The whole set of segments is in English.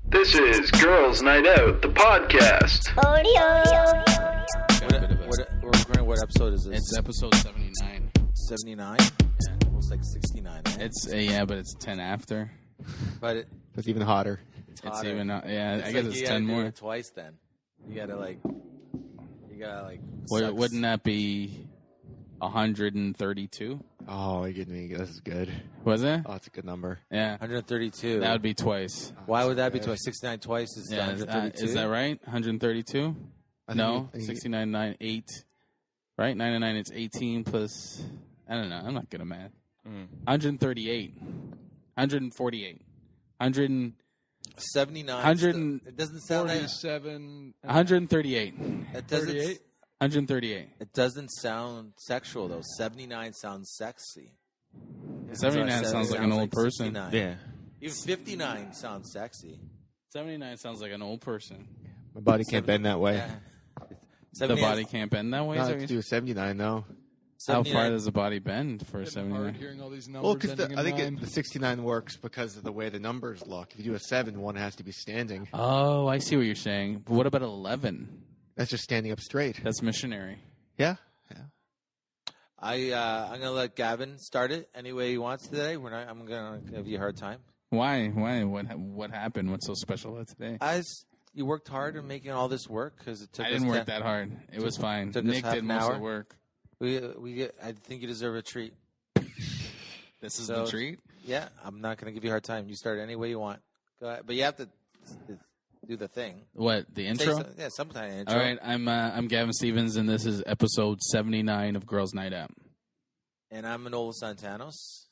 This is Girls Night Out, the podcast. We're recording. What episode is this? It's episode 79. 79? Yeah, almost like 69. Eh? It's but it's 10 after. But it's even hotter. It's hotter. It's even I guess like it's you 10 gotta more. do it twice then. You gotta like. Wouldn't that be 132? Oh, you're getting me. This is good. Was it? Oh, it's a good number. Yeah. 132. That would be twice. Why would that be twice? 69 twice is 132. Is that right? 132? No, 69, 9, 8. Right? 9 and 9, it's 18 plus. I don't know. I'm not good at math. 138. 148. 79. 100. It doesn't sound like 47. 138. It doesn't. 38? 138. It doesn't sound sexual though. 79 sounds sexy. 79 sounds like an old person. 69. Yeah. Even 59 sounds sexy. 79 sounds like an old person. My body can't bend that way. Yeah. The body can't bend that way? Not to do a 79, though. How far does the body bend for a Getting hard 79? hearing all these numbers. Well, because ending I in think nine. the 69 works because of the way the numbers look. If you do a 7, one has to be standing. Oh, I see what you're saying. But what about 11? That's just standing up straight. That's missionary. Yeah. I'm gonna let Gavin start it any way he wants today. I'm gonna give you a hard time. Why? What happened? What's so special about today? You worked hard in making all this work because it took. I didn't work that hard. It was fine. took us Nick half did an most hour. of the work. I think you deserve a treat. This is So- the treat? Yeah, I'm not gonna give you a hard time. You start it any way you want. Go ahead, but you have to do the thing. What, the Say intro? some kind of intro. All right, I'm Gavin Stephens, and this is episode 79 of Girls Night Out. And I'm Manolis Zontanos,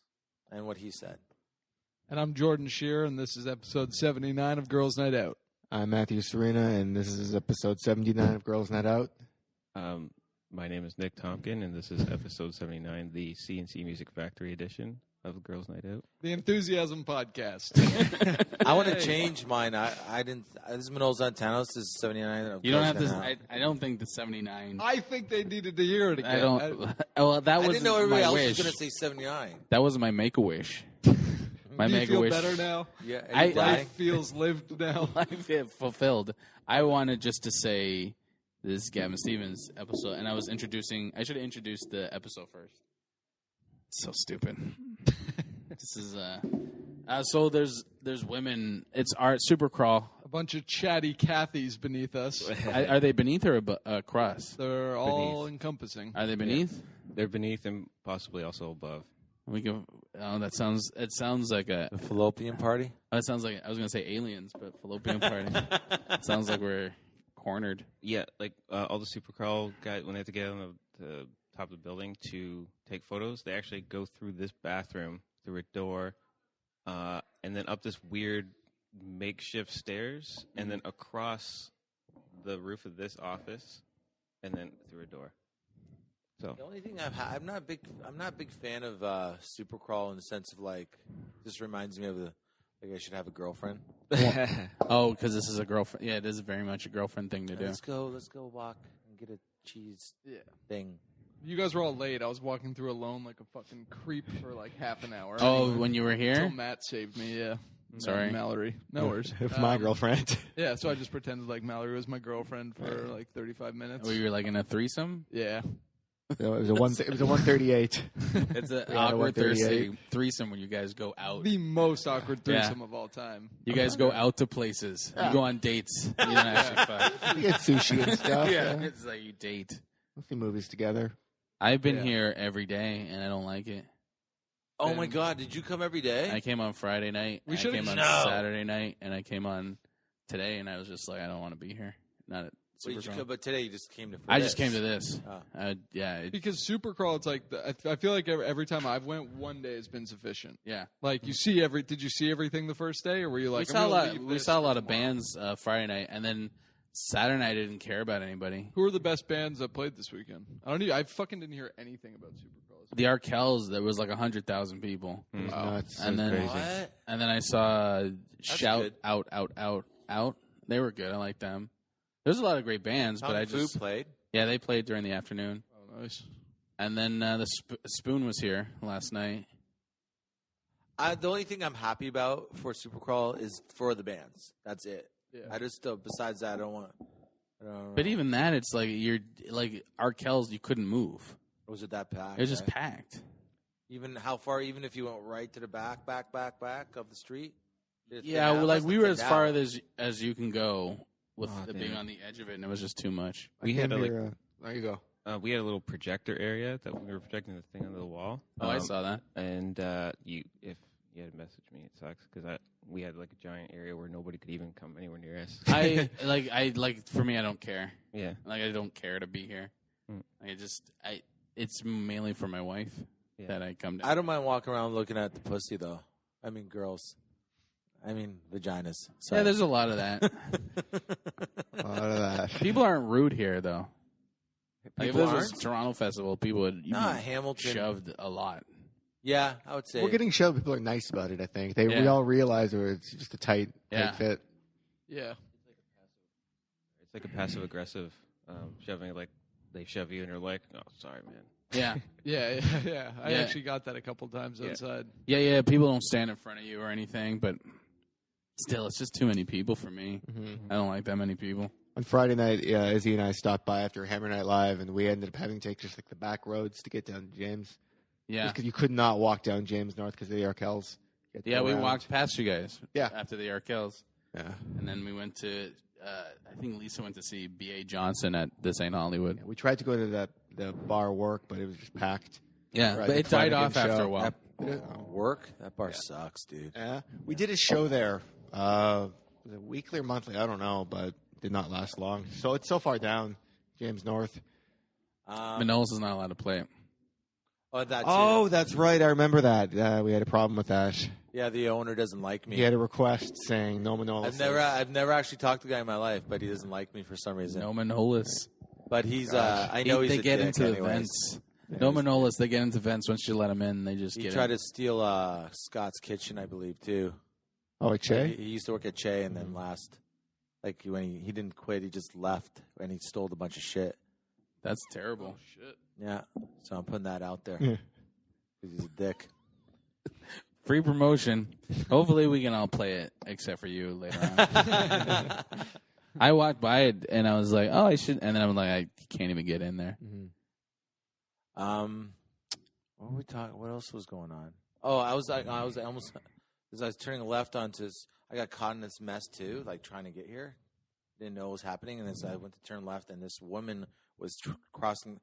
and what he said. And I'm Jordan Scherer, and this is episode 79 of Girls Night Out. I'm Matthew Serena, and this is episode 79 of Girls Night Out. My name is Nick Tomkin, and this is episode 79, the CNC Music Factory edition of Girls Night Out. The Enthusiasm Podcast. I want to change mine. I didn't. This is Manolis Zontanos. This is 79. Of You don't Girls have to. Night Out. I don't think the 79. I think they needed to hear it again. I don't. Well, that I was didn't know everybody my else wish. was going to say 79. That was my make-a-wish. My Do you feel make-a-wish. better now? Yeah, Life feels lived now. Life fulfilled. I wanted just to say this is Gavin Stephens episode, and I should have introduced the episode first. It's so stupid. This is so there's women. It's art Supercrawl. A bunch of chatty Cathys beneath us. Are they beneath or across? They're all encompassing. Are they beneath? They're beneath and possibly also above. We go. Oh, that sounds. It sounds like a. The fallopian party. That sounds like I was gonna say aliens, but fallopian party. It sounds like we're cornered. Yeah, like all the Supercrawl guys, when they have to get on the top of the building to take photos, they actually go through this bathroom, through a door, and then up this weird makeshift stairs, and then across the roof of this office, and then through a door. So The only thing I'm not a big fan of Supercrawl in the sense of like, this reminds me of I should have a girlfriend. Oh, because this is a girlfriend. Yeah, it is very much a girlfriend thing to do. Let's go walk and get a cheese thing. You guys were all late. I was walking through alone like a fucking creep for like half an hour. Oh, Anyway, when you were until here? Matt saved me, yeah. Sorry. Mallory. No worries. If my girlfriend. Yeah, so I just pretended like Mallory was my girlfriend for like 35 minutes. Were you like in a threesome? Yeah. So it was a 138. It's an Yeah, awkward 138. threesome when you guys go out. The most awkward threesome of all time. You guys go out to places. You go on dates. You don't actually fuck. We get sushi and stuff. It's like you date. We'll see movies together. I've been here every day, and I don't like it. Oh my God! Did you come every day? I came on Friday night. We I should've- came on No. Saturday night, and I came on today, and I was just like, I don't want to be here. Not at Wait, did you Supercrawl. come, but today you just came to. I just came to this. Oh. Because Supercrawl, it's like I feel like every time I've went, one day has been sufficient. Yeah. Like you see Did you see everything the first day, or were you like? We saw a I'm gonna lot. leave We this saw a for lot of tomorrow? bands Friday night, and then Saturday night I didn't care about anybody. Who are the best bands that played this weekend? I fucking didn't hear anything about Supercrawl. The Arkells, there was like 100,000 people, It was nuts. and then What? and then I saw Shout good. Out. They were good. I like them. There's a lot of great bands, but I Food just played. they played during the afternoon, Oh, nice. and then the Spoon was here last night. The only thing I'm happy about for Supercrawl is for the bands. That's it. Yeah. I just besides that, I don't want. But even that, it's like you're like Arkells. You couldn't move. Was it that packed? It was just packed. Even how far? Even if you went right to the back of the street. Yeah, well, like we were as far as you can go with being on the edge of it, and it was just too much. We had there you go. we had a little projector area that we were projecting the thing onto the wall. Oh, I saw that. And if you had to message me, it sucks because we had like a giant area where nobody could even come anywhere near us. For me, I don't care. Yeah, like I don't care to be here. It's mainly for my wife that I come down. I don't mind walking around looking at the pussy though. I mean girls. I mean vaginas. Sorry. Yeah, there's a lot of that. People aren't rude here though. Like if this was Toronto Festival, people would Hamilton shoved a lot. Yeah, I would say we're getting shoved. People are nice about it. I think we all realize it's just a tight fit. Yeah, it's like a passive aggressive shoving. Like they shove you and you're like, oh, sorry, man. Yeah, yeah. I actually got that a couple times outside. Yeah. People don't stand in front of you or anything, but still, it's just too many people for me. Mm-hmm. I don't like that many people. On Friday night, Izzy and I stopped by after Hammer Night Live, and we ended up having to take just like the back roads to get down to James. Yeah, because you could not walk down James North because of the Arkells. Yeah, we walked past you guys. Yeah, after the Arkells. Yeah, and then we went to. I think Lisa went to see B.A. Johnson at the St. Hollywood. Yeah, we tried to go to the bar Work, but it was just packed. Yeah, but it died off after a while. Work? That bar sucks, dude. Yeah, we did a show there. Was it weekly or monthly? I don't know, but did not last long. So it's so far down, James North. Manolis is not allowed to play it. Oh, that's right. I remember that. We had a problem with that. Yeah, the owner doesn't like me. He had a request saying no Manolis. I've never actually talked to the guy in my life, but he doesn't like me for some reason. No Manolis. But he's I know he's they a get dick into anyways. events. No Manolis, they get into events once you let them in. They just he tried to steal Scott's Kitchen, I believe, too. Oh, at Che? He used to work at Che, and then like when he didn't quit, he just left, and he stole a bunch of shit. That's terrible. Oh, shit. Yeah, so I'm putting that out there because he's a dick. Free promotion. Hopefully we can all play it, except for you later on. I walked by it, and I was like, oh, I should. And then I'm like, I can't even get in there. Mm-hmm. What were we talking? What else was going on? Oh, I was almost as I was turning left onto. I got caught in this mess too, like trying to get here. Didn't know what was happening, and then so I went to turn left, and this woman was crossing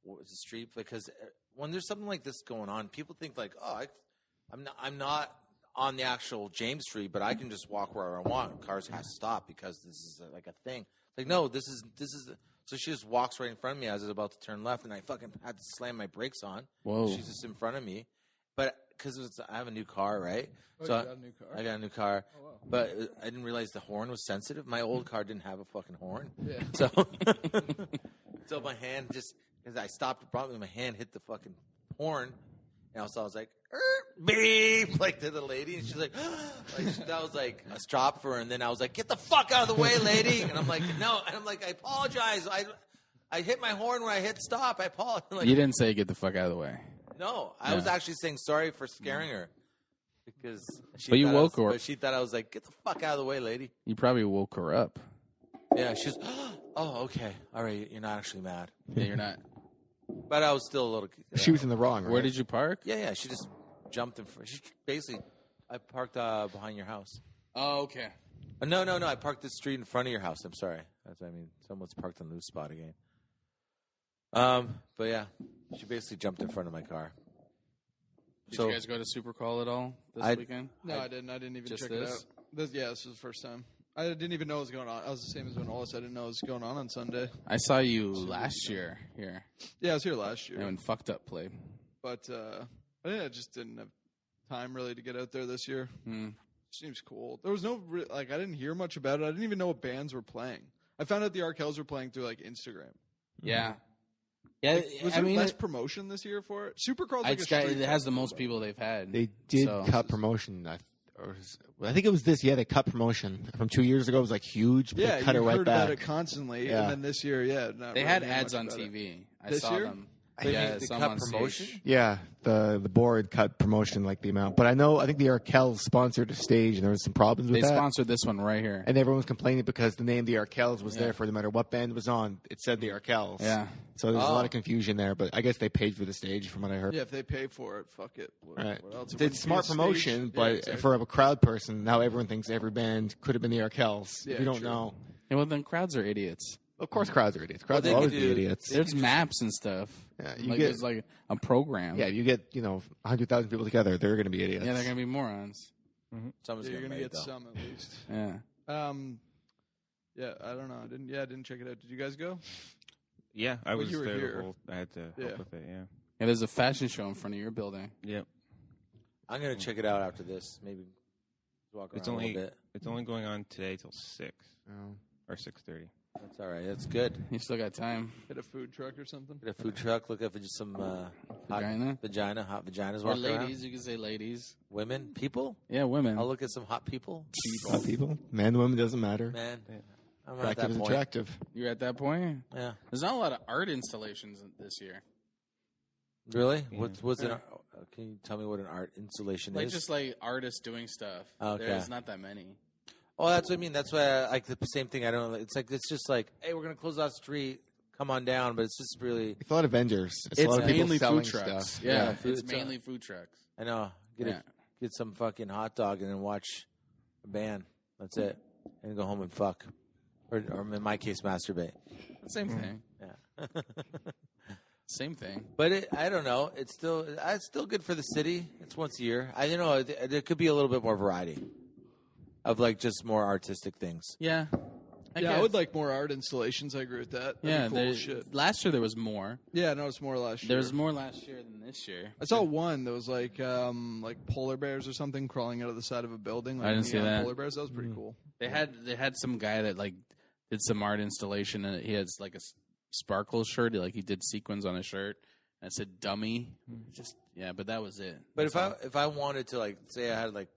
the street because when there's something like this going on, people think like, oh, I'm not on the actual James Street, but I can just walk wherever I want. Cars have to stop because this is like a thing. Like, no, this is. So she just walks right in front of me as I was about to turn left, and I fucking had to slam my brakes on. Whoa! She's just in front of me, but because I have a new car, right? Oh, so you got a new car? I got a new car, Oh, wow. but I didn't realize the horn was sensitive. My old car didn't have a fucking horn, Yeah. So my hand just as I stopped abruptly, my hand hit the fucking horn, and I was like, beep, like to the lady, and she's like that was like a stop for her, and then I was like, get the fuck out of the way, lady, and I'm like, no, and I'm like, I apologize, I hit my horn when I hit stop, I apologize. Like, you didn't say get the fuck out of the way. No, I was actually saying sorry for scaring her because But you woke her up. But she thought I was like, get the fuck out of the way, lady. You probably woke her up. Yeah, she's. Oh, okay, all right, you're not actually mad. Yeah, you're not. But I was still a little. She was in the wrong, right? Where did you park? Yeah, she just jumped in front. She basically, I parked behind your house. Oh, okay. No, I parked the street in front of your house. I'm sorry. Someone's parked on the loose spot again. But yeah, she basically jumped in front of my car. Did you guys go to Supercrawl at all this weekend? No, I didn't. I didn't even Just check this? it out. This was the first time. I didn't even know what was going on. I was the same as Manolis. I didn't know what was going on Sunday. I saw you last year here. Yeah, I was here last year. And when Fucked Up played. But I just didn't have time really to get out there this year. Seems cool. There was no I didn't hear much about it. I didn't even know what bands were playing. I found out the Arkells were playing through Instagram. Yeah. Yeah, Was there less promotion this year for it? Supercrawl's like a street it has the festival. most people they've had. They did cut promotion. I think it was this. Yeah, they cut promotion from 2 years ago. It was huge. But they cut you it right heard back. about it constantly. Yeah. And then this year, not they really had hearing ads much on about it. TV. I This saw year? them. They some cut on promotion. stage. Yeah, the board cut promotion like the amount, but I think the Arkells sponsored a stage, and there was some problems with They that. sponsored this one right here. And everyone was complaining because the name the Arkells was there for no matter what band was on. It said the Arkells. Yeah. So there's a lot of confusion there, but I guess they paid for the stage from what I heard. Yeah, if they pay for it, fuck it. Right. What else? It It's wouldn't be smart a stage. promotion, Yeah, but exactly. for a crowd person, now everyone thinks every band could have been the Arkells. Yeah, you don't true. know. Yeah, well, then crowds are idiots. Of course, crowds are idiots. Crowds they will always could be do- idiots. There's maps and stuff. Yeah, you Like get- there's like a program. Yeah, you get 100,000 people together, they're going to be idiots. Yeah, they're gonna be morons. Someone's You're gonna gonna make get though. some at least. Yeah. Yeah, I don't know. I didn't check it out. Did you guys go? Yeah, I Well, was you were there. here. I had to Yeah. help with it. Yeah. Yeah, there's a fashion show in front of your building. Yep. I'm gonna check it out after this. Maybe walk around It's a only little bit. it's only going on today till 6 Oh. or 6:30. That's all right. That's good. You still got time. Hit a food truck or something? Get a food truck. Look up for just some hot Vagina? hot vaginas Or walking around. ladies, you can say ladies. Women, people. Yeah, women. I'll look at some hot people. Hot people, man, women, doesn't matter. Man, I'm at Attractive that is point. attractive. You're at that point? Yeah. There's not a lot of art installations this year. Really? Yeah. What's an? Can you tell me what an art installation Like is? just like artists doing stuff. Okay. There's not that many. Oh, that's what I mean. That's why I like the same thing. I don't. It's just like, hey, we're gonna close off the street. Come on down. But it's just really. It's a lot of vendors. It's a It's lot of people mainly selling food trucks. stuff. Yeah, food- it's it's mainly food trucks. I know. Yeah. Get some fucking hot dog and then watch a band. That's it. And go home and fuck, or in my case, masturbate. Same thing. Yeah. Same thing. But I don't know. It's still good for the city. It's once a year. I don't know. There could be a little bit more variety of like just more artistic things. Yeah. I guess. would like more art installations. I agree with that. That'd be Yeah, cool there- as shit. last year there was more. Yeah, no, it's more last year. There was more last year than this year. I saw one that was like polar bears or something crawling out of the side of a building. Like I didn't see neon that. Polar bears. That was pretty cool. They had some guy that like did some art installation and he has like a sparkle shirt. Like he did sequins on his shirt and it said "dummy." Just but that was it. But That's if I wanted to like say I had like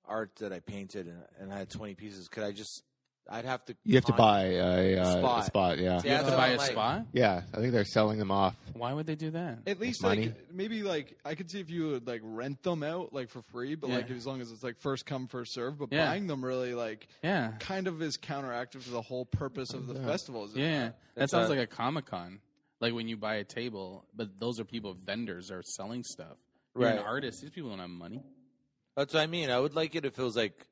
art that I painted and I had 20 pieces, could I just? I'd have to. You have to buy a Spot. spot. Yeah, See, you have that's to what buy I'm a like. spot. yeah. I think they're selling them off. Why would they do that? At least money. like maybe like I could see if you would like rent them out like for free, but like Yeah. as long as it's like first come first serve. But Yeah. buying them really like Yeah, kind of is counteractive to the whole purpose of the festival. Is it yeah. not? That sounds a- like a Comic-Con. Like when you buy a table, but those are people, vendors are selling stuff. You're an Right. artist. These people don't have money. That's what I mean. I would like it if it was like.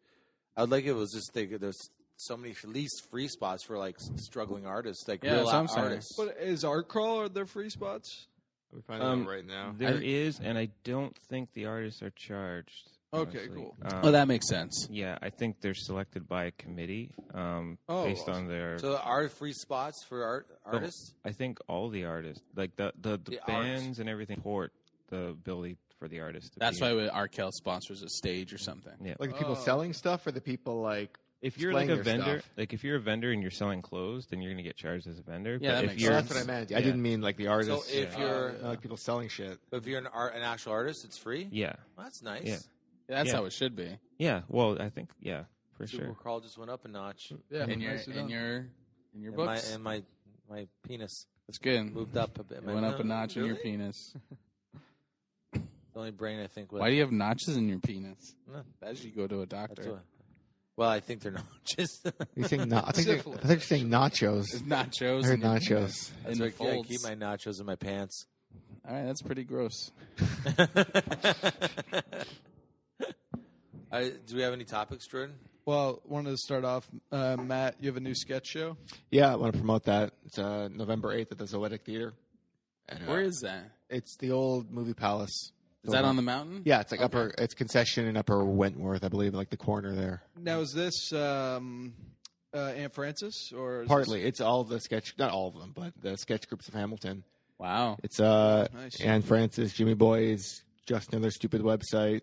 I would like it was just there's so many at least free spots for like struggling artists, like Yeah, real that's what I'm saying. artists. But is Art Crawl, are there free spots? We're finding out right now. There is, and I don't think the artists are charged. Okay, honestly. cool. Oh, that makes sense. Yeah, I think they're selected by a committee Oh, based awesome. on their. So there are free spots for artists. I think all the artists, like the The bands artists. and everything, support the ability for the artists. To That's be why Arkell sponsors a stage or something. Yeah. Like the people Oh. selling stuff, or the people like If you're like a displaying their vendor, stuff? like if you're a vendor and you're selling clothes, then you're going to get charged as a vendor. Yeah, but that if makes Oh, you're, that's what I meant. I Yeah. didn't mean like the artists. So if Yeah. you're Not like people selling shit. if you're an actual artist, it's free. Yeah, Well, that's nice. Yeah. That's Yeah. how it should be. yeah. Well, I think for Super sure. Crawl just went up a notch. Yeah, In your nicely done. in your And books. my penis That's good. moved up a bit. It went up a notch in your Really? penis. The only brain I think was. Why do you have notches in your penis? No, That should go to a that's doctor. what, well, I think they're notches. You're saying I think they're saying nachos. It's nachos. I heard in your nachos. penis. That's In the right. Yeah, I folds. keep my nachos in my pants. All right, that's pretty gross. Do we have any topics, Jordan? Well, wanted to start off, Matt. You have a new sketch show. Yeah, I want to promote that. It's November 8th at the Zoetic Theater. And, Where is that? It's the old movie palace. Is that on the mountain? Yeah, it's like upper. It's concession in Upper Wentworth, I believe, like the corner there. Now, is this Aunt Francis or is Partly, it's all the sketch, not all of them, but the sketch groups of Hamilton. Wow. It's Nice. Anne Francis, Jimmy Boys, Just Another Stupid Website,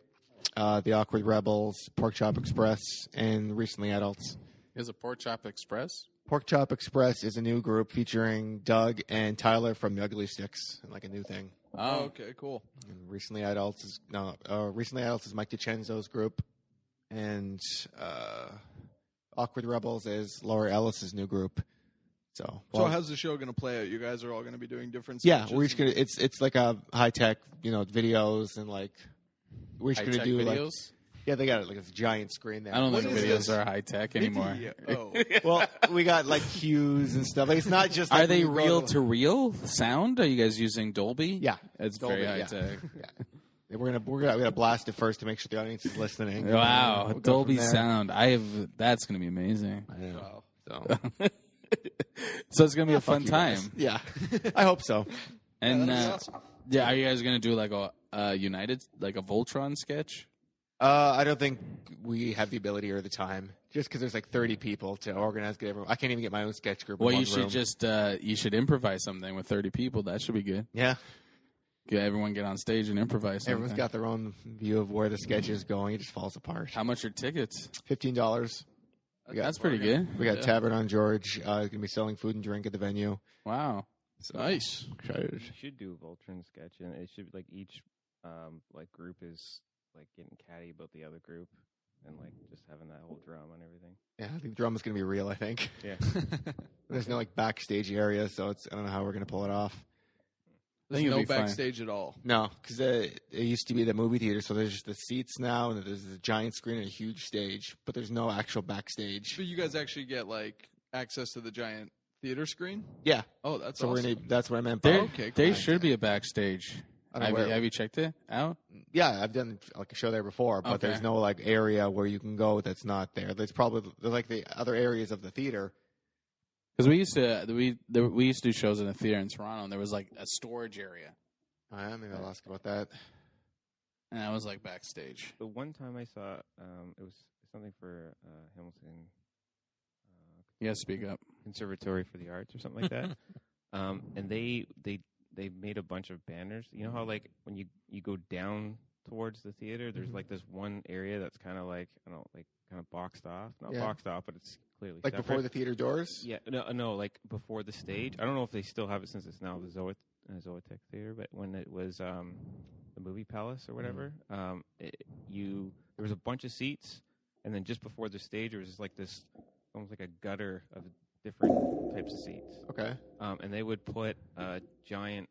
The Awkward Rebels, Pork Chop Express, and recently Adults. Is it Pork Chop Express? Pork Chop Express is a new group featuring Doug and Tyler from the Ugly Sticks, like a new thing. Oh, okay, cool. And Recently Adults is Mike DiCenzo's group, and Awkward Rebels is Laura Ellis's new group. So, So how's the show going to play out? You guys are all going to be doing different yeah, sketches? we're each gonna. It's like a high tech, videos and like we're each gonna High-tech do videos? like yeah, they got like this giant screen there. I don't What think is videos this? are high tech anymore. Oh, Well, we got like cues and stuff. Like it's not just. Like Are they when you go reel to reel sound? Are you guys using Dolby? Yeah, it's Dolby, very high yeah. tech. Yeah. We're gonna blast it first to make sure the audience is listening. Wow, We'll go Dolby from there. sound. That's going to be amazing. I know. wow. So So it's going to be a fuck fun you time. guys. Yeah, I hope so. And that'd be awesome. yeah, are you guys going to do like a United, like a Voltron sketch? I don't think we have the ability or the time. Just because there's like 30 people to organize, get everyone. I can't even get my own sketch group. Well, in you one should room. just you should improvise something with 30 people. That should be good. Yeah. Get everyone get on stage and improvise. Something. Everyone's got their own view of where the sketch is going. It just falls apart. How much are tickets? $15. That's pretty good. We got Tavern on George. Going to be selling food and drink at the venue. Wow. So Nice. excited. You should do a Voltron sketch, and it should be like each like group is like getting catty about the other group, and like just having that whole drama and everything. Yeah, I think the drama's going to be real, I think. Yeah. There's no like backstage area, so I don't know how we're going to pull it off. There's think it'll no be fine. backstage at all. No, because it used to be the movie theater, so there's just the seats now, and there's a giant screen and a huge stage, but there's no actual backstage. So you guys actually get like access to the giant theater screen? Yeah, Oh, that's so awesome. that's what I meant by There, okay, there cool. should be a backstage. I don't know where- Have you checked it out? Yeah, I've done like a show there before, but Okay. there's no like area where you can go that's not there. There's like the other areas of the theater. Because we used to do shows in a theater in Toronto, and there was like a storage area, Maybe I'll ask about that. and that was like backstage. The one time I saw it was something for Hamilton You guys speak up. Conservatory for the Arts or something like that, and they made a bunch of banners. You know how like when you go down towards the theater, there's like this one area that's kind of like I don't know, like kind of boxed off. Not Yeah. boxed off, but it's clearly Like separate. before the theater doors. Yeah, no, like before the stage. I don't know if they still have it since it's now the Zoetex Theater, but when it was the Movie Palace or whatever, there was a bunch of seats, and then just before the stage, there was just like this, almost like a gutter of different types of seats. Okay. And they would put a giant,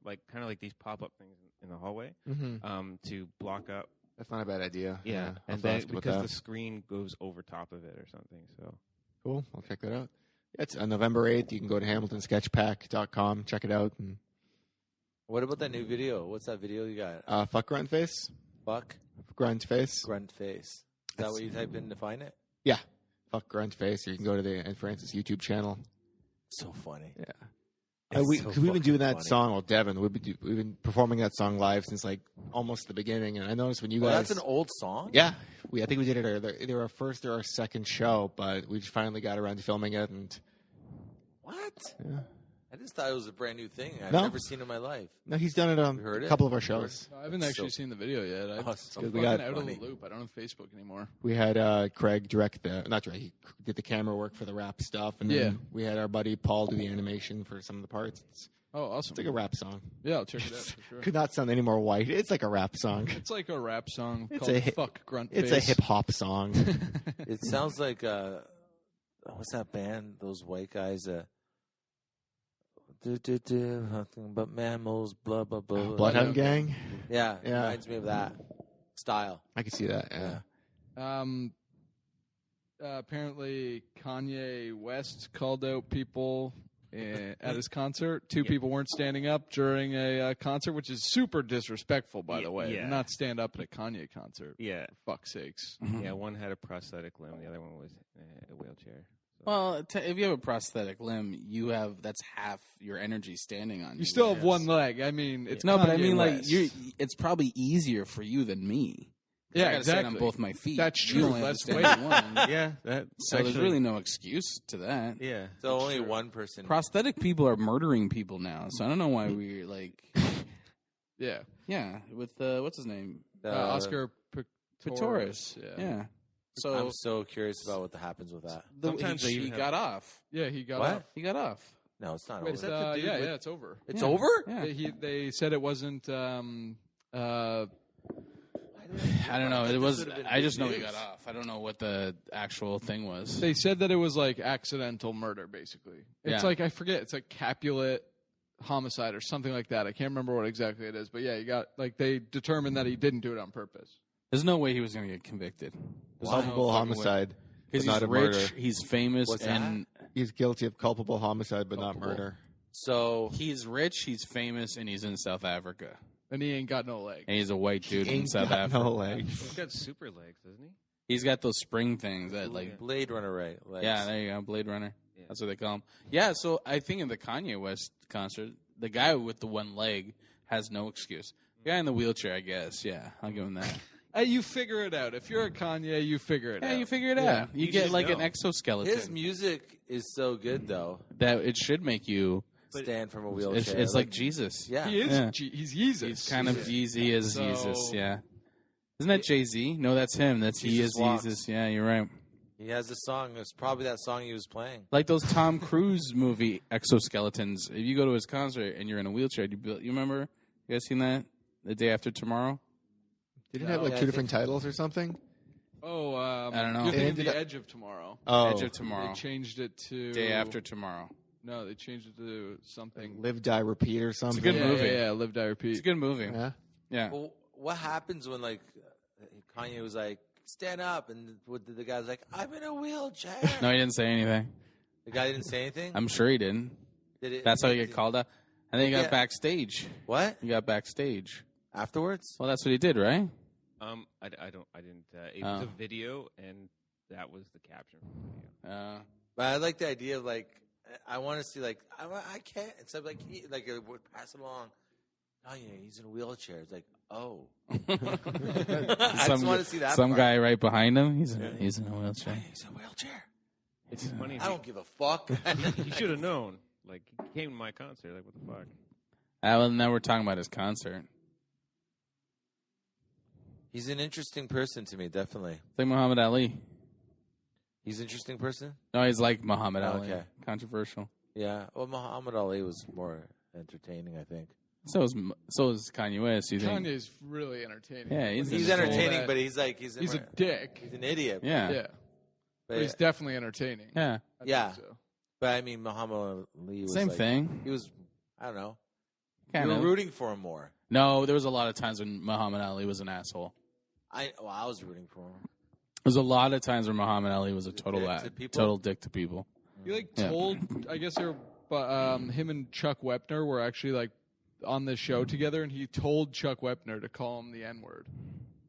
like kind of like these pop-up things in the hallway, Mm-hmm. to block up. That's not a bad idea. Yeah, I'll and have to then ask about because that. the screen goes over top of it or something. So Cool. I'll check that out. Yeah, it's on November 8th. You can go to HamiltonSketchPack.com. Check it out. And, What about that new video? What's that video you got? fuck grunt face. Fuck Grunt face. grunt face. Is that That's- what you type in to find it? Yeah. Fuck grunt face. Or you can go to the Anne Francis YouTube channel. So funny. Yeah. It's We've so been doing that fucking funny. song. Well, Devin, we've been performing that song live since like almost the beginning. And I noticed when you Oh, guys, that's an old song. yeah, I think we did it either our first or our second show, but we just finally got around to filming it. And What? yeah. I just thought it was a brand new thing. I've No. never seen it in my life. No, he's done it on You heard a it? couple of our shows. I haven't It's actually so- seen the video yet. Oh, I'm it's so good. fucking We got- out of funny. the loop. I don't have Facebook anymore. We had Craig direct he did the camera work for the rap stuff, and then Yeah. we had our buddy Paul do the animation for some of the parts. It's Oh, awesome. like a rap song. Yeah, I'll check it out for sure. Could not sound any more white. It's like a rap song. It's like a rap song It's called a hip- Fuck Grunt It's Face. a hip hop song. It sounds like what's that band? Those white guys. Nothing but mammals. Blah blah blah. Bloodhound Gang. Yeah, Yeah. reminds me of that style. I can see that. Yeah. Apparently, Kanye West called out people at his concert. Two people weren't standing up during a concert, which is super disrespectful, by the way. yeah. Not stand up at a Kanye concert. yeah, For fuck's sakes. yeah. One had a prosthetic limb, the other one was a wheelchair. So. Well, if you have a prosthetic limb, that's half your energy standing on you. You still have Yes. one leg. I mean, it's No, but I Kanye mean, like, West. it's probably easier for you than me. Yeah, I gotta stand exactly. on both my feet. That's You true. only have That's to way- stand on one. Yeah, that. So there's really no excuse to that. Yeah. So only one person. Prosthetic people are murdering people now, so I don't know why we like. Yeah. Yeah, with what's his name? Oscar Pistorius. Yeah. So I'm so curious about what happens with that. Sometimes they he even have- got off. Yeah, he got What? up. He got off. No, it's not With, over. that the dude with- it's over. It's Yeah. over? Yeah. They said it wasn't. I I don't know. It was. would've been I just big know he news. got off. I don't know what the actual thing was. They said that it was like accidental murder, basically. It's Yeah. like, I forget, it's like Capulet homicide or something like that. I can't remember what exactly it is, but yeah, you got like they determined that he didn't do it on purpose. There's no way he was going to get convicted. Culpable homicide, Because but he's not a rich, murder. he's famous, What's and He's guilty of culpable homicide, but not Culpable. murder. So he's rich, he's famous, and he's in South Africa. And he ain't got no leg. And he's a white dude in Ain't South got Africa. no legs. He's got super legs, doesn't he? He's got those spring things that, like, Blade Runner, right? Legs. yeah, there you go, Blade Runner. Yeah. That's what they call him. Yeah, so I think in the Kanye West concert, the guy with the one leg has no excuse. The guy in the wheelchair, I guess. Yeah, I'll give him that. Hey, you figure it out. If you're a Kanye, you figure it out. Yeah, you figure it Yeah. out. You You get just like an know. exoskeleton. His music is so good, though. That it should make you. Stand from a wheelchair. It's like Jesus. yeah. He is. Yeah. He's Jesus. He's kind of Jesus. He is So- Jesus. Yeah. Isn't that Jay-Z? No, that's him. That's he Jesus is walks. Jesus. Yeah, you're right. He has a song. It's probably that song he was playing. Like those Tom Cruise movie exoskeletons. If you go to his concert and you're in a wheelchair, you remember? You guys seen that? The Day After Tomorrow? Did it have like Yeah, I two think- different titles or something? Oh, I don't know. You're It thinking ended The up- Edge of Tomorrow. Oh, Edge of Tomorrow. They changed it to Day After Tomorrow. No, they changed it to something. Live, Die, Repeat or something. good yeah, movie. Yeah, Live, Die, Repeat. It's a good movie. Yeah. Yeah. Well, what happens when like Kanye was like, "Stand up," and the guy was like, "I'm in a wheelchair." No, he didn't say anything. The guy didn't say anything. I'm sure he didn't. Did it, That's how you get called out. And then he got Yeah. backstage. What He got backstage. afterwards? Well, that's what he did, right? I didn't. It was Oh. a video, and that was the caption from the video. But I like the idea of like, I want to see like, I can't. It's like it would pass it along. Oh yeah, he's in a wheelchair. It's like, oh, I just want to see that. Some part. guy right behind him. He's in a wheelchair. He's in a wheelchair. It's funny. I don't give a fuck. He should have known. Like, he came to my concert. Like, what the fuck? Well, now we're talking about his concert. He's an interesting person to me, definitely. It's like Muhammad Ali. He's an interesting person. No, he's like Muhammad Oh, Ali. okay. Controversial. Yeah. Well, Muhammad Ali was more entertaining, I think. So is Kanye West. You think? Kanye's really entertaining. Yeah, he's He's entertaining. entertaining, but he's like he's a dick. He's an idiot. Yeah. Yeah, But, but he's definitely entertaining. Yeah. I Yeah. think so. but I mean, Muhammad Ali was Same like, thing. He was. I don't know. Kind You of. were rooting for him more. No, there was a lot of times when Muhammad Ali was an asshole. I was rooting for him. There was a lot of times where Muhammad Ali was a total dick to people? total dick to people. He like Yeah. told, I guess they were, but him and Chuck Wepner were actually like on this show together, and he told Chuck Wepner to call him the N-word,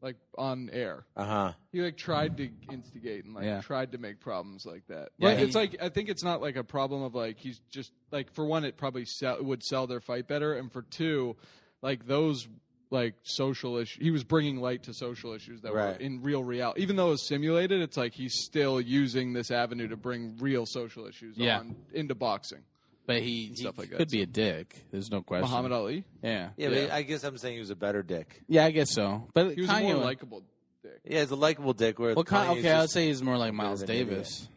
like on air. Uh huh. He like tried to instigate and like Yeah. tried to make problems like that. Yeah, But he- it's like I think it's not like a problem of like he's just like for one it probably would sell their fight better, and for two, like those like social issues. He was bringing light to social issues that Right. were in real reality. Even though it was simulated, it's like he's still using this avenue to bring real social issues Yeah. into boxing. But he Stuff like that, could be a dick. There's no question. Muhammad Ali, Yeah. Yeah, Yeah. But I guess I'm saying he was a better dick. Yeah, I guess so. But he was Kanye, a more likable dick. Yeah, he's a likable dick. Where well, Kanye's okay, I would just- say he's more like bit Miles of an idiot. Davis,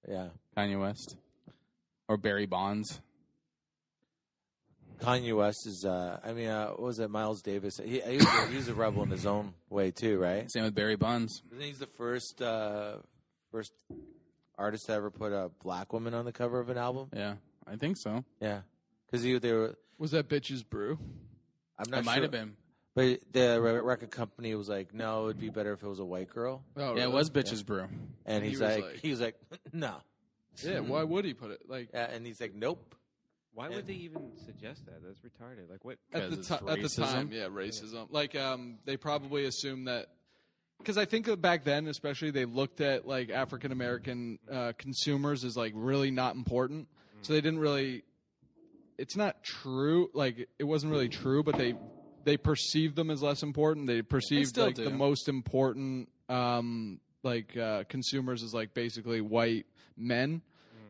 Yeah, Kanye West, or Barry Bonds. Kanye West is. What was it? Miles Davis. He was a rebel in his own way too, right? Same with Barry Bonds. Isn't he the first artist to ever put a black woman on the cover of an album? Yeah, I think so. Yeah, because they were. Was that bitch's brew? I'm not It sure. might have been. But the record company was like, "No, it'd be better if it was a white girl." Oh, Yeah, really? it was Bitches Brew. And He he's was like, like- he was like, "No." Yeah, why would he put it like Yeah, and he's like, "Nope." Why And- would they even suggest that? That's retarded. Like, what? at the, 'Cause it's at the time? racism? Yeah, racism. Like they probably assumed that because I think that back then, especially, they looked at like African American consumers as like really not important, so they didn't really. It's not true. Like it wasn't really true, but they perceived them as less important. They perceived still like do. the most important consumers as like basically white men.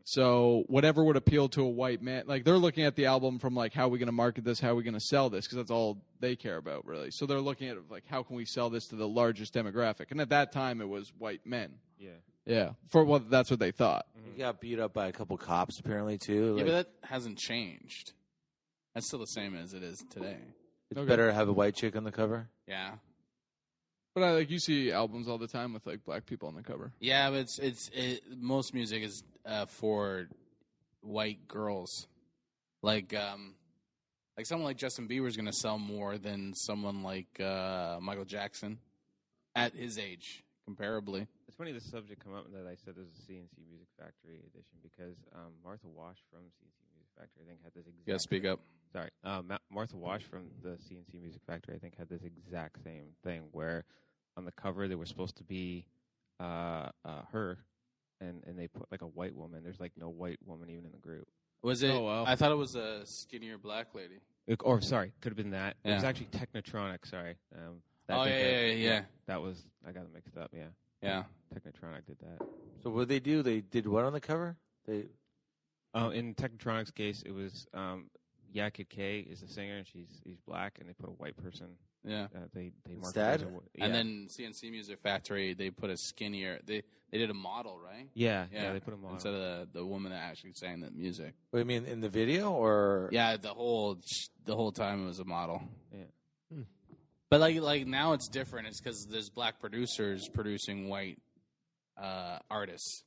So whatever would appeal to a white man, like they're looking at the album from like how are we going to market this, how are we going to sell this, because that's all they care about really. So they're looking at it like how can we sell this to the largest demographic, and at that time it was white men. Yeah. Yeah, for what that's what they thought. He got beat up by a couple cops apparently too. Yeah, Like, but that hasn't changed. That's still the same as it is today. it's Okay. better to have a white chick on the cover. Yeah. But I you see albums all the time with like black people on the cover. Yeah, but most music is for white girls. Like someone like Justin Bieber is going to sell more than someone like Michael Jackson at his age, comparably. It's funny the subject come up that I said there's a CNC Music Factory edition because Martha Wash from CNC Music Factory, I think, had this exact. Yeah, speak up. Sorry, Martha Wash from the CNC Music Factory, I think, had this exact same thing where on the cover there was supposed to be her, and they put like a white woman. There's like no white woman even in the group. Was it? Oh, wow. I thought it was a skinnier black lady. Or sorry, could have been that. Yeah. It was actually Technotronic. Sorry. Yeah. That was I got it mixed up. Yeah. Yeah. Technotronic did that. So what did they do? They did what on the cover? They In Technotronic's case, it was Yakid K is the singer, and he's black, and they put a white person. Yeah. They Instead? And then CNC Music Factory, they put a skinnier. They did a model, right? yeah, they put a model. Instead of the woman that actually sang the music. what do you mean in the video or? Yeah, the whole time it was a model. Yeah. But like now it's different. It's because there's black producers producing white artists.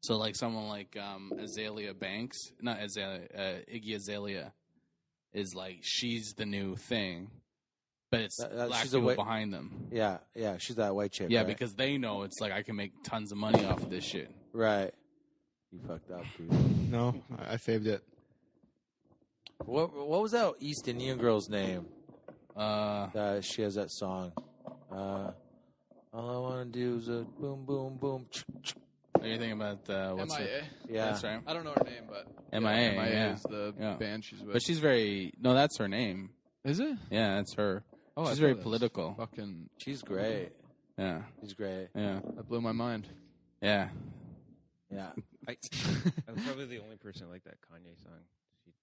So like someone like Azalea Banks, not Azalea, Iggy Azalea, is like she's the new thing, but it's black she's people behind them. Yeah, she's that white chick. Yeah, right? because they know it's like I can make tons of money off of this shit. Right. You fucked up, dude. No, I saved it. What was that East Indian girl's name? She has that song. All I want to do is a boom, boom, boom. What do you think about what's MIA. her? Yeah. That's right. I don't know her name, but MIA. MIA Yeah. is the Yeah. band she's with. But she's very that's her name. Is it? Yeah, that's her. Oh, I She's thought very that was political. Fucking, She's great. Yeah, She's great. yeah, that blew my mind. yeah. Yeah. I'm probably the only person like that Kanye song.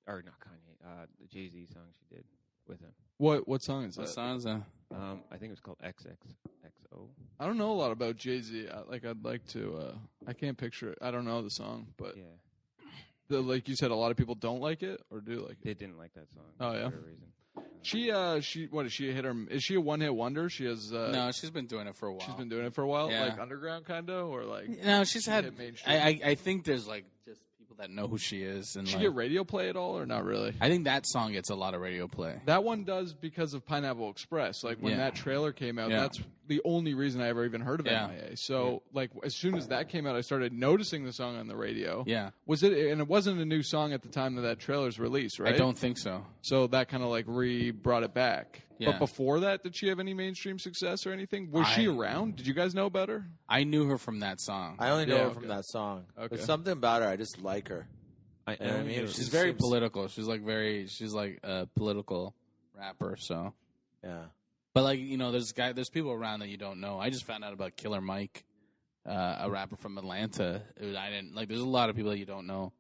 Or not Kanye, the Jay-Z song she did with him. What song is What that? song is that? I think it was called XXXO. I don't know a lot about Jay-Z. I'd like to. I can't picture it. I don't know the song, but Yeah. like you said, a lot of people don't like it or do like it. They didn't like that song. Oh, for yeah? whatever reason. She what is she a hit or is she a one hit wonder? She has No, she's been doing it for a while. she's been doing it for a while, Yeah. like underground kind of, or like No, she's she had. hit mainstream? I think there's like just people that know who she is, and Did she like, get radio play at all or not really? I think that song gets a lot of radio play. That one does because of Pineapple Express. Like when Yeah. that trailer came out, Yeah. that's the only reason I ever even heard of Yeah. MIA. So like as soon as that came out, I started noticing the song on the radio. Yeah, Was it? And it wasn't a new song at the time that trailer's released, right? I don't think so. So that kind of like brought it back. Yeah. But before that, did she have any mainstream success or anything? Was she around? Did you guys know about her? I knew her from that song. I only know Yeah, her okay. from that song. Okay. There's something about her. I just like her. I know what I mean? She's very political. She's like a political rapper. So, Yeah. but like there's people around that you don't know. I just found out about Killer Mike, a rapper from Atlanta. I didn't like. There's a lot of people that you don't know.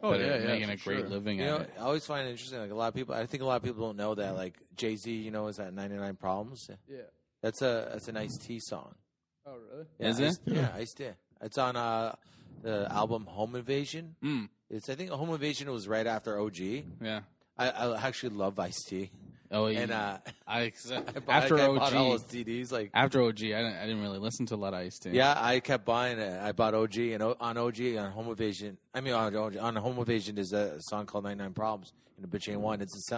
Oh that yeah, are yeah, making for a great sure. living You at know, it. I always find it interesting. Like I think a lot of people don't know that. Like Jay-Z, is at 99 Problems. Yeah. That's an Ice-T song. Oh really? Yeah, Is it? Yeah, Ice-T. It's on the album Home Invasion. Mm. I think Home Invasion was right after OG. Yeah. I actually love Ice-T. Oh, yeah. And After I OG, bought all his CDs. Like after OG, I didn't really listen to a lot of Ice-T. yeah, I kept buying it. I bought OG and on Home Invasion. I mean on Home Invasion is a song called 99 Problems and a bitch ain't one. It's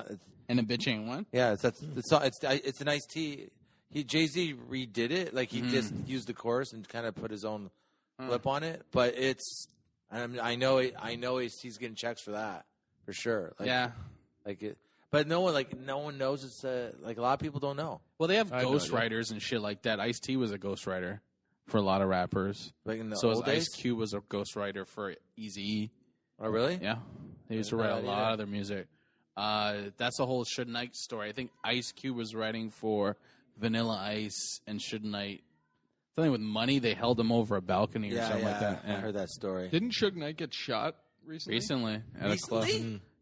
And a bitch ain't one. yeah. It's an Ice-T. Jay-Z redid it. Like he just used the chorus and kind of put his own flip on it. But I know Ice-T's getting checks for that for sure. Like, Yeah. But no one knows it's like a lot of people don't know. Well, they have I have no ghostwriters and shit like that. Ice-T was a ghostwriter for a lot of rappers. Like in the So old days. Ice Cube was a ghostwriter for Eazy-E. Oh really? Yeah, he used to Didn't know write a that lot either. of their music. That's the whole Suge Knight story. I think Ice Cube was writing for Vanilla Ice and Suge Knight. Something with money, they held him over a balcony or something like that. I heard that story. Didn't Suge Knight get shot recently? Recently at a club.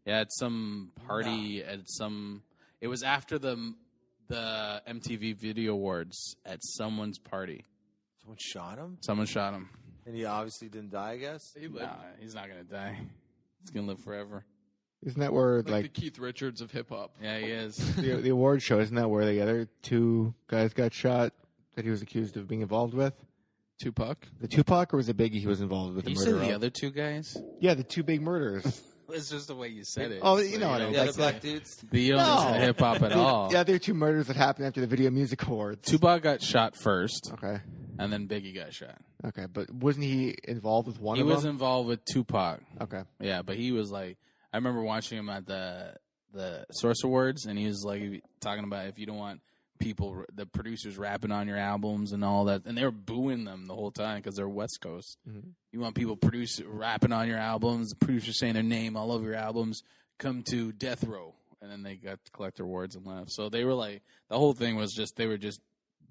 Yeah, at some party at some. It was after the MTV Video Awards at someone's party. Someone shot him, Someone shot him. and he obviously didn't die. I guess. He lived. Nah, he's not gonna die. He's gonna live forever. Isn't that where Like the Keith Richards of hip hop. Yeah, he is. the award show? Isn't that where the other two guys got shot that he was accused of being involved with? Tupac. The Tupac, or was it Biggie he was involved with the You murder said the of? other two guys? Yeah, the two big murders. It's just the way you said it. Oh, you know what I mean. Yeah, Like the black dudes. You don't listen to hip hop at all. The other two murders that happened after the Video Music Awards. Tupac got shot first, Okay. and then Biggie got shot. Okay, but wasn't he involved with one He of was them? involved with Tupac. Okay. Yeah, but he was like, I remember watching him at the Source Awards, and he was like talking about if you don't want people, the producers rapping on your albums and all that, and they were booing them the whole time because they're West Coast. Mm-hmm. You want people rapping on your albums, the producers saying their name all over your albums, come to death row, and then they got to collect their awards and left. So they were like, the whole thing was just they were just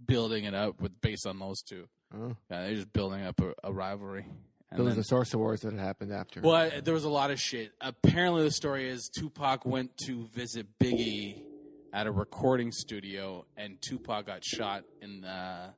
building it up based on those two. Oh. Yeah, they're just building up a rivalry. And Those then, are the Source Awards that happened after. well, there was a lot of shit. Apparently, the story is Tupac went to visit Biggie at a recording studio, and Tupac got shot in the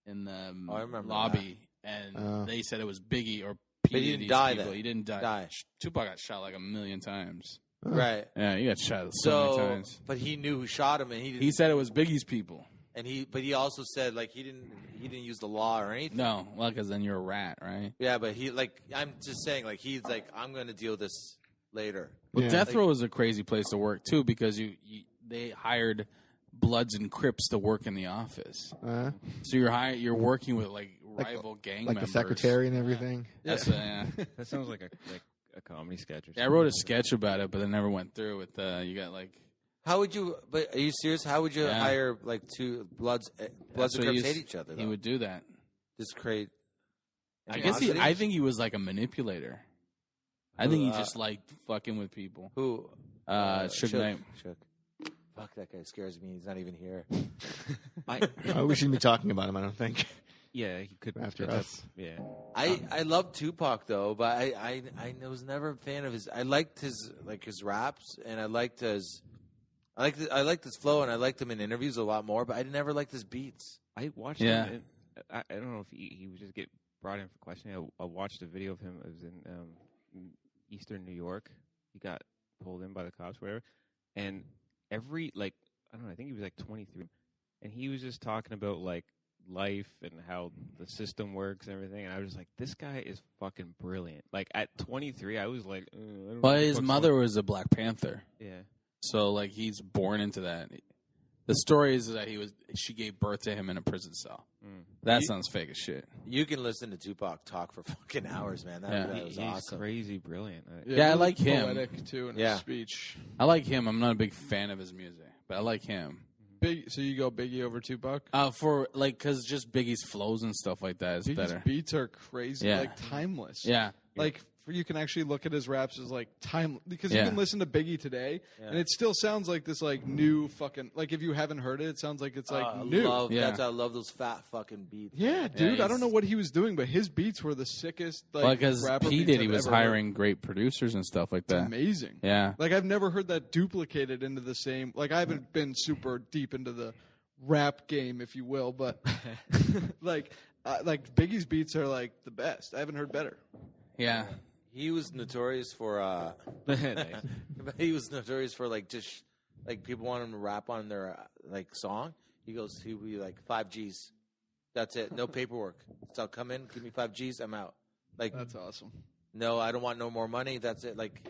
I remember lobby, and they said it was Biggie or But he didn't P. die people. then. He didn't die. Die. Tupac got shot like 1,000,000 times. Right. Yeah, he got shot so many times. But he knew who shot him, and he didn't. He said it was Biggie's people. But he also said like he didn't use the law or anything. No, well, because then you're a rat, right? Yeah, but I'm just saying like he's like I'm going to deal with this later. Well, Yeah. Death Row is a crazy place to work too because they hired Bloods and Crips to work in the office. So you're working with like rival gang like members. the secretary and everything. That's yeah. That sounds like a comedy sketch or something. Yeah, I wrote a sketch about it, but it never went through. With you got like How would you? But are you serious? How would you Yeah. hire like two Bloods? Bloods that's and what Crips he hate each other. He Though. would do that. Just create. I guess animosity? I think he was like a manipulator. I think he just liked fucking with people. Who? Suge Knight. Shook. Fuck, that guy scares me. He's not even here. We shouldn't be talking about him, I don't think. Yeah, he could After end up- us. Yeah, I love Tupac though, but I was never a fan of his. I liked his raps, and I liked his flow, and I liked him in interviews a lot more. But I never liked his beats. I watched Yeah. him. I don't know if he would just get brought in for questioning. I watched a video of him. It was in Eastern New York. He got pulled in by the cops, whatever. And I don't know. I think he was like 23, and he was just talking about like life and how the system works and everything. And I was just like, this guy is fucking brilliant. Like at 23, I was like, I don't know Well, what the his fuck's mother going-" was a Black Panther, Yeah. so like he's born into that. The story is that she gave birth to him in a prison cell. That sounds fake as shit. You can listen to Tupac talk for fucking hours, man. That was He's awesome. crazy brilliant. Yeah, I really like him. Poetic too in Yeah. his speech. I like him. I'm not a big fan of his music, but I like him. So you go Biggie over Tupac? Because just Biggie's flows and stuff like that is Biggie's better. beats are crazy, Yeah. like timeless. Yeah. Like you can actually look at his raps as like time because Yeah. you can listen to Biggie today and it still sounds like this like new fucking like if you haven't heard it, it sounds like it's like new. Yeah. I love those fat fucking beats. Yeah, dude. I he's- don't know what he was doing, but his beats were the sickest. Like, Because rapper P beats Diddy I've was ever heard. hiring great producers and stuff like It's that. amazing. Yeah. Like I've never heard that duplicated into the same. Like I haven't been super deep into the rap game, if you will, but like Biggie's beats are like the best. I haven't heard better. Yeah. He was notorious for he was notorious for like just like people want him to rap on their like song. He would be like 5 G's. That's it. No paperwork. So I'll come in, give me 5 G's, I'm out. Like That's awesome. no, I don't want no more money. That's it. Like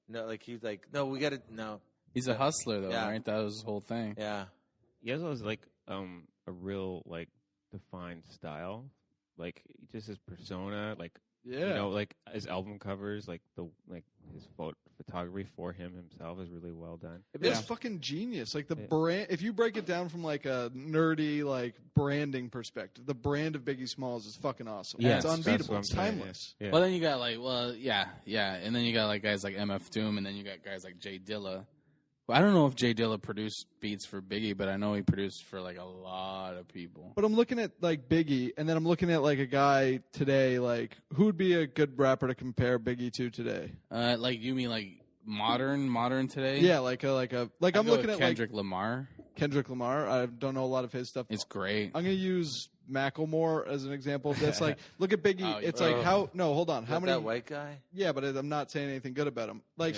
no, like he's like no, we got to no. He's a hustler, though, Yeah. right? That was his whole thing. Yeah. He also has like a real like defined style, like just his persona, like Yeah. you know, like his album covers, like his photography for himself is really well done. It's fucking genius. Like the brand, if you break it down from like a nerdy like branding perspective, the brand of Biggie Smalls is fucking awesome. Yeah, It's that's unbeatable. what I'm It's saying, timeless. Yeah. Well, then you got and then you got like guys like MF Doom, and then you got guys like Jay Dilla. Well, I don't know if Jay Dilla produced beats for Biggie, but I know he produced for like a lot of people. But I'm looking at like Biggie, and then I'm looking at like a guy today. Like who would be a good rapper to compare Biggie to today? Like you mean like modern today? Yeah, like I'm looking at Kendrick Lamar. like Kendrick Lamar. I don't know a lot of his stuff. It's great. I'm gonna use Macklemore as an example of this. Like, look at Biggie. Oh, it's like how? No, hold on. How many? That white guy? Yeah, but I'm not saying anything good about him. Like,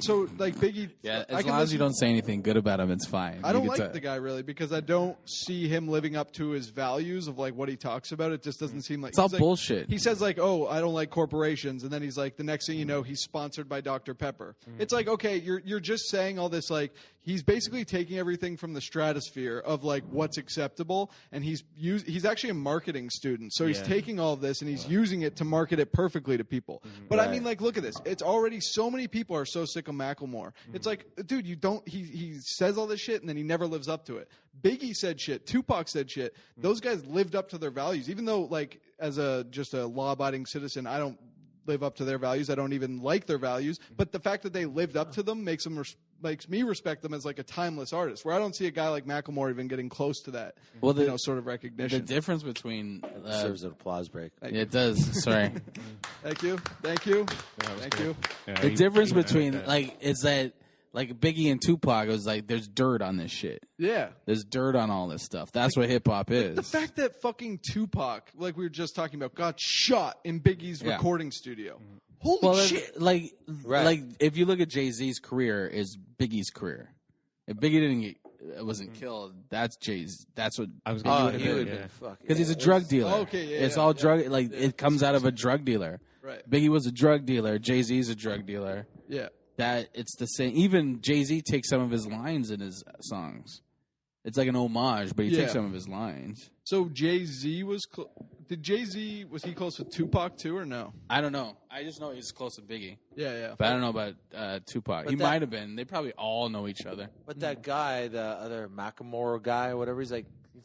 so like Biggie. Yeah, I as can long as you listen- don't say anything good about him, it's fine. I You don't get like to- the guy really because I don't see him living up to his values of like what he talks about. It just doesn't seem like It's all he's like- bullshit. He says like, "Oh, I don't like corporations," and then he's like, the next thing you know, he's sponsored by Dr. Pepper. It's like, okay, you're just saying all this like he's basically taking everything from the stratosphere of like what's acceptable, and he's actually a marketing student, so he's taking all of this and he's using it to market it perfectly to people. But I mean, like, look at this. It's already so many people are so sick of Macklemore. It's like, dude, you don't. He says all this shit and then he never lives up to it. Biggie said shit. Tupac said shit. Those guys lived up to their values, even though like as just a law-abiding citizen, I don't live up to their values. I don't even like their values. But the fact that they lived up to them makes me respect them as like a timeless artist. Where I don't see a guy like Macklemore even getting close to that. Sort of The recognition. difference between Serves an applause break. it does. Sorry. Thank you. Yeah, The you- difference you went between with that. like is that like Biggie and Tupac was like there's dirt on this shit. Yeah. There's dirt on all this stuff. That's what hip hop is. The fact that fucking Tupac, like we were just talking about, got shot in Biggie's Yeah. recording studio. Holy well, shit. like Right. if you look at Jay-Z's career, is Biggie's career. If Biggie wasn't killed, that's Jay's. That's what I was Oh, going he to would have been fucking. because he's a drug dealer. Okay, yeah, it's yeah, all yeah. drug. Like it comes out of a drug dealer. Right. Biggie was a drug dealer. Jay-Z's a drug dealer. Yeah. That it's the same. Even Jay-Z takes some of his lines in his songs. It's like an homage, but he Yeah. takes some of his lines. So Jay-Z was was he close with Tupac too or no? I don't know. I just know he's close to Biggie, Yeah. but I don't know about Tupac. But He that- might have been. They probably all know each other. But that guy, the other Macklemore guy, or whatever, he's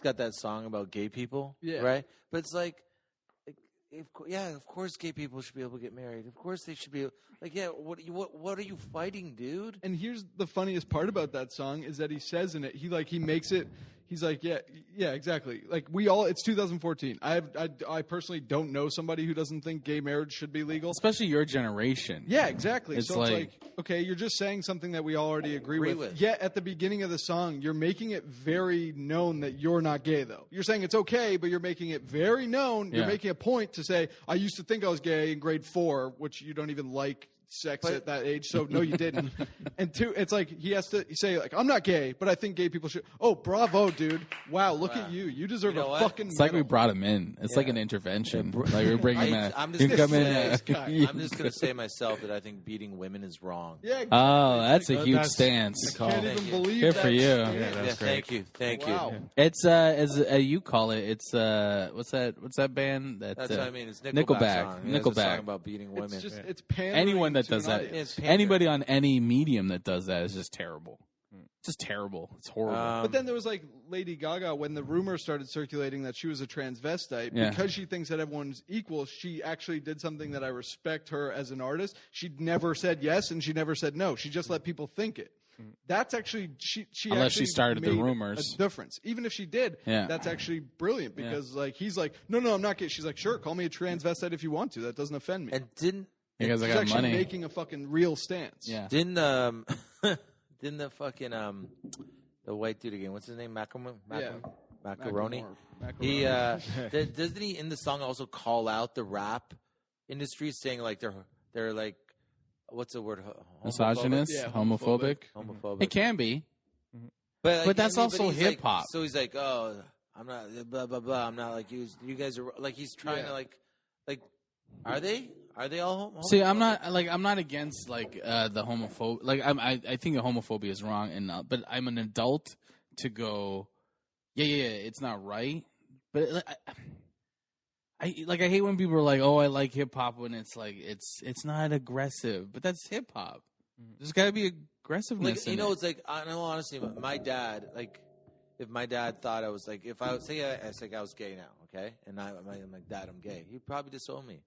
got that song about gay people, Yeah. right? But it's like, of course, gay people should be able to get married. Of course, they should be like, yeah. What are you fighting, dude? And here's the funniest part about that song is that he says in it, he makes it. He's like, yeah, exactly. Like it's 2014. I personally don't know somebody who doesn't think gay marriage should be legal. Especially your generation. Yeah, exactly. It's So like- it's like, okay, you're just saying something that we all already agree with. Yet at the beginning of the song, you're making it very known that you're not gay, though. You're saying it's okay, but you're making it very known. You're Yeah. making a point to say, I used to think I was gay in grade 4, which you don't even like sex But- at that age, so no, you didn't. And two, it's like he has to say, like, I'm not gay, but I think gay people should. Oh, bravo, dude! Wow, look at you. You deserve You know a what? fucking. It's like we medal. brought him in. It's like an intervention. Like we're bringing him in. I'm just You gonna come in. say- This guy. I'm just gonna say myself that I think beating women is wrong. Yeah. Oh, that's a huge That's- stance. Can't Thank even you. believe Good that. for you. stance. Yeah, that's great. Thank Wow. you. It's as you call it. It's what's that band? That's what I mean. It's Nickelback. Nickelback. Song. It's a Nickelback. song about beating women. It's just it's pandering Anyone that to does an that, audience. It's pandering. anybody on any medium that does that is just terrible. It's just terrible. It's horrible. But then there was like Lady Gaga when the rumor started circulating that she was a transvestite. Yeah. Because she thinks that everyone's equal, she actually did something that I respect her as an artist. She never said yes and she never said no. She just let people think it. That's actually she Unless she actually started the made rumors. a difference. Even if she did, Yeah. that's actually brilliant because like he's like, no, I'm not gay. She's like, sure, call me a transvestite if you want to. That doesn't offend me. and didn't because I She's got actually money. making a fucking real stance. Yeah. didn't the fucking the white dude again? What's his name? Macaroni. Macaroni. He doesn't he in the song also call out the rap industry, saying like they're like what's the word? Misogynist, Yeah, homophobic. Homophobic. It can be. But But that's also he's like- hip-hop. So he's like, oh, I'm not blah blah blah. I'm not like you. You guys are like he's trying to like are they? Are they all See, I'm not against like the homophobe. Like I think the homophobia is wrong, and but I'm an adult to go. Yeah, it's not right. But like, I hate when people are like, oh, I like hip hop when it's like it's not aggressive, but that's hip hop. There's got to be aggressiveness. like in you know it. it's like I know honestly my dad like if my dad thought I was like if I would say I say I was gay now okay and I'm like dad I'm gay he'd probably disown me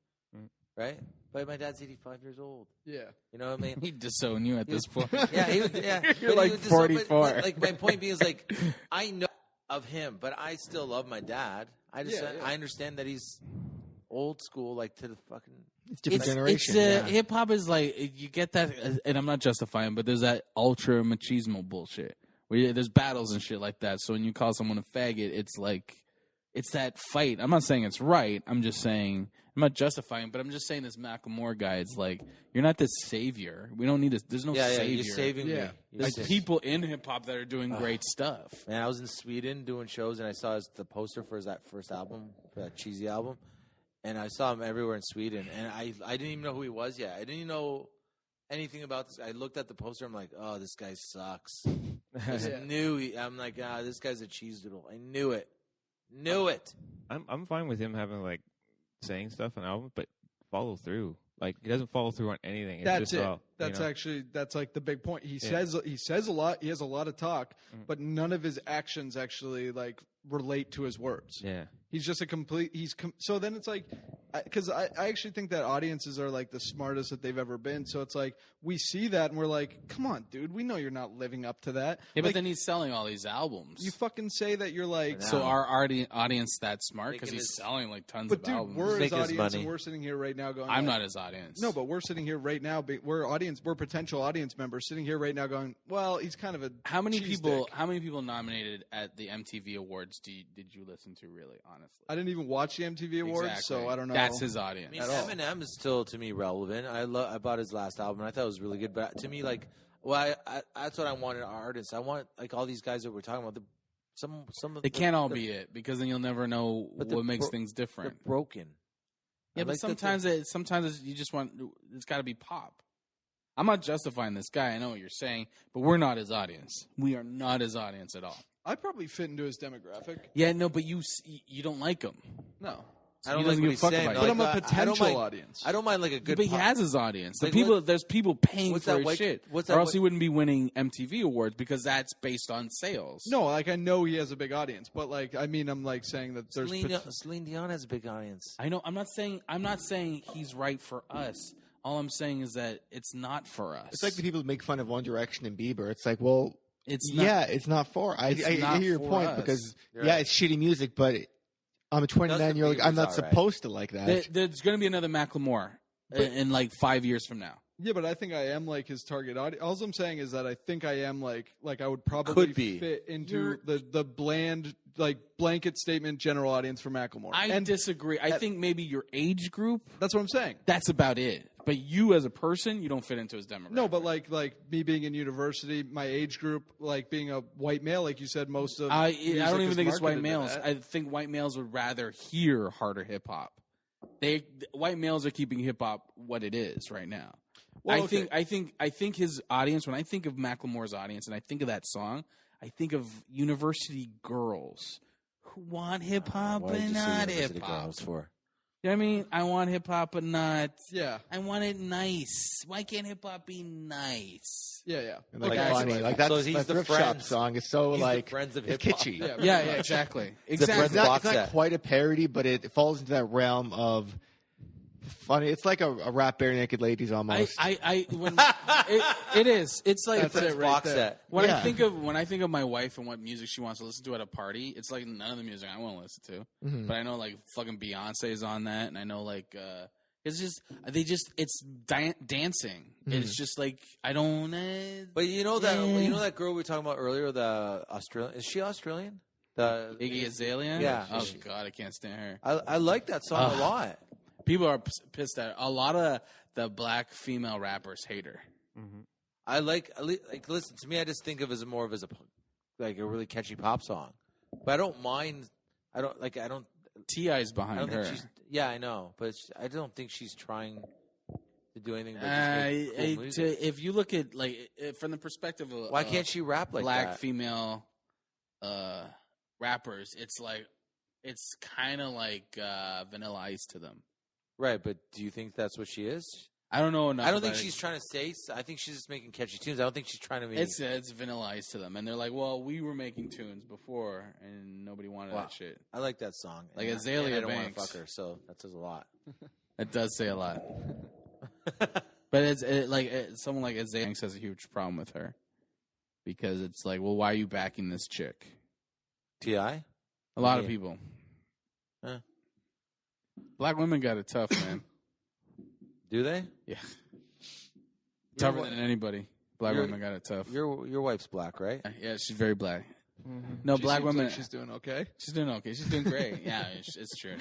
right but my dad's 85 years old Yeah. you know what I mean He'd disown you at this point. yeah he would yeah You're but he like would disown- 44. but, like my point being is like I know of him but I still love my dad I just Yeah. I understand that he's old school like to the fucking It's different It's generation. yeah. hip hop is like you get that, and I'm not justifying, but there's that ultra machismo bullshit where there's battles and shit like that. So when you call someone a faggot, it's like it's that fight. I'm not saying it's right. I'm just saying I'm not justifying, but I'm just saying this Macklemore guy. It's like you're not this savior. We don't need this. There's no savior. You're saving me. There's people in hip hop that are doing great stuff. Man, I was in Sweden doing shows, and I saw the poster for that first album, for that cheesy album, and I saw him everywhere in Sweden, and I didn't even know who he was yet. I didn't even know anything about this. I looked at the poster. I'm like, oh, this guy sucks. I just knew. I'm like, this guy's a cheese doodle. I knew it. I'm fine with him having like saying stuff on album, but follow through. Like he doesn't follow through on anything. It's that's just it. That's actually like the big point. He says a lot. He has a lot of talk, but none of his actions actually like relate to his words. Yeah. He's just a complete. So then it's like, because I actually think that audiences are like the smartest that they've ever been. So it's like we see that and we're like, come on, dude, we know you're not living up to that. Yeah, like, but then he's selling all these albums. You fucking say that you're like. So our audience that smart because he's selling like tons of albums. But dude, we're his audience, and we're sitting here right now going. I'm not his audience. No, but we're sitting here right now. We're potential audience members sitting here right now going, well, he's kind of a. How many people nominated at the MTV Awards did you listen to? Really, honestly, I didn't even watch the MTV Awards, so I don't know. That's his audience. I mean, Eminem is still to me relevant. I bought his last album, and I thought it was really good. But to me, like, that's what I want in artists. I want like all these guys that we're talking about. Some of they can't all be it because then you'll never know what makes things different. They're broken. Yeah, but sometimes you just want it's got to be pop. I'm not justifying this guy. I know what you're saying, but we're not his audience. We are not his audience at all. I probably fit into his demographic. Yeah, no, but you don't like him. No. I don't like what he's saying, but I'm a potential audience. I don't mind like a good. But he has his audience. There's people paying for his shit, or else he wouldn't be winning MTV awards because that's based on sales. No, like I know he has a big audience, but like I mean, I'm like saying that there's Celine Dion has a big audience. I know. I'm not saying he's right for us. All I'm saying is that it's not for us. It's like the people that make fun of One Direction and Bieber. It's like, well, it's not for. I hear your point us. Because it's shitty music, but I'm a 29-year-old. I'm not supposed to like that. There's going to be another Macklemore in like 5 years from now. Yeah, but I think I am like his target audience. All I'm saying is that I think I am like I would probably fit into the bland like blanket statement general audience for Macklemore. I disagree. I think maybe your age group. That's what I'm saying. That's about it. But you as a person, you don't fit into his demographic. No, but like me being in university, my age group, like being a white male, like you said, most of I don't even think it's white males. I think white males would rather hear harder hip hop. White males are keeping hip hop what it is right now. Well, I think his audience. When I think of Macklemore's audience, and I think of that song, I think of university girls who want hip hop but not hip hop. You know what I mean? I want hip hop, but not. Yeah. I want it nice. Why can't hip hop be nice? Yeah. And like funny. Like that's the thrift shop song is so like friends of it's kitschy. Yeah, exactly. It's not quite a parody, but it falls into that realm of funny. It's like a rap bare naked ladies almost. It is. It's like that's it right there. When I think of my wife and what music she wants to listen to at a party, it's like none of the music I want to listen to. Mm-hmm. But I know like fucking Beyonce's on that, and I know like it's dancing. Mm-hmm. It's just like I don't. But you know that girl we were talking about earlier, the Australian. Is she Australian? The Iggy Azalea. Yeah. Oh God, I can't stand her. I like that song a lot. People are pissed at her. A lot of the black female rappers hate her. Mm-hmm. I like listen to me. I just think of it as more of a really catchy pop song, but I don't mind. I don't. T.I.'s behind her. Yeah, I know, but I don't think she's trying to do anything. But just make cool music. If you look at from the perspective of why can't she rap like black that? Female rappers, it's kind of like Vanilla Ice to them. Right, but do you think that's what she is? I don't know enough. I don't think she's trying to say. I think she's just making catchy tunes. I don't think she's trying to make. It's Vanilla Ice to them, and they're like, "Well, we were making tunes before, and nobody wanted that shit." I like that song. Like Azalea I don't Banks. want to fuck her, so that says a lot. It does say a lot. But someone like Azalea Banks has a huge problem with her because it's like, well, why are you backing this chick? T.I.? A lot of people. Black women got it tough, man. Do they? Yeah. Tougher than anybody. Black women got it tough. Your wife's black, right? Yeah, she's very black. No, She black seems women. like she's doing okay. She's doing okay. She's doing great. Yeah, it's true.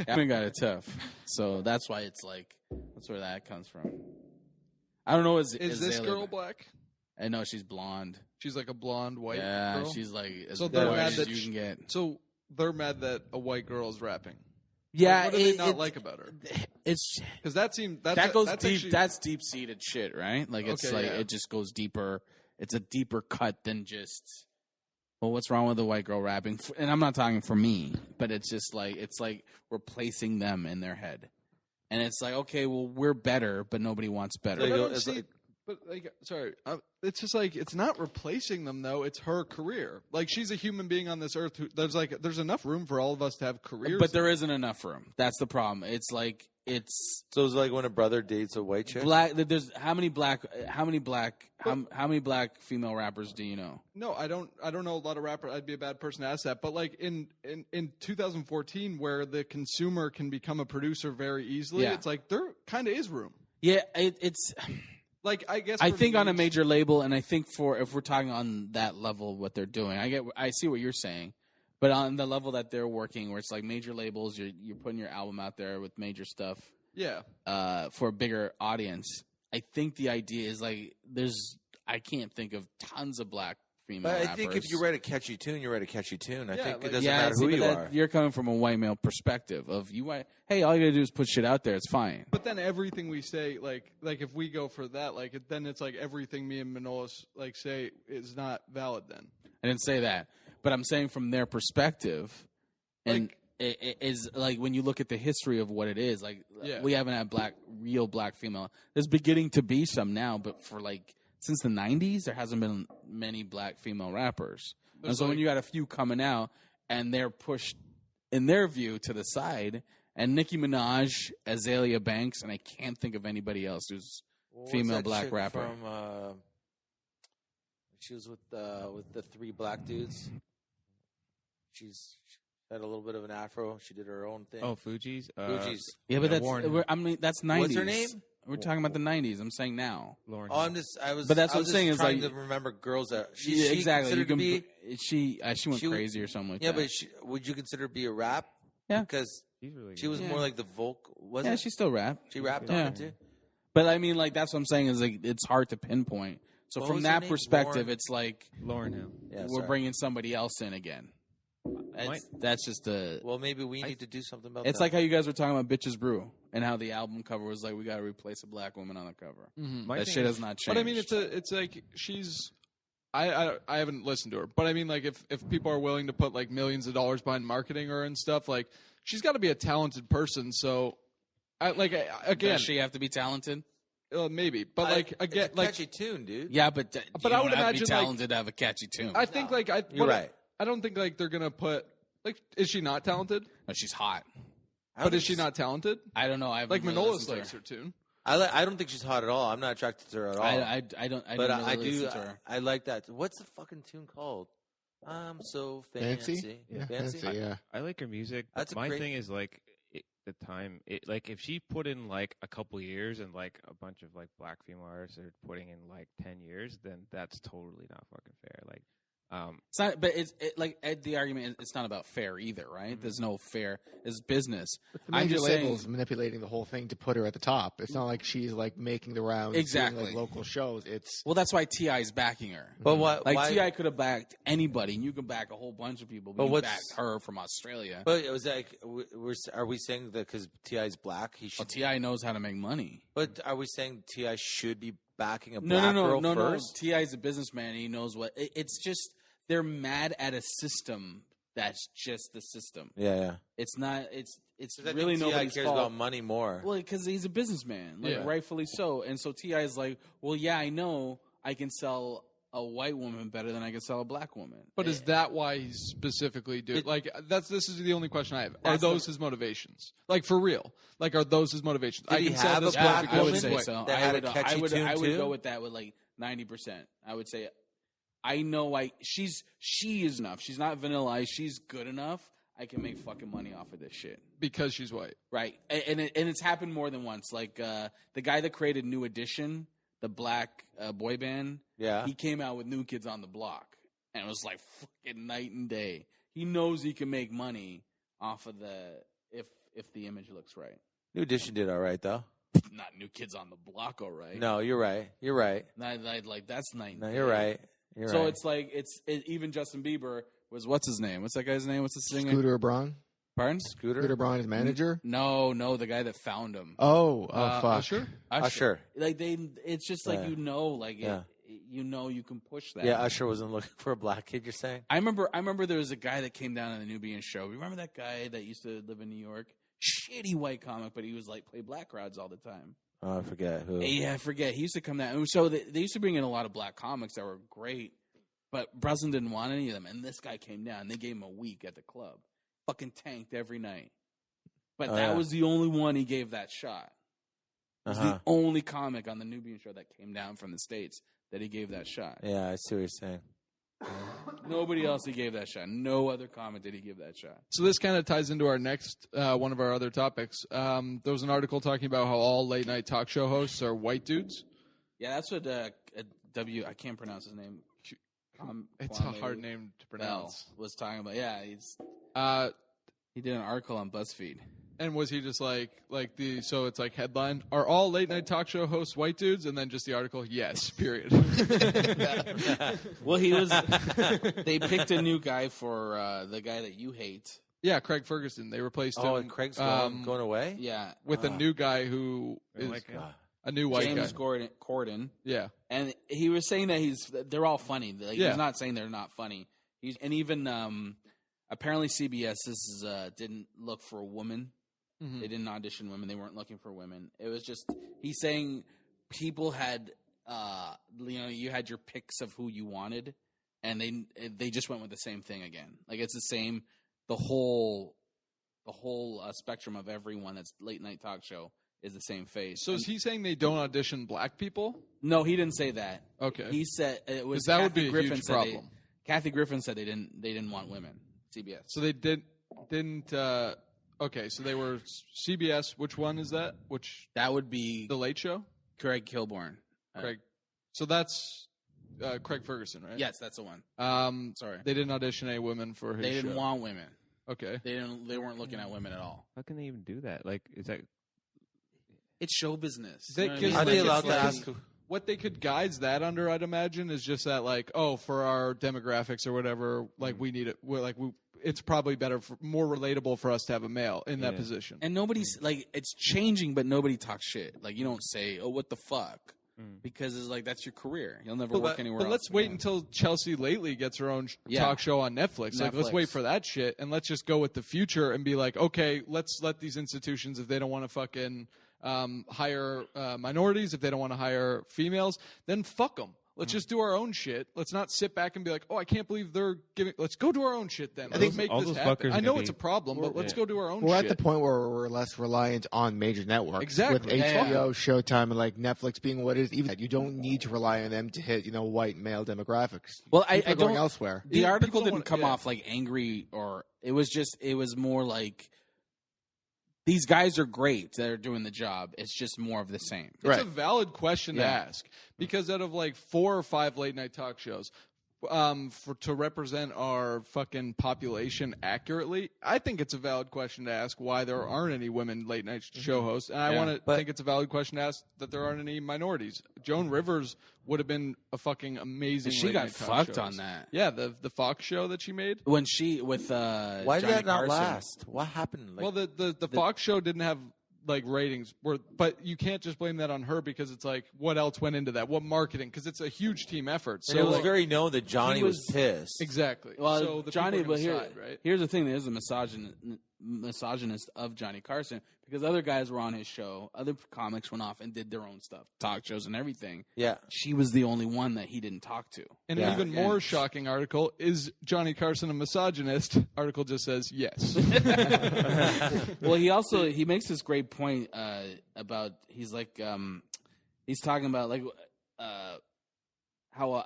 Women got it tough, so that's why it's like that's where that comes from. I don't know. Is this girl black? I know she's blonde. She's like a blonde white Yeah, girl. she's like as So white they're mad as that you can get. So they're mad that a white girl is rapping. Yeah, What do they not like about her? It's Because that goes that's deep. actually- That's deep seated shit, right? Like it's Okay, like yeah. it just goes deeper. It's a deeper cut than just. Well, what's wrong with the white girl rapping? And I'm not talking for me, but it's just like we're placing them in their head, and it's like, okay, well, we're better, but nobody wants better. But I don't see. But sorry, it's just like it's not replacing them though. It's her career. Like she's a human being on this earth. There's enough room for all of us to have careers. But there isn't enough room. That's the problem. It's like So it's like when a brother dates a white chick. black. There's how many black female rappers do you know? No, I don't know a lot of rappers. I'd be a bad person to ask that. But like in 2014, where the consumer can become a producer very easily, Yeah. it's like there kind of is room. Yeah, it's. Like I guess I for think on a niche- major label, and I think if we're talking on that level, what they're doing, I see what you're saying, but on the level that they're working, where it's like major labels, you're putting your album out there with major stuff, Yeah. For a bigger audience. I think the idea is like I can't think of tons of black female But rappers. I think if you write a catchy tune, you write a catchy tune. I Yeah, think like- it doesn't yeah, matter see, who but you that- are. You're coming from a white male perspective of hey, all you gotta do is put shit out there. It's fine. But then everything we say, like if we go for that, then it's like everything me and Manolis like say is not valid. Then I didn't say that, but I'm saying from their perspective, and Like- it is like when you look at the history of what it is. Like Yeah. we haven't had real black female. There's beginning to be some now, but for like since the '90s, there hasn't been many black female rappers. And There's so when like- you got a few coming out, and they're pushed in their view to the side, and Nicki Minaj, Azalea Banks, and I can't think of anybody else who's What's female that black chick rapper. From, she was with the three black dudes. She had a little bit of an afro. She did her own thing. Oh, Fuji's. Fuji's. Yeah, but Warren. that's '90s. What's her name? We're talking about the '90s. I'm saying now. Lauren. Oh, But that's what I'm saying is trying like- to remember girls that Yeah, exactly. You considered to can, be. she went she- crazy or something like Yeah, that. but would you consider her to be a rap? Yeah. Because She's really she was Yeah. more like the vocal. yeah, Wasn't she still rap. she rapped Yeah. on it too? But I mean, like that's what I'm saying is like it's hard to pinpoint. So What from was her that name? perspective, Lauren? it's like Lauren Hill. Yeah, we're sorry. bringing somebody else in again. That's just a. Well, maybe we need to do something about It's that. like how you guys were talking about Bitches Brew and how the album cover was like we got to replace a black woman on the cover. My That thing shit is- has not changed. But I mean, it's like she's. I haven't listened to her, but I mean, like if people are willing to put like millions of dollars behind marketing her and stuff, like she's got to be a talented person. So, again, Does she have to be talented? maybe, but like again, it's a like catchy tune, dude. Yeah, but But you I would don't have to be imagine, like- talented to have a catchy tune. I think like You're right. I don't think like they're gonna put like. Is she not talented? No, she's hot. But is she not talented? I don't know. I Like haven't really Manolis listened to likes her tune. I don't think she's hot at all. I'm not attracted to her at all. I don't. I but don't really I do. listen to her. I like that. What's the fucking tune called? I'm so Fancy? fancy. Yeah, Fancy. fancy, yeah. I like her music. That's a My great- thing is like the time. Like if she put in like a couple years and like a bunch of like black female artists are putting in like 10 years, then that's totally not fucking fair. Like, It's not, but like the argument. It's not about fair either, right? There's no fair. It's business. The I'm major just labels saying. manipulating the whole thing to put her at the top. It's not like she's like making the rounds, doing, Exactly. like local shows. It's Well, that's why T.I. is backing her. But what? Like why, T.I. could have backed anybody, and you can back a whole bunch of people. But But you what's- backed her from Australia. But it was like, are we saying that because Ti is black, he Well, should? T.I. knows how to make money. But are we saying Ti should be backing a No, black no, girl no, no. first? T.I. is a businessman. And he knows what. It's just they're mad at a system that's just the system. Yeah. It's not. It's 'Cause I really think Ti nobody's cares fault. about money more. Well, because he's a businessman, like Yeah. rightfully so. And so T.I. is like, well, yeah, I know I can sell a white woman better than I can sell a black woman. But is that why he's specifically doing? Like this is the only question I have. Are That's those his motivations? Like for real? Like are those his motivations? Did he can sell have a this black because I woman would say white. so. that had a catchy tune I would too? go with that with like 90%. I would say, I know she is enough. She's not Vanilla Ice. She's good enough. I can make fucking money off of this shit. Because she's white. Right. And it's happened more than once. Like the guy that created New Edition, the black boy band, Yeah. he came out with New Kids on the Block. and it was like fucking night and day. He knows he can make money off of if the image looks right. New Edition did all right though. Not New Kids on the Block, all right. No, you're right. You're right. Like that's night and No, day. you're right. You're So right. it's like even Justin Bieber was what's his name? What's that guy's name? What's the singer? Scooter Braun. Pardon? Scooter Braun, his manager. No, the guy that found him. Oh, fuck. Usher. Like it's just like Yeah. like Yeah. you can push that. Yeah, Usher wasn't looking for a black kid. You're saying? I remember there was a guy that came down on the Nubian show. Remember that guy that used to live in New York? Shitty white comic, but he was like play black crowds all the time. Oh, I forget who. Yeah, I forget. He used to come down. So they used to bring in a lot of black comics that were great, but Breslin didn't want any of them. And this guy came down. They gave him a week at the club. Fucking tanked every night. But that was the only one he gave that shot. It was the only comic on the Nubian show that came down from the States that he gave that shot. Yeah, I see what you're saying. Nobody else he gave that shot. No other comic did he give that shot. So this kind of ties into our next one of our other topics. There was an article talking about how all late night talk show hosts are white dudes. Yeah, that's what I can't pronounce his name. It's a hard name to pronounce. Was talking about. Yeah, he did an article on BuzzFeed. And was he just so it's like headline, are all late night talk show hosts white dudes? And then just the article, yes, period. Well, they picked a new guy for the guy that you hate. Yeah, Craig Ferguson. They replaced him. Oh, and Craig's going away? Yeah. With a new guy who is a new white James guy. Corden. Yeah. And he was saying that they're all funny. Like, Yeah. He's not saying they're not funny. And even apparently CBS didn't look for a woman. Mm-hmm. They didn't audition women. They weren't looking for women. It was just he's saying people had you had your picks of who you wanted, and they just went with the same thing again. Like it's the same the whole spectrum of everyone that's late night talk show is the same face. So is he saying they don't audition black people? No, he didn't say that. Okay. He said it was that Kathy would be a Griffin huge said problem. Kathy Griffin said they didn't want women. CBS. So they didn't. Okay, so they were CBS. Which one is that? That would be The Late Show? Craig Kilborn. Craig. So that's Craig Ferguson, right? Yes, that's the one. Sorry. They didn't audition any women for his They didn't show. want women. Okay. They weren't looking at women at all. How can they even do that? Like, is that It's show business. They- You know what I 'cause mean? Are they Like, allowed to like- ask? What they could guise that under, I'd imagine, is just that, like, oh, for our demographics or whatever, like we need it. It's probably more relatable for us to have a male in that position. And nobody's like it's changing, but nobody talks shit. Like you don't say, "Oh, what the fuck," because it's like that's your career. You'll never work anywhere But else. let's wait until Chelsea Lately gets her own talk show on Netflix. Like, let's Netflix. wait for that shit, and let's just go with the future and be like, okay, let's let these institutions, if they don't want to fucking hire minorities, if they don't want to hire females, then fuck them. Let's just do our own shit. Let's not sit back and be like, oh, I can't believe they're giving. Let's go do our own shit then. Let's make all this those happen. fuckers I are know gonna it's a be- problem, but let's go do our own We're shit. at the point where we're less reliant on major networks. Exactly. With HBO, Showtime, and like Netflix being what it is, even you don't need to rely on them to hit, white male demographics. Well, People I are going don't. elsewhere. The Yeah, article people don't didn't wanna- come yeah. off like angry, or it was more like these guys are great. They're doing the job. It's just more of the same. It's a valid question to Yeah. ask because out of like 4 or 5 late night talk shows, to represent our fucking population accurately, I think it's a valid question to ask why there aren't any women late night show hosts, and I want to think it's a valid question to ask that there aren't any minorities. Joan Rivers would have been a fucking amazing. And she late got night talk fucked shows. on that. Yeah, the Fox show that she made. When she with Why did Johnny that not Carson. last? What happened? Like, Well, the Fox show didn't have like ratings, but you can't just blame that on her because it's like what else went into that? What marketing? Because it's a huge team effort. So and it was like, very known that Johnny he was was- pissed. exactly. Well, so the Johnny, people are but gonna side, right? here's the thing: there's a misogynist of Johnny Carson because other guys were on his show, other comics went off and did their own stuff, talk shows and everything. Yeah. She was the only one that he didn't talk to. And Yeah. an even more shocking article is Johnny Carson a misogynist? Article just says yes. Well, he makes this great point about he's like he's talking about like how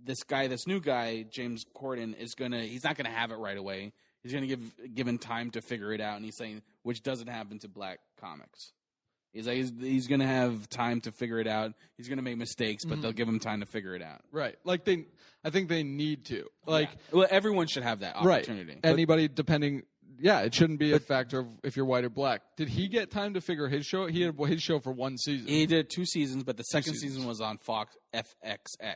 this new guy James Corden he's not gonna have it right away. He's gonna given time to figure it out, and he's saying which doesn't happen to black comics. He's like he's going to have time to figure it out. He's going to make mistakes, but they'll give him time to figure it out. Right. Like I think they need to. Like, well, everyone should have that opportunity. Right. Anybody depending. Yeah, it shouldn't be a factor of if you're white or black. Did he get time to figure his show? He had his show for one season. He did 2 seasons, but the second season was on Fox FXX.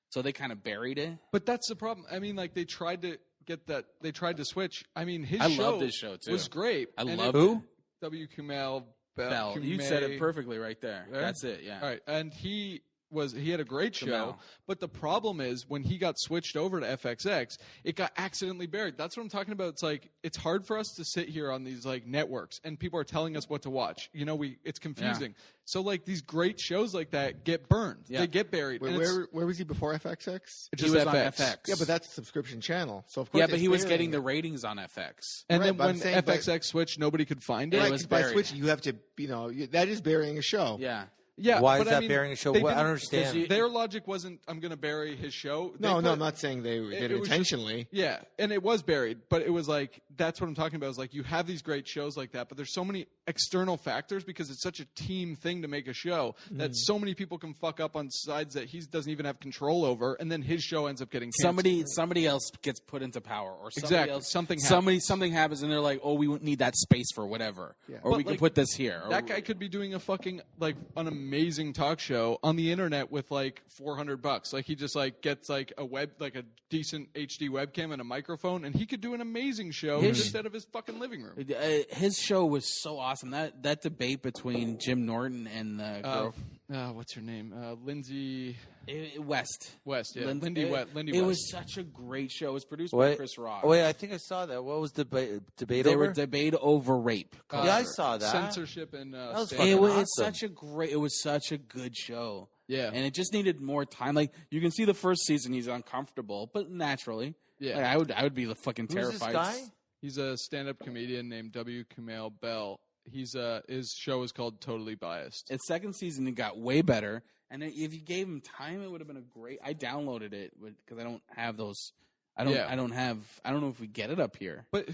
So they kind of buried it. But that's the problem. I mean, like they tried to get that. They tried to switch. I mean, I loved his show too. Was great. I and loved who? W. Kumail Bell. You said it perfectly right there. That's it. Yeah. All right, and he had a great show, Kumail. but the problem is when he got switched over to FXX, it got accidentally buried. That's what I'm talking about. It's like it's hard for us to sit here on these like networks and people are telling us what to watch. You know, it's confusing. Yeah. So like these great shows like that get burned. Yeah. They get buried. Wait, where was he before FXX? He was on FX. Yeah, but that's a subscription channel. So of course, yeah, but he was getting the ratings on FX. And then when FXX switched, nobody could find it. Right, it was by switching, you have to, that is burying a show. Yeah. Yeah, why is that burying a show? I don't understand. Their logic wasn't, I'm going to bury his show. No, I'm not saying they did it intentionally. Yeah, and it was buried, but it was like, that's what I'm talking about. Is like you have these great shows like that, but there's so many external factors because it's such a team thing to make a show that so many people can fuck up on sides that he doesn't even have control over, and then his show ends up getting canceled. Somebody else gets put into power, or something happens, and they're like, oh, we need that space for whatever, or but we can put this here. That guy could be doing a fucking like an amazing talk show on the internet with like $400. Like he just like gets like a decent HD webcam and a microphone, and he could do an amazing show just out of his fucking living room. His show was so awesome. That debate between Jim Norton and the girl. What's her name? Lindsay West. Yeah. Lindy West. It was such a great show. It was produced by Chris Rock. Wait, I think I saw that. What was the debate they over? Were debate over rape. Yeah, I saw that. Censorship and it was such a good show. Yeah. And it just needed more time. Like you can see the first season he's uncomfortable, but naturally. Yeah. Like, I would be fucking terrified. Who's this guy? He's a stand-up comedian named W. Kumail Bell. His show is called Totally Biased. Its second season, it got way better. And if you gave him time, it would have been a great. I downloaded it because I don't have those. I don't know if we get it up here. But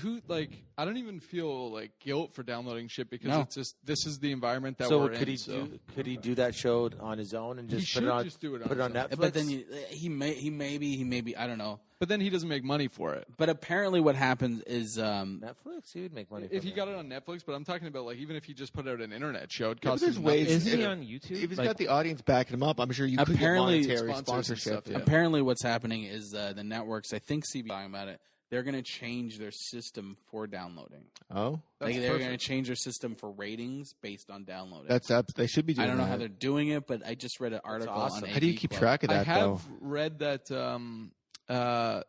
I don't even feel like guilt for downloading shit because it's just this is the environment that we're in. Could he do that show on his own and just put it on Netflix? But then he maybe I don't know. But then he doesn't make money for it. But apparently, what happens is Netflix. He would make money if he got it on Netflix. But I'm talking about like even if he just put out an internet show, it costs. There's ways. Isn't he on YouTube? If he's got the audience backing him up, I'm sure you could get monetary sponsorship. Stuff, Apparently, what's happening is the networks. I think CBS talking about it. They're going to change their system for downloading. Oh, they're going to change their system for ratings based on downloading. They should be doing. I don't know how they're doing it, but I just read an article on. How do you keep track of that? I have read that.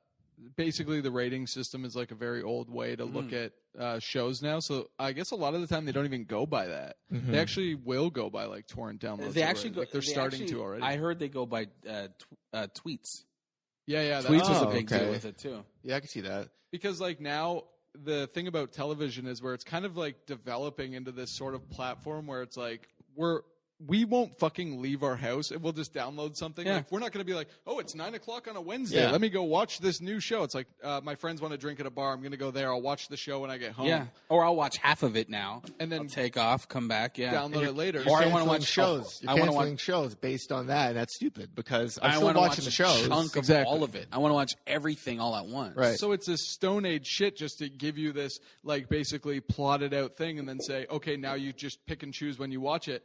Basically, the rating system is like a very old way to look at shows now. So I guess a lot of the time they don't even go by that. They actually will go by like torrent downloads. They actually go, they're starting to already. I heard they go by tweets. Yeah. Tweets was a big deal with it too. Yeah, I can see that. Because like now the thing about television is where it's kind of like developing into this sort of platform where it's like we won't fucking leave our house and we'll just download something. Yeah. Like, we're not going to be like, oh, it's 9:00 on a Wednesday. Yeah. Let me go watch this new show. It's like, my friends want to drink at a bar. I'm going to go there. I'll watch the show when I get home. Yeah. Or I'll watch half of it now. And then I'll take off, come back. Yeah. Download it later. Or I want to watch shows. You're canceling shows based on that. And that's stupid because I'm still watching the shows. Chunk of all of it. I want to watch everything all at once. Right. So it's this Stone Age shit just to give you this, like, basically plotted out thing and then say, okay, now you just pick and choose when you watch it.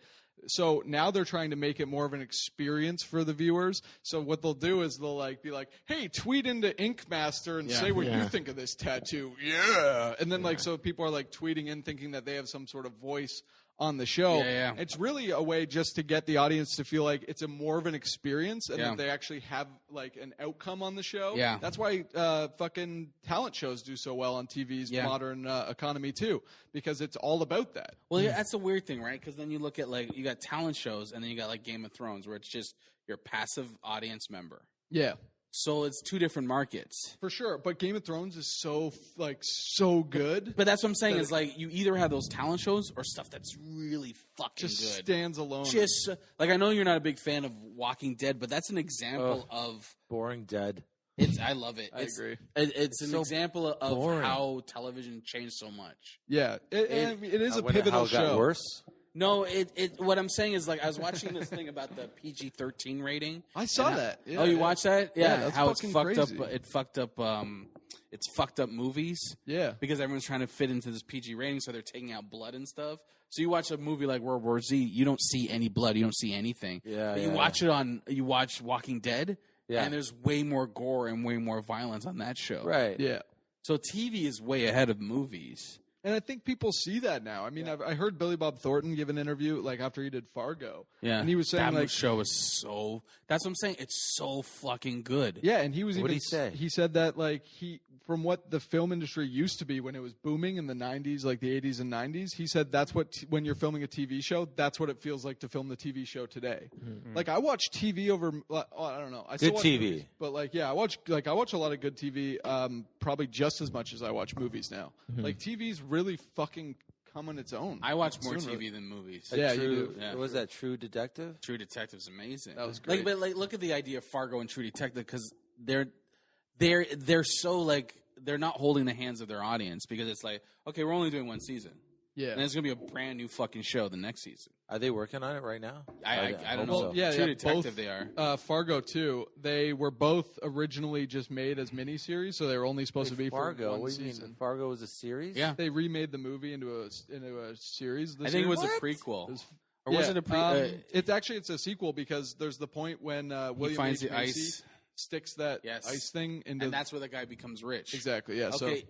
So now they're trying to make it more of an experience for the viewers. So what they'll do is they'll like be like, "Hey, tweet into Ink Master and say what you think of this tattoo." Yeah, and then like so people are like tweeting in thinking that they have some sort of voice on the show. Yeah. It's really a way just to get the audience to feel like it's a more of an experience and that they actually have like an outcome on the show. Yeah. That's why fucking talent shows do so well on TV's modern economy too, because it's all about that. Well, that's a weird thing, right? Because then you look at like you got talent shows and then you got like Game of Thrones where it's just your passive audience member. Yeah. So it's two different markets. For sure, but Game of Thrones is so good. But that's what I'm saying is like you either have those talent shows or stuff that's really fucking just good. Stands alone. Just like I know you're not a big fan of Walking Dead, but that's an example of boring dead. I love it. I agree. It's an example of how television changed so much. Yeah, it is a pivotal show. Got worse? No, what I'm saying is, like, I was watching this thing about the PG-13 rating. I saw that. Yeah, oh, you watched that? Yeah, Yeah, that's how it's fucking fucked crazy. up. It fucked up. It's fucked up movies. Yeah. Because everyone's trying to fit into this PG rating, so they're taking out blood and stuff. So you watch a movie like World War Z, you don't see any blood, you don't see anything. Yeah, But you watch Walking Dead, and there's way more gore and way more violence on that show. Right. Yeah. So TV is way ahead of movies. And I think people see that now. I mean, I heard Billy Bob Thornton give an interview like after he did Fargo. Yeah, and he was saying that like, show is so. That's what I'm saying. It's so fucking good. yeah, and he was What even. did he say? He said that like from what the film industry used to be when it was booming in the 90s, like the 80s and 90s, he said that's what when you're filming a TV show, that's what it feels like to film the TV show today. Mm-hmm. Like I watch TV over. I don't know. I still Good watch TV. movies, but like yeah, I watch a lot of good TV. Probably just as much as I watch movies now. Mm-hmm. Like TV's really fucking come on its own. I watch more Soon, TV than movies. Yeah, you True, do. Yeah. What was that? True Detective? True Detective's amazing. That was great. But look at the idea of Fargo and True Detective because they're so like they're not holding the hands of their audience because it's like okay, we're only doing one season. Yeah. And it's gonna be a brand new fucking show the next season. Are they working on it right now? I don't hope know. so. Yeah, True yeah, Detective, both, they are. Fargo too. They were both originally just made as miniseries, so they were only supposed to be Fargo. for one What do you season. mean? Fargo was a series? Yeah. They remade the movie into a series. I think it was What? a prequel. It was- Or was it a it's a sequel because there's the point when William finds H. the Macy ice. sticks that Yes. ice thing into. and that's where the guy becomes rich. exactly yeah. Okay,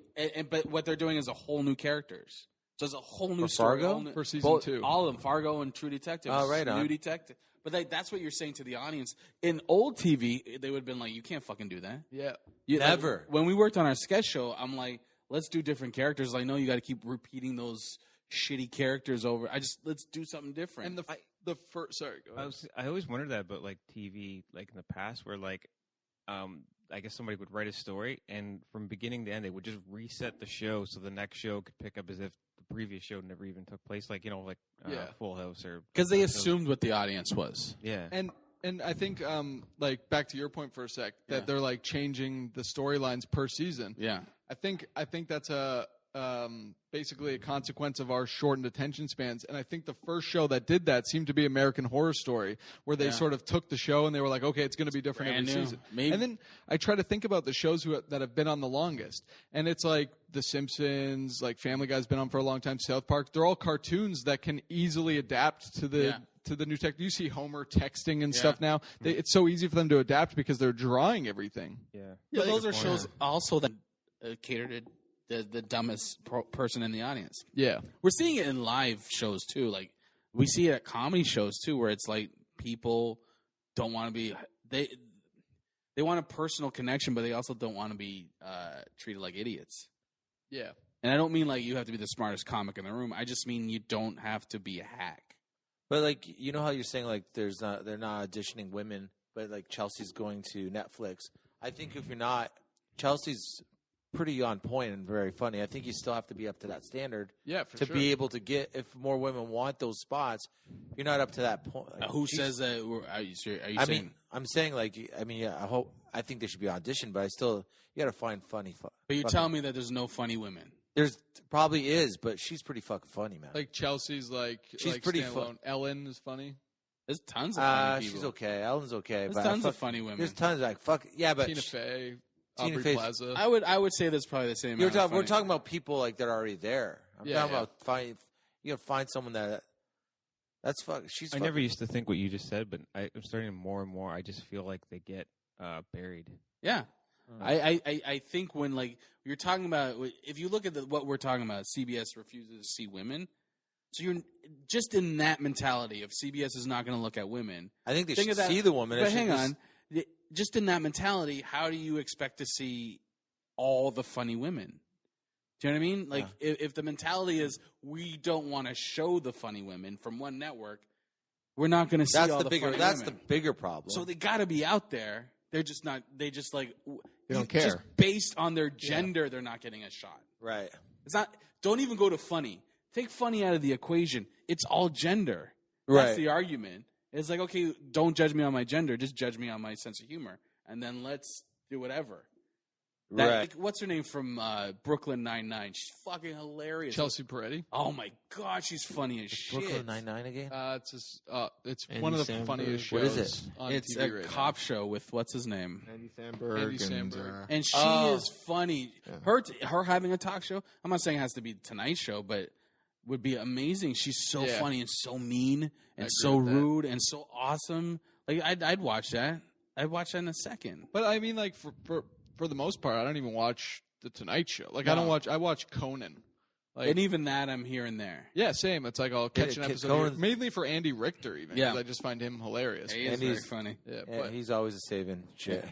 but what they're doing is a whole new characters. So it's a whole new For story. Fargo? Whole new- So for season Both- 2, all of them, Fargo and True Detective. Oh, right New on. Detective. But that's what you're saying to the audience. In old TV, they would have been like, "You can't fucking do that." yeah. Never. Like, when we worked on our sketch show, I'm like, "Let's do different characters." Like, no, you got to keep repeating those shitty characters over. Let's do something different. And the first sorry, go ahead. I always wondered that about like TV, like in the past, where like, I guess somebody would write a story, and from beginning to end, they would just reset the show so the next show could pick up as if the previous show never even took place. Like like Yeah. Full House or because they those- assumed what the audience was. Yeah, And I think like back to your point for a sec that Yeah. they're like changing the storylines per season. Yeah. I think that's a basically a consequence of our shortened attention spans. And I think the first show that did that seemed to be American Horror Story, where they Yeah. sort of took the show and they were like, okay, it's going to be different Brand every new. season. Maybe- And then I try to think about the shows that have been on the longest, and it's like The Simpsons, like Family Guy's been on for a long time, South Park. They're all cartoons that can easily adapt to the. Yeah. To the new tech, you see Homer texting and Yeah. stuff now. It's so easy for them to adapt because they're drawing everything. yeah. Yeah, Like- those are shows also that cater to the dumbest person in the audience. Yeah, We're seeing it in live shows too. Like we see it at comedy shows too, where it's like people don't want to be they want a personal connection, but they also don't want to be treated like idiots. yeah. And I don't mean like you have to be the smartest comic in the room. I just mean you don't have to be a hack. But like, you know how you're saying like they're not auditioning women, but like Chelsea's going to Netflix. I think if you're not, Chelsea's pretty on point and very funny. I think you still have to be up to that standard Yeah, for to sure. be able to get. If more women want those spots, you're not up to that point. Like, Who she's- says that? Are you I saying? mean, I'm saying like, yeah, I think they should be auditioned, but you got to find funny. But you're telling me that there's no funny women. There's probably is, but she's pretty fucking funny, man. Like Chelsea's like She's like pretty standalone. Ellen is funny. There's tons of funny people. she's okay. Ellen's okay. There's but tons of funny women. There's tons like fuck yeah, but Tina Fey, Tina Aubrey Fey's- Plaza. I would say that's probably the same. amount of we're funny. talking about people like that are already there. I'm Yeah, talking yeah. about you gotta find someone that's fuck. She's. I never used to think what you just said, but I'm starting more and more. I just feel like they get buried. Yeah. I think when like you're talking about if you look at what we're talking about, CBS refuses to see women. So you're just in that mentality of CBS is not going to look at women. I think they Think should of that- see the woman. But hang on, just in that mentality, how do you expect to see all the funny women? Do you know what I mean? Like if the mentality is we don't want to show the funny women from one network, we're not going to see all the funny That's women. the bigger problem. So they got to be out there. They're just not. They just like They don't care. Just based on their gender, they're not getting a shot. right. It's not. Don't even go to funny. Take funny out of the equation. It's all gender. That's Right. the argument. It's like okay, don't judge me on my gender. Just judge me on my sense of humor, and then let's do whatever. Right. Like, what's her name from Brooklyn Nine-Nine? She's fucking hilarious. Chelsea Peretti. Oh my god, she's funny as shit. Brooklyn Nine-Nine again? It's Andy one of the Samberg. funniest shows. What is it? On It's TV a right cop show with what's his name? Andy Samberg. Andy Samberg. And she is funny. Her having a talk show. I'm not saying it has to be Tonight Show, but would be amazing. She's so funny and so mean and so rude and so awesome. Like I'd watch that. I'd watch that in a second. But I mean, like for the most part, I don't even watch the Tonight Show. Like I watch Conan. Like, And even that, I'm here and there. yeah, same. It's like I'll catch an episode here, Conan's- mainly for Andy Richter, even. Yeah. Because I just find him hilarious. He is And very he's- funny. Yeah, Yeah, he's always a saving shit.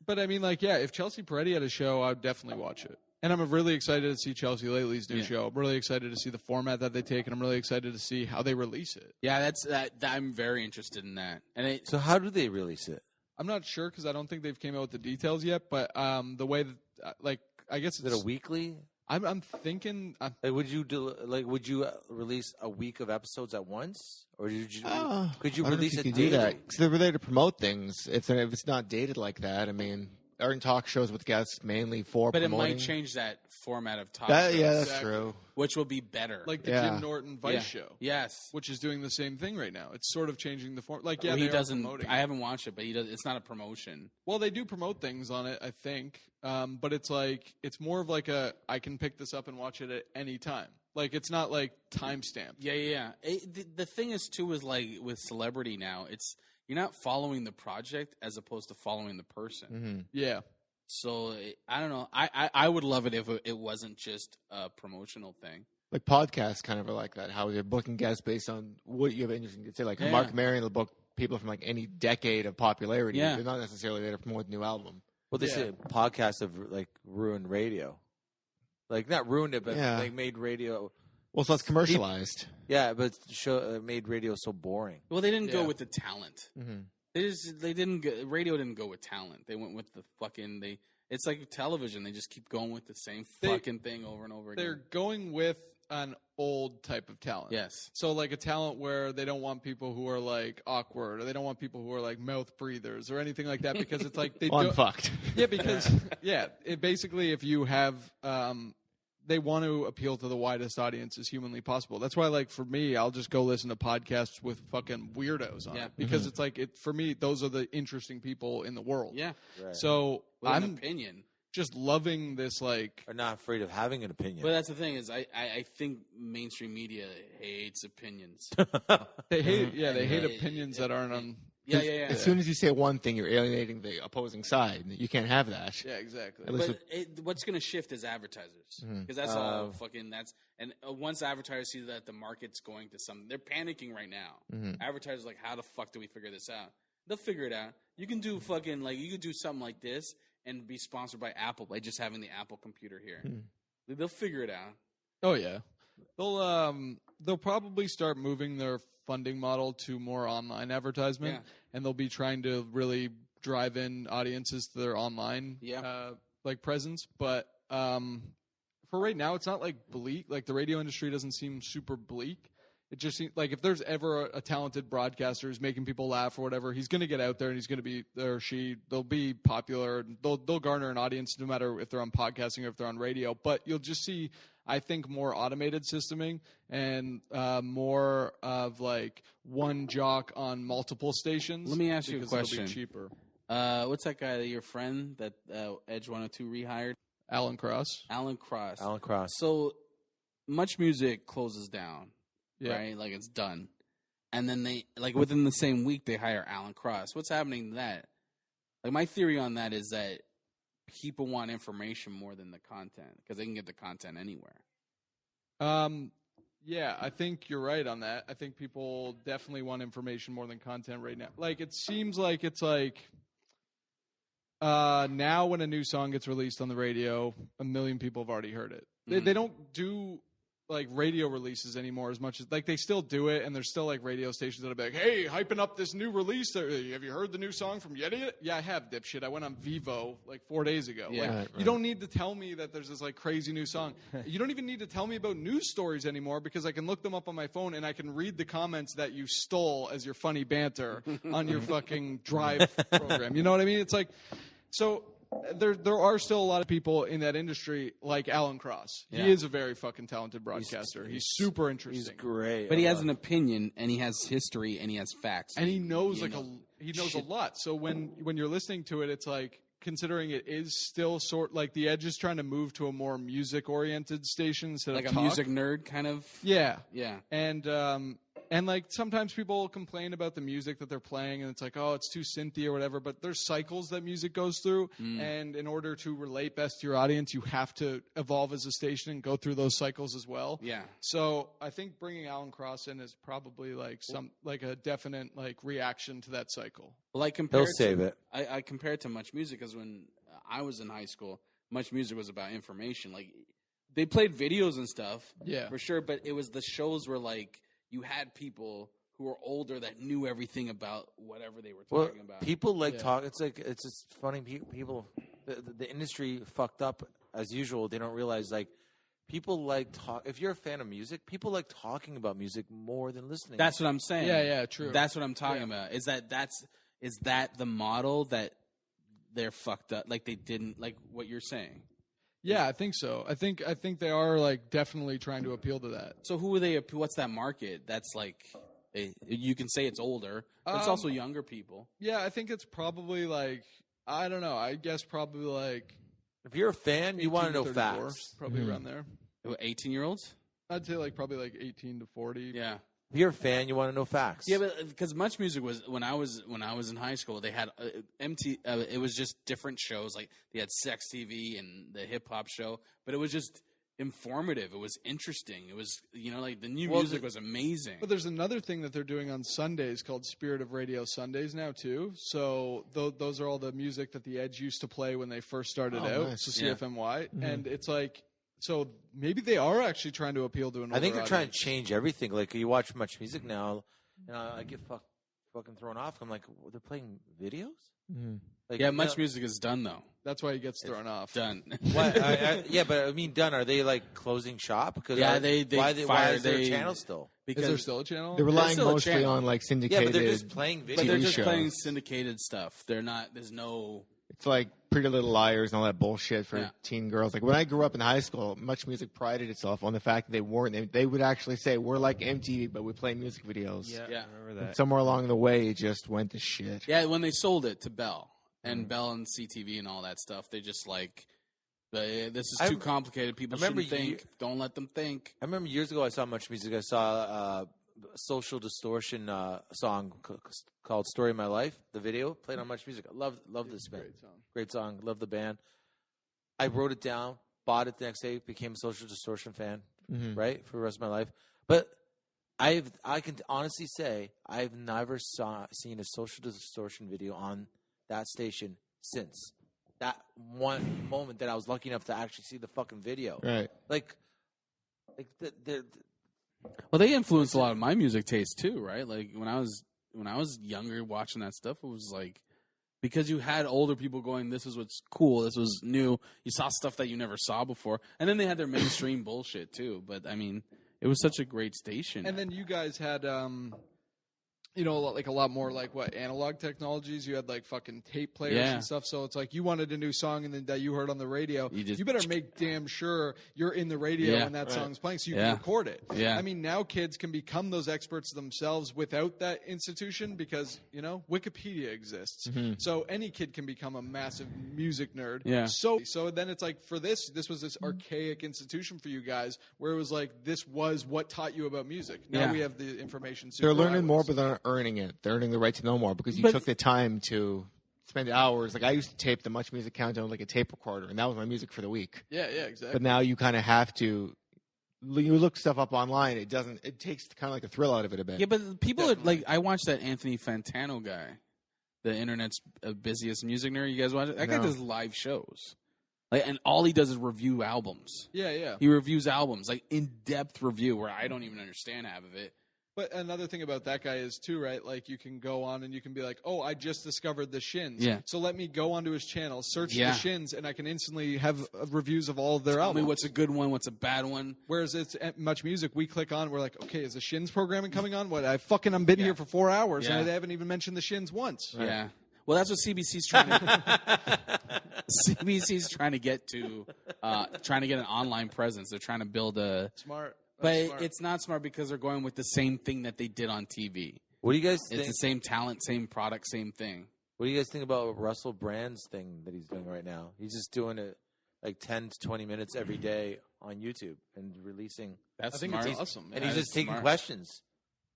but I mean, like, yeah, if Chelsea Peretti had a show, I would definitely watch it. And I'm really excited to see Chelsea Lately's new show. I'm really excited to see the format that they take, and I'm really excited to see how they release it. Yeah, that's that. I'm very interested in that. And So how do they release it? I'm not sure because I don't think they've came out with the details yet. But the way that, like, I guess Is it a weekly? I'm thinking. Like, would you release a week of episodes at once, or could you I don't know release if it you can do daily? that because they're there to promote things. If it's not dated like that, I mean, aren't talk shows with guests mainly for but it promoting? might change that format of talk That, shows, yeah, that's Exactly. true. which will be better. Like the Yeah. Jim Norton Vice show, Yes. which is doing the same thing right now. It's sort of changing the form. Like, yeah, Well, they he are doesn't. promoting I it. haven't watched it, but he does. It's not a promotion. Well, they do promote things on it, I think. But it's like it's more of like I can pick this up and watch it at any time. Like it's not like timestamped. Yeah. The thing is too is like with celebrity now, it's you're not following the project as opposed to following the person. Mm-hmm. Yeah. So I don't know. I would love it if it wasn't just a promotional thing. Like podcasts kind of are like that. How they're booking guests based on what you have interesting to say. Like Yeah. Mark Maron will book people from like any decade of popularity. Yeah. They're not necessarily there to promote a new album. Well, they say podcasts have like ruined radio, like not ruined it, but Yeah. like made radio. Well, so it's commercialized. Yeah, but made radio so boring. Well, they didn't go Yeah. with the talent. Mm-hmm. They didn't go, radio didn't go with talent. They went with the fucking It's like television. They just keep going with the same fucking thing over and over again. They're going with an old type of talent. Yes. So like a talent where they don't want people who are like awkward, or they don't want people who are like mouth breathers or anything like that, because it's like they Well, I'm don't. fucked. Yeah, because it basically if you have they want to appeal to the widest audience as humanly possible. That's why, like, for me, I'll just go listen to podcasts with fucking weirdos on it, because it's like for me, those are the interesting people in the world. Yeah. Right. So With an I'm opinion. just loving this, like, Are not afraid of having an opinion. But that's the thing is I think mainstream media hates opinions. they hate they hate Yeah. opinions that aren't on. Yeah. As soon as you say one thing, you're alienating the opposing side. You can't have that. Yeah, exactly. At least But what's going to shift is advertisers, because that's all fucking once advertisers see that the market's going to something, they're panicking right now. Advertisers are like, how the fuck do we figure this out? They'll figure it out. You can do fucking you could do something like this and be sponsored by Apple by just having the Apple computer here. They'll figure it out. Oh yeah, they'll probably start moving their funding model to more online advertisement, and they'll be trying to really drive in audiences to their online like presence. But for right now, it's not like bleak. Like the radio industry doesn't seem super bleak. It just seems like if there's ever a talented broadcaster who's making people laugh or whatever, he's going to get out there and he's going to be they'll be popular. They'll garner an audience no matter if they're on podcasting or if they're on radio. But you'll just see, I think, more automated systeming and more of like one jock on multiple stations. Let me ask you a because it'll question. be cheaper. What's that guy, your friend that Edge 102 rehired? Alan Cross. Alan Cross. Alan Cross. So Much Music closes down. Yeah. Right? Like it's done. And then they, like within the same week, they hire Alan Cross. What's happening to that? Like my theory on that is that people want information more than the content because they can get the content anywhere. Yeah, I think you're right on that. I think people definitely want information more than content right now. Like it seems like it's like now when a new song gets released on the radio, 1 million people have already heard it. They don't do like radio releases anymore as much as like they still do it, and there's still like radio stations that'll be like, "Hey, hyping up this new release. Have you heard the new song from Yeti?" Yeah, I have, dipshit. I went on Vivo like 4 days ago. Yeah. Like, you don't need to tell me that there's this like crazy new song. You don't even need to tell me about news stories anymore because I can look them up on my phone and I can read the comments that you stole as your funny banter on your fucking drive program. You know what I mean? It's like, so there are still a lot of people in that industry like Alan Cross. Yeah. He is a very fucking talented broadcaster. He's super interesting. He's great. But he has an opinion, and he has history, and he has facts, and he knows he knows a lot. So when you're listening to it, it's like, considering it is still sort like the Edge is trying to move to a more music oriented station instead like of a talk. music nerd kind of. Yeah. And like sometimes people complain about the music that they're playing, and it's like, oh, it's too synthy or whatever. But there's cycles that music goes through, and in order to relate best to your audience, you have to evolve as a station and go through those cycles as well. Yeah. So I think bringing Alan Cross in is probably like a definite like reaction to that cycle. Well, I He'll save it. I compare it to Much Music because when I was in high school, Much Music was about information. Like they played videos and stuff, Yeah. for sure. But it was the shows where like you had people who were older that knew everything about whatever they were talking about. People like talk. It's like it's just funny. People, the industry fucked up as usual. They don't realize like people like talk. If you're a fan of music, people like talking about music more than listening. That's what I'm saying. Yeah, true. That's what I'm talking about. Is that the model that they're fucked up? Like they didn't like what you're saying. Yeah, I think so. I think they are like definitely trying to appeal to that. So who are they? What's that market? That's like you can say it's older, but it's also younger people. Yeah, I think it's probably like, I don't know. I guess probably like if you're a fan, you want to know 34, facts. Probably around there. 18-year-olds? I'd say like probably like 18 to 40. Yeah. If you're a fan, you want to know facts. Yeah, but because Much Music was when I was in high school, they had it was just different shows. Like they had Sex TV and the hip hop show, but it was just informative. It was interesting. It was like the new music was amazing. But there's another thing that they're doing on Sundays called Spirit of Radio Sundays now too. So those are all the music that the Edge used to play when they first started out. Nice. So CFMY, and it's like. So maybe they are actually trying to appeal to an older I think they're trying to audience. change everything. Like you watch Much Music now, and I get fucking thrown off. I'm like, they're playing videos. Like, Yeah, Much Music is done though. That's why he gets thrown off. Done. What? Yeah, but I mean, done. Are they like closing shop? Because they why fired- is there a they- channel still? Because Is there still a channel? They're relying still a mostly channel. on like Yeah, syndicated. but they're just playing videos. but they're TV just shows. playing syndicated stuff. They're not. There's no. It's like Pretty Little Liars and all that bullshit for Yeah. teen girls. Like when I grew up in high school, Much Music prided itself on the fact that they weren't. They would actually say, "We're like MTV, but we play music videos." Yeah. I remember that. Somewhere along the way, it just went to shit. Yeah, when they sold it to Bell and Bell and CTV and all that stuff, they just like, this is too complicated. People remember shouldn't think. Don't let them think. I remember years ago I saw Much Music. I saw a Social Distortion song called "Story of My Life." The video played on Much Music. I love this band. Great song. Love the band. I wrote it down, bought it the next day, became a Social Distortion fan, right, for the rest of my life. But I can honestly say I've never seen a Social Distortion video on that station since that one moment that I was lucky enough to actually see the fucking video. Right. Like Well, they influenced a lot of my music taste too, right? Like when I was younger, watching that stuff, it was like because you had older people going, "This is what's cool. This was new." You saw stuff that you never saw before, and then they had their mainstream bullshit too. But I mean, it was such a great station. And then you guys had, like a lot more like what analog technologies. You had like fucking tape players and stuff. So it's like you wanted a new song and then that you heard on the radio. You better make damn sure you're in the radio when that song's playing so you can record it. Yeah. I mean, now kids can become those experts themselves without that institution because, Wikipedia exists. So any kid can become a massive music nerd. Yeah. So then it's like for this was this archaic institution for you guys where it was like this was what taught you about music. Now we have the information. They're learning more, but they're not earning it. They're earning the right to know more because you took the time to spend hours. Like I used to tape the Much Music Countdown like a tape recorder, and that was my music for the week. Yeah, exactly. But now you kind of have to. You look stuff up online. It doesn't. It takes kind of like the thrill out of it a bit. Yeah, but people are like, I watched that Anthony Fantano guy, the internet's busiest music nerd. You guys watch it? That guy does live shows. Like, and all he does is review albums. Yeah. He reviews albums, like in-depth review, where I don't even understand half of it. But another thing about that guy is too, right? Like you can go on and you can be like, "Oh, I just discovered the Shins." Yeah. So let me go onto his channel, search the Shins, and I can instantly have reviews of all of their albums. I mean, what's a good one? What's a bad one? Whereas it's at Much Music, we click on, we're like, "Okay, is the Shins programming coming on?" What? I'm been here for 4 hours and I haven't even mentioned the Shins once. Yeah. Well, that's what CBC's trying to. CBC's trying to get to, trying to get an online presence. They're trying to build a. Smart. But That's smart. it's not smart because they're going with the same thing that they did on TV. What do you guys think? It's the same talent, same product, same thing. What do you guys think about Russell Brand's thing that he's doing right now? He's just doing it like 10 to 20 minutes every day on YouTube and releasing. That's I think smart. it's awesome. And Yeah. he's just taking smart. questions.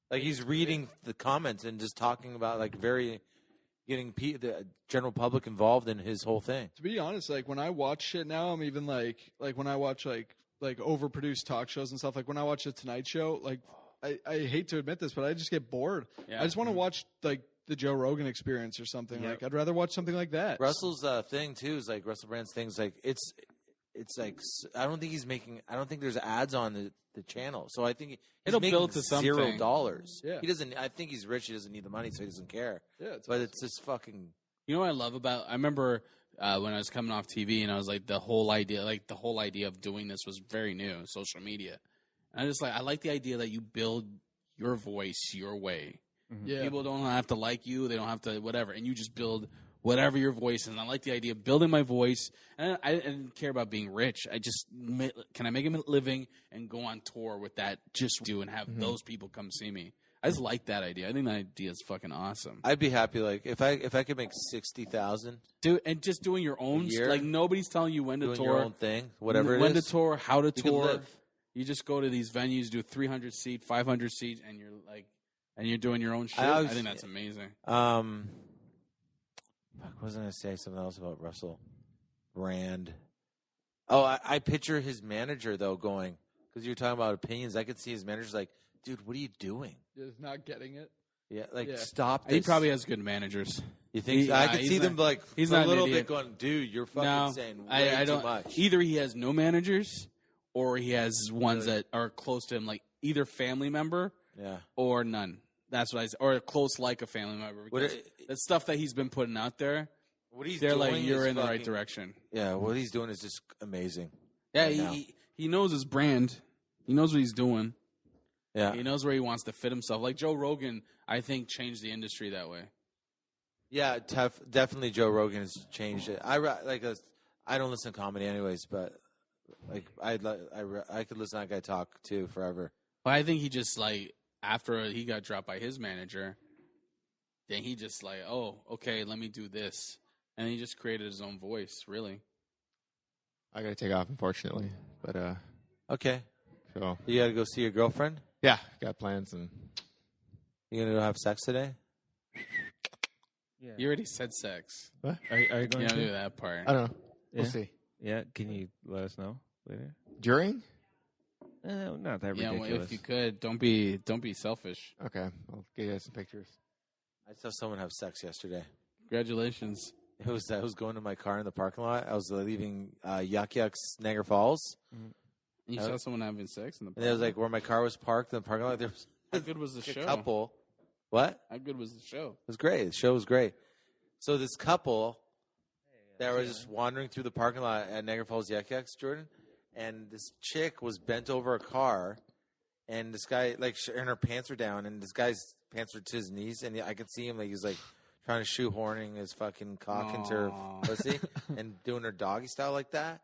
Like he's reading the comments and just talking about like getting the general public involved in his whole thing. To be honest, like when I watch shit now, I'm even like when I watch like overproduced talk shows and stuff. Like when I watch the Tonight Show, like I hate to admit this, but I just get bored. Yeah. I just want to watch like the Joe Rogan Experience or something. Yep. Like I'd rather watch something like that. Russell's thing too is like Russell Brand's thing is like it's like I don't think there's ads on the channel, so I think he's It'll making build to something. $0. Yeah. He doesn't. I think he's rich. He doesn't need the money, so he doesn't care. Yeah, But it's just fucking. You know what I love about? I remember when I was coming off TV, and I was like, the whole idea of doing this was very new, social media. And I like the idea that you build your voice your way. Yeah. People don't have to like you; they don't have to whatever, and you just build whatever your voice is. And I like the idea of building my voice. And I didn't care about being rich. Can I make a living and go on tour with that? Just do and have those people come see me. I just like that idea. I think that idea is fucking awesome. I'd be happy like if I could make 60,000 Dude, and just doing your own, year? like nobody's telling you when to doing tour, your own thing, whatever it when is. to tour, how to You can tour. live. You just go to these venues, do 300 seat, 500 seat, and you're doing your own shit. I I think that's amazing. Fuck, was I going to say something else about Russell Brand? Oh, I picture his manager though going because you're talking about opinions. I could see his manager's like, dude, what are you doing? Just not getting it. Yeah, like Yeah. stop this. He probably has good managers. You think? I could he's see not- them like he's for not a an little idiot. bit going, dude, you're fucking No, saying way I don't. too much. Either he has no managers, or he has ones that are close to him, like either family member Yeah. or none. That's what I say, or close like a family member. What Because the stuff that he's been putting out there, What he's they're doing like, you're is in the right fucking- direction. Yeah, what he's doing is just amazing. Yeah, right now. he knows his brand. He knows what he's doing. Yeah, He knows where he wants to fit himself. Like Joe Rogan, I think, changed the industry that way. yeah, definitely. Joe Rogan has changed it. I don't listen to comedy anyways, but like I could listen to that guy talk too forever. But I think he just like after he got dropped by his manager, then he just like, oh, okay, let me do this, and he just created his own voice. Really, I got to take off, unfortunately. But Okay, so you got to go see your girlfriend. yeah, got plans and You gonna go have sex today? Yeah. you already said sex. what? Are you You going don't do to? that part. I don't know. We'll Yeah. see. Yeah. Can you let us know later? During? Not that Yeah, well, ridiculous. if you could, don't be selfish. Okay, I'll get you guys some pictures. I saw someone have sex yesterday. Congratulations. I was going to my car in the parking lot. I was leaving Yuck Yuck's Niagara Falls, You saw someone having sex in the. and it was like where my car was parked in the parking lot. There was how good was the a show? couple. What? How good was the show? It was great. The show was great. So this couple that was just wandering through the parking lot at Niagara Falls Yuck Yucks, Jordan, and this chick was bent over a car, and this guy and her pants were down, and this guy's pants were to his knees, and I could see him like he was like trying to shoehorning his fucking cock into her Aw. pussy and doing her doggy style like that,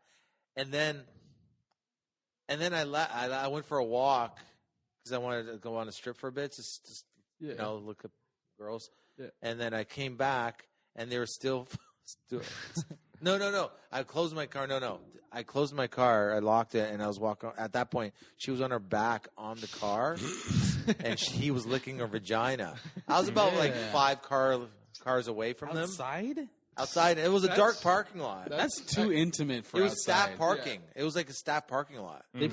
and then I went for a walk because I wanted to go on a strip for a bit, just Yeah. look at girls. Yeah. And then I came back, and they were still. No. I closed my car. No. I closed my car. I locked it, and I was walking. At that point, she was on her back on the car, and he was licking her vagina. I was about like 5 cars away from them. Outside. It was a dark parking lot. That's too intimate for It was outside. staff parking. It was like a staff parking lot. They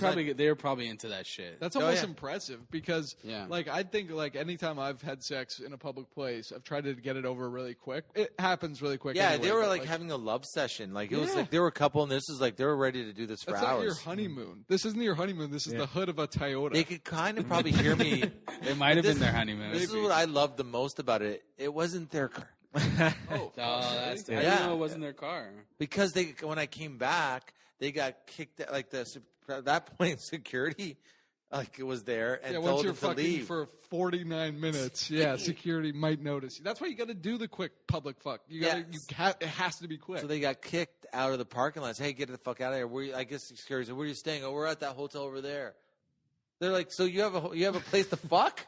were probably into that shit. That's almost yeah. impressive because, Yeah. like, I think, like, anytime I've had sex in a public place, I've tried to get it over really quick. It happens really quick. Yeah, anyway, they were but, like having a love session. Like it was Yeah. like they were a couple, and this is like they were ready to do this for That's not your hours. honeymoon. This isn't your honeymoon. This is the hood of a Toyota. They could kind of probably hear me. It might have This- been their honeymoon. This is what I loved the most about it. It wasn't their car. oh, That's Yeah. how do you know it wasn't their car? Because when I came back, they got kicked. Like at that point, security like it was there and once told you're him to fucking leave. for 49 minutes, security might notice you. That's why you got to do the quick public fuck. It has to be quick. So they got kicked out of the parking lot. Hey, get the fuck out of here. I guess security said, where are you staying? Oh, we're at that hotel over there. They're like, so you have a place to fuck?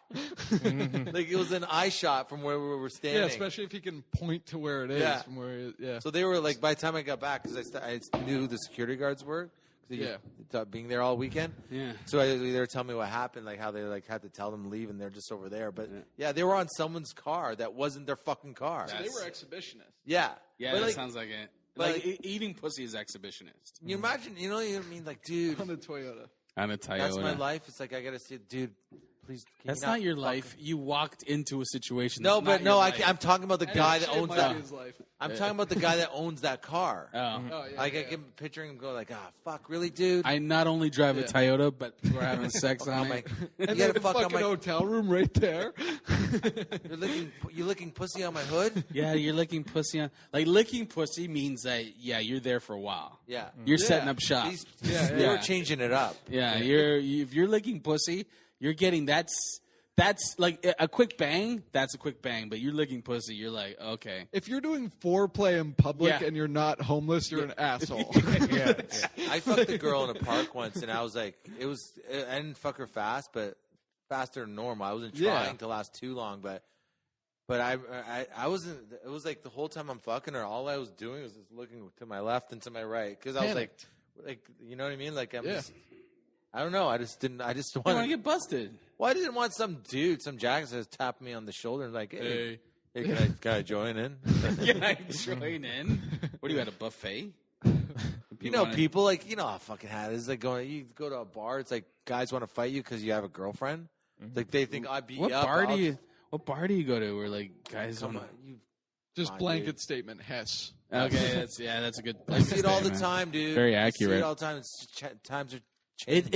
Like it was an eye shot from where we were standing. Yeah, especially if he can point to where it is. Yeah. From where. Yeah. So they were like, by the time I got back, because I knew who the security guards were. Being there all weekend. Yeah. So they were telling me what happened, like how they like had to tell them to leave, and they're just over there. But they were on someone's car that wasn't their fucking car. So they were exhibitionists. Yeah. Yeah, but that sounds like it. Like eating pussy is exhibitionist. You imagine, you know what I mean? Like, dude, On a Toyota. On a Toyota. that's my life. It's like I gotta see, dude. Please, can That's you not your fucking- life. You walked into a situation. No, That's but not no, your I life. I'm talking about the guy that owns that. His life. I'm talking about the guy that owns that car. Oh. Oh, yeah, Like I yeah. can picturing him go like, fuck, really, dude? I not only drive a Yeah. Toyota, but we're having sex Fuck on on it. you And gotta then fuck on fucking my. hotel room right there. You're licking pussy on my hood. Yeah, you're licking pussy on. Like licking pussy means that you're there for a while. Yeah. You're setting up shop. They were changing it up. Yeah, if you're licking pussy, you're getting that's like a quick bang. That's a quick bang, but you're licking pussy. You're like, okay. If you're doing foreplay in public Yeah. and you're not homeless, you're an asshole. I fucked a girl in a park once, and I was like, I didn't fuck her fast, but faster than normal. I wasn't trying to last too long, but I wasn't. It was like the whole time I'm fucking her, all I was doing was just looking to my left and to my right because I was like, you know what I mean? Like I'm just. I don't know. I just didn't. I just You want to wanted. get busted? Well, I didn't want some dude, some jackass, to tap me on the shoulder and like, hey, can I join in? Can I join in? What are you at a buffet? You know, people like, you know how fucking hat is. Like you go to a bar, it's like guys want to fight you because you have a girlfriend. Like they think I beat you What up. bar do you? What bar do you go to where like guys Come want? on, you. Just Come on, blanket dude. statement, Hess. Okay, that's a good. I see it all the statement. time, dude. Very I see accurate. it all the time. It's times are changing.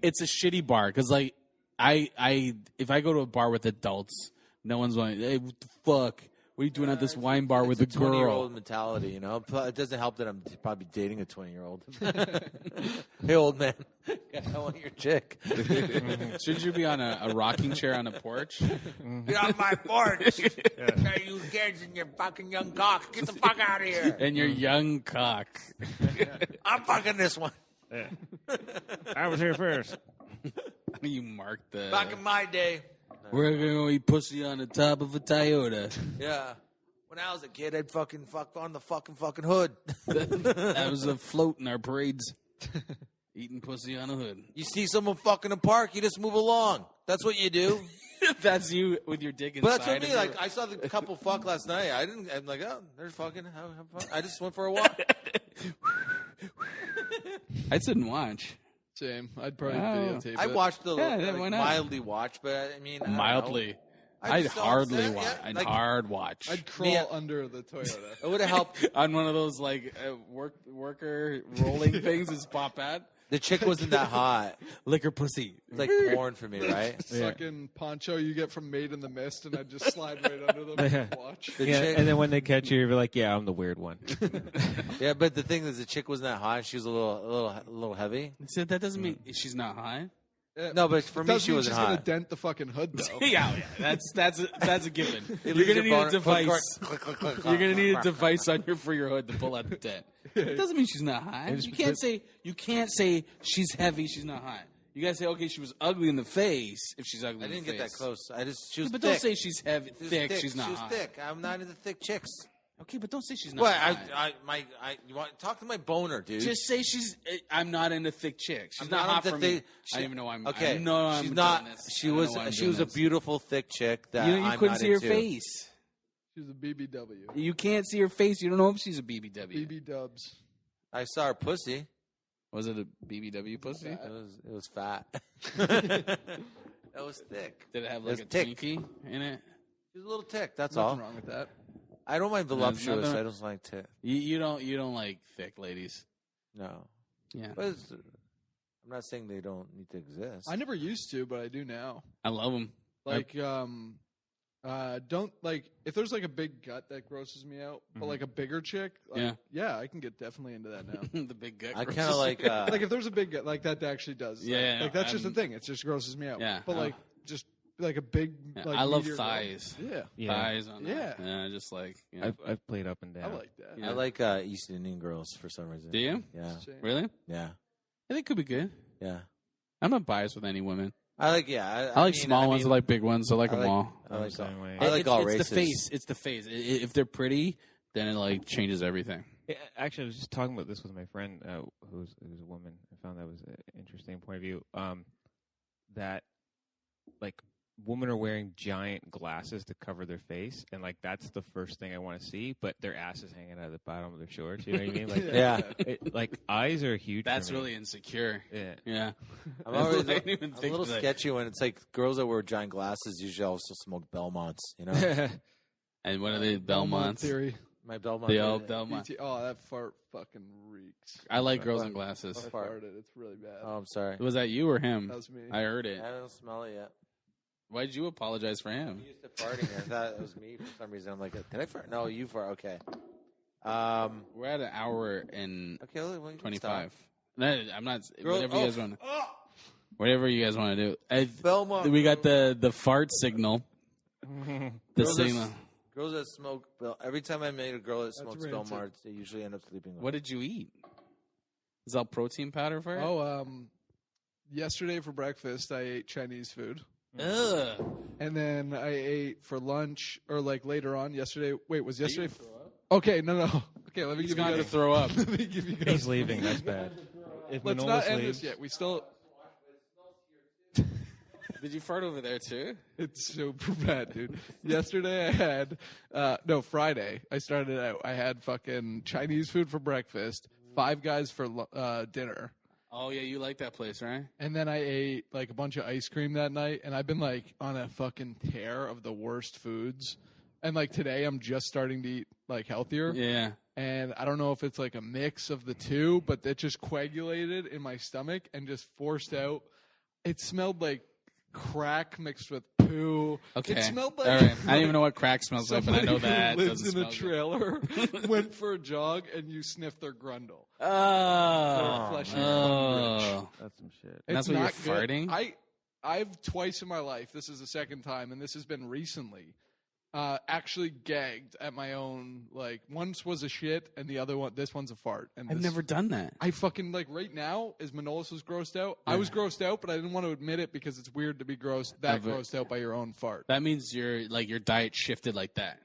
It's a shitty bar because like I if I go to a bar with adults, no one's going. Hey, what the fuck? What are you doing at this wine bar with a It's 20-year-old girl? mentality, you know. It doesn't help that I'm probably dating a 20-year-old. Hey, old man, I want your chick. Should you be on a rocking chair on a porch? Get off my porch! Hey, you kids and your fucking young cock, get the fuck out of here! And your young cock. I'm fucking this one. I was here first. You mark the. Back in my day, We're gonna eat pussy on the top of a Toyota. yeah. When I was a kid, I'd fucking fuck on the fucking hood. That was a float in our parades. Eating pussy on a hood. You see someone fucking in a park, you just move along. That's what you do. That's you with your dick inside. But that's what I of mean. your- Like I saw the couple fuck last night. I'm like, oh, they're fucking. Have fun. I just went for a walk. I didn't watch. Same. I'd probably Wow. videotape I it. watched the Yeah, like, why not? mildly watch, but I mean I don't Mildly. know. I I'd just don't hardly understand, watch. yeah, I'd like- hard watch. I'd crawl Yeah. under the Toyota. It would have helped. On one of those like worker rolling things is pop at. The chick wasn't that hot. Liquor pussy. It's like porn for me, right? Sucking poncho you get from Made in the Mist, and I'd just slide right under them and watch. The Yeah, chick, and then when they catch you, you're like, "Yeah, I'm the weird one." yeah, but the thing is, the chick wasn't that hot. She was a little heavy. So that doesn't mean she's not high. Yeah. No, but for me, Doesn't she mean wasn't she's gonna hot. dent the fucking hood though. Yeah, that's a given. You're leaves gonna your need boner- a device. click, click, click, click, You're gonna click, need a click. device on for your hood to pull out the dent. It doesn't mean she's not high. You can't say she's heavy. She's not high. You gotta say, okay, she was ugly in the face. If she's ugly, I in didn't the get face. that close. She was But thick. don't say she's heavy, She was thick. She's not She was high. thick. I'm not into thick chicks. Okay, but don't say she's not What? high. You want talk to my boner, dude? Just say she's. I'm not into thick chicks. She's I'm not hot into for me. thick- I don't even know why I'm. Okay, I know I'm she's doing not. this. She I don't was. know why I'm She doing was a this. beautiful thick chick that You I'm couldn't not see her into. face. She's a BBW. You can't see her face. You don't know if she's a BBW. BB Dubs. I saw her pussy. Was it a BBW pussy? It was fat. That was thick. Did it have It like was a thick. Twinkie in it? She was a little thick. That's Nothing all. wrong with that. I don't mind voluptuous. nothing- I don't like tit. You don't like thick ladies. No. Yeah, But I'm not saying they don't need to exist. I never used to, but I do now. I love them. Like, Don't like if there's like a big gut that grosses me out, but like a bigger chick, like, yeah, I can get definitely into that now. The big gut. I kind of like Like if there's a big gut, like that actually does. Yeah, like that's just the thing. It just grosses me out. Yeah, but like just like a big. Yeah, Like, I love meteor thighs. Girl. Yeah. Thighs on Yeah. Yeah, just like you know. I've played up and I down. like that. Yeah. I like East Indian girls for some reason. Do you? Yeah, Really? yeah, I think it could be good. yeah. I'm not biased with any women. I like I like small ones. I like big ones. I like them all. I like Same way. I like all races. It's the face. It's the face. If they're pretty, then it like changes everything. Yeah, actually, I was just talking about this with my friend who's a woman. I found that was an interesting point of view. That like women are wearing giant glasses to cover their face, and like that's the first thing I want to see. But their ass is hanging out of the bottom of their shorts. You know what I mean? Like, Yeah. Like eyes are huge. That's for me. really insecure. Yeah. Yeah. I'm always I didn't even a think little that. sketchy when it's like girls that wear giant glasses usually also smoke Belmonts. You know, And what are they? Belmonts. theory. my Belmont. The old Belmont. Oh, that fart fucking reeks. I like girls in glasses. I farted. It's really bad. Oh, I'm sorry. Was that you or him? That was me. I heard it. I don't smell it yet. Why did you apologize for I'm him? used to farting. I thought it was me for some reason. I'm like, did I fart? No, you fart. Okay. We're at an hour and Okay. Well, you can 25. stop. No, I'm not. Girl- whatever you guys want. Whatever you guys want to do. Belmont. We got the fart signal. The Girls that- signal. Girls that smoke every time I meet a girl that smokes rancid. Belmont, they usually end up sleeping with. What did you eat? Is that protein powder for it? Oh, yesterday for breakfast I ate Chinese food, Ugh. and then I ate for lunch or like later on yesterday. Wait, was yesterday? Okay, no. Okay, let me He's give you going to guys. throw up. Let me give you guys. He's leaving. That's bad. If Let's Manolis not end leaves, this yet. We still. Did you fart over there too? It's super bad, dude. Yesterday I had, Friday I started out. I had fucking Chinese food for breakfast, Five Guys for dinner, Oh yeah, you like that place, right? and then I ate like a bunch of ice cream that night. And I've been like on a fucking tear of the worst foods. And like today I'm just starting to eat like healthier. Yeah. And I don't know if it's like a mix of the two, but it just coagulated in my stomach and just forced out. It smelled like crack mixed with poo. Okay. It smelled like All right. I don't even know what crack smells like, but I know somebody that who lives doesn't in a smell good. trailer went for a jog and you sniffed their grundle. Oh. Flesh and Oh. that's some shit. And that's It's what you're not good. farting? I've twice in my life, this is the second time, and this has been recently, actually gagged at my own, like, once was a shit, and the other one, this one's a fart. And I've this- never done that. I fucking, like, right now, as Manolis was grossed out, I was grossed out, but I didn't want to admit it because it's weird to be grossed out by your own fart. That means your diet shifted like that.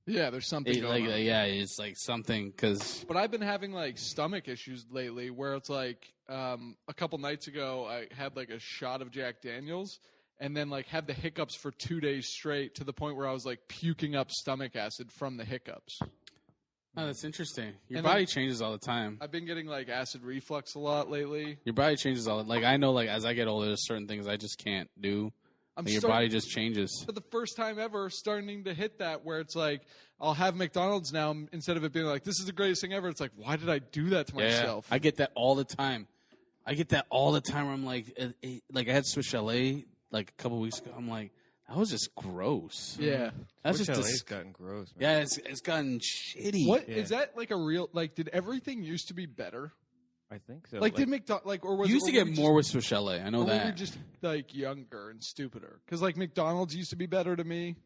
Yeah, there's something going on. Yeah, it's like something because But I've been having like stomach issues lately where it's like a couple nights ago I had like a shot of Jack Daniels and then like had the hiccups for 2 days straight to the point where I was like puking up stomach acid from the hiccups. oh, that's interesting. Your And body then- changes all the time. I've been getting like acid reflux a lot lately. Your body changes all. Like I know, like as I get older, there's certain things I just can't do. I'm Like, your starting- body just changes. for the first time ever starting to hit that where it's like I'll have McDonald's now instead of it being like this is the greatest thing ever. It's like why did I do that to myself? I get that all the time. Where I'm like I had Swiss Chalet like a couple weeks ago. I'm like, that was just gross. Yeah. That's Swiss just Chalet's dis- gotten gross, man. yeah. It's gotten shitty. What Yeah. is that like a real like did everything used to be better? I think so. Like did McDonald's like or was You used or to were get we more just- with Swiss Chalet. I know Or were we that. just like younger and stupider? Because like McDonald's used to be better to me.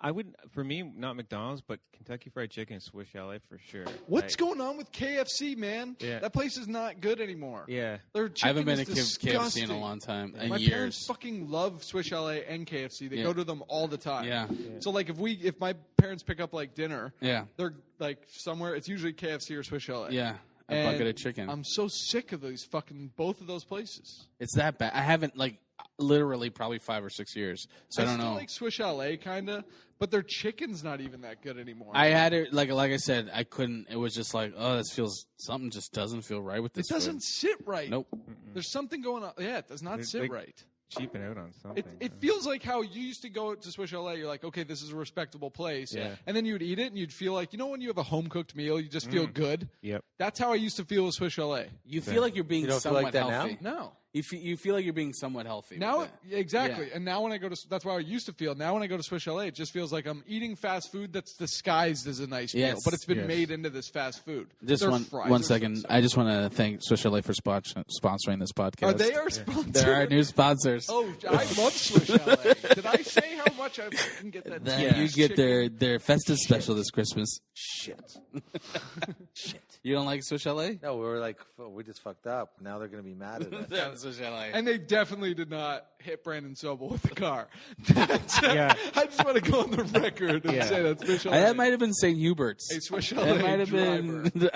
I would, for me, not McDonald's, but Kentucky Fried Chicken and Swiss Chalet for sure. What's going on with KFC, man? Yeah. That place is not good anymore. Yeah. Their chicken I haven't been is to KFC disgusting. in a long time. My In parents years. fucking love Swiss Chalet and KFC. They Yeah. go to them all the time. Yeah. So like if my parents pick up like dinner, Yeah. they're like somewhere. It's usually KFC or Swiss Chalet. Yeah. A And bucket of chicken. I'm so sick of these fucking both of those places. It's that bad. I haven't literally probably 5 or 6 years. So I don't still know. like Swiss Chalet kind of, but their chicken's not even that good anymore. I had it like I said, I couldn't. It was just like, oh, this feels something just doesn't feel right with It this. doesn't food. sit right. Nope. There's something going on. Yeah, it does not They- sit they- right. Cheaping out on something. It feels like how you used to go to Swiss Chalet. You're like, okay, this is a respectable place. Yeah. And then you'd eat it and you'd feel like, when you have a home cooked meal, you just feel good. Yep. That's how I used to feel with Swiss Chalet. You feel like you're being You don't feel somewhat like that now? healthy. No. You feel like you're being somewhat healthy. Now, with that. exactly. Yeah. And now when I go to, that's why I used to feel. Now when I go to Swiss Chalet, it just feels like I'm eating fast food that's disguised as a nice meal, but it's been made into this fast food. Just one second. I just want to thank Swiss Chalet for sponsoring this podcast. Are they our sponsor? They're our new sponsors. Oh, I love Swiss Chalet. Did I say how much I can get that? You get their festive special this Christmas. Shit. Shit. You don't like Swiss Chalet? No, we just fucked up. Now they're going to be mad at us. Swiss Chalet. And they definitely did not hit Brandon Sobel with the car. I just want to go on the record and say that's Swiss Chalet. That might have been St. Hubert's. A Swiss Chalet That might have been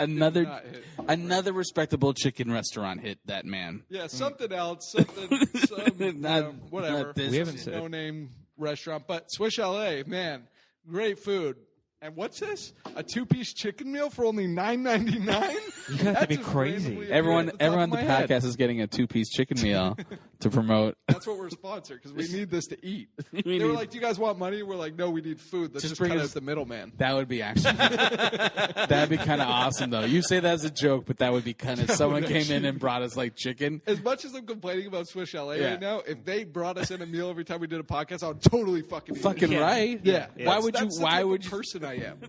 another respectable chicken restaurant hit that man. Yeah, something else. Whatever. Not this. We haven't said. No name restaurant. But Swiss Chalet, man, great food. And what's this? A 2-piece chicken meal for only $9.99? You have to be crazy. Everyone on the podcast is getting a 2-piece chicken meal to promote. That's what we're sponsored because we need this to eat. They were like, "Do you guys want money?" We're like, "No, we need food." Let's just cut out the middleman. That would be actually that'd be kind of awesome though. You say that as a joke, but that would be kind of someone came in and brought us like chicken. As much as I'm complaining about Swiss Chalet right now, if they brought us in a meal every time we did a podcast, I would totally fucking eat it. Right. Yeah. Why would you? Why would you? Person I am.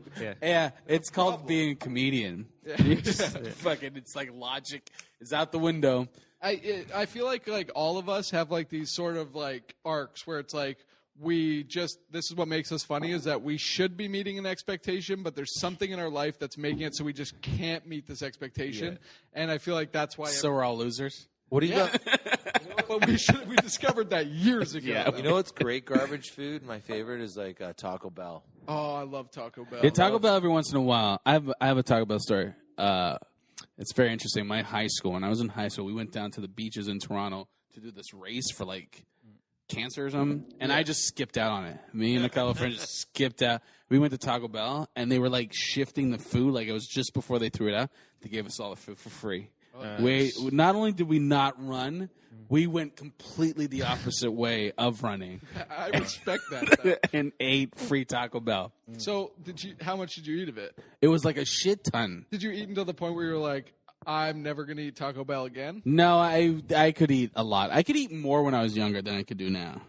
Yeah, it's called being a comedian. You just fucking, it's like logic is out the window. I feel like all of us have like these sort of like arcs where it's like this is what makes us funny is that we should be meeting an expectation, but there's something in our life that's making it so we just can't meet this expectation. And I feel like that's why. So we're all losers. What do you got? But we discovered that years ago. Yeah. You know what's great garbage food? My favorite is like Taco Bell. Oh, I love Taco Bell. Yeah, Taco Bell every once in a while. I have a Taco Bell story. It's very interesting. My high school, when I was in high school, we went down to the beaches in Toronto to do this race for like cancer or something, and I just skipped out on it. Me and a couple of friends just skipped out. We went to Taco Bell, and they were like shifting the food. Like it was just before they threw it out. They gave us all the food for free. Not only did we not run, we went completely the opposite way of running. I respect that. And ate free Taco Bell. So, how much did you eat of it? It was like a shit ton. Did you eat until the point where you were like, I'm never going to eat Taco Bell again? No, I could eat a lot. I could eat more when I was younger than I could do now.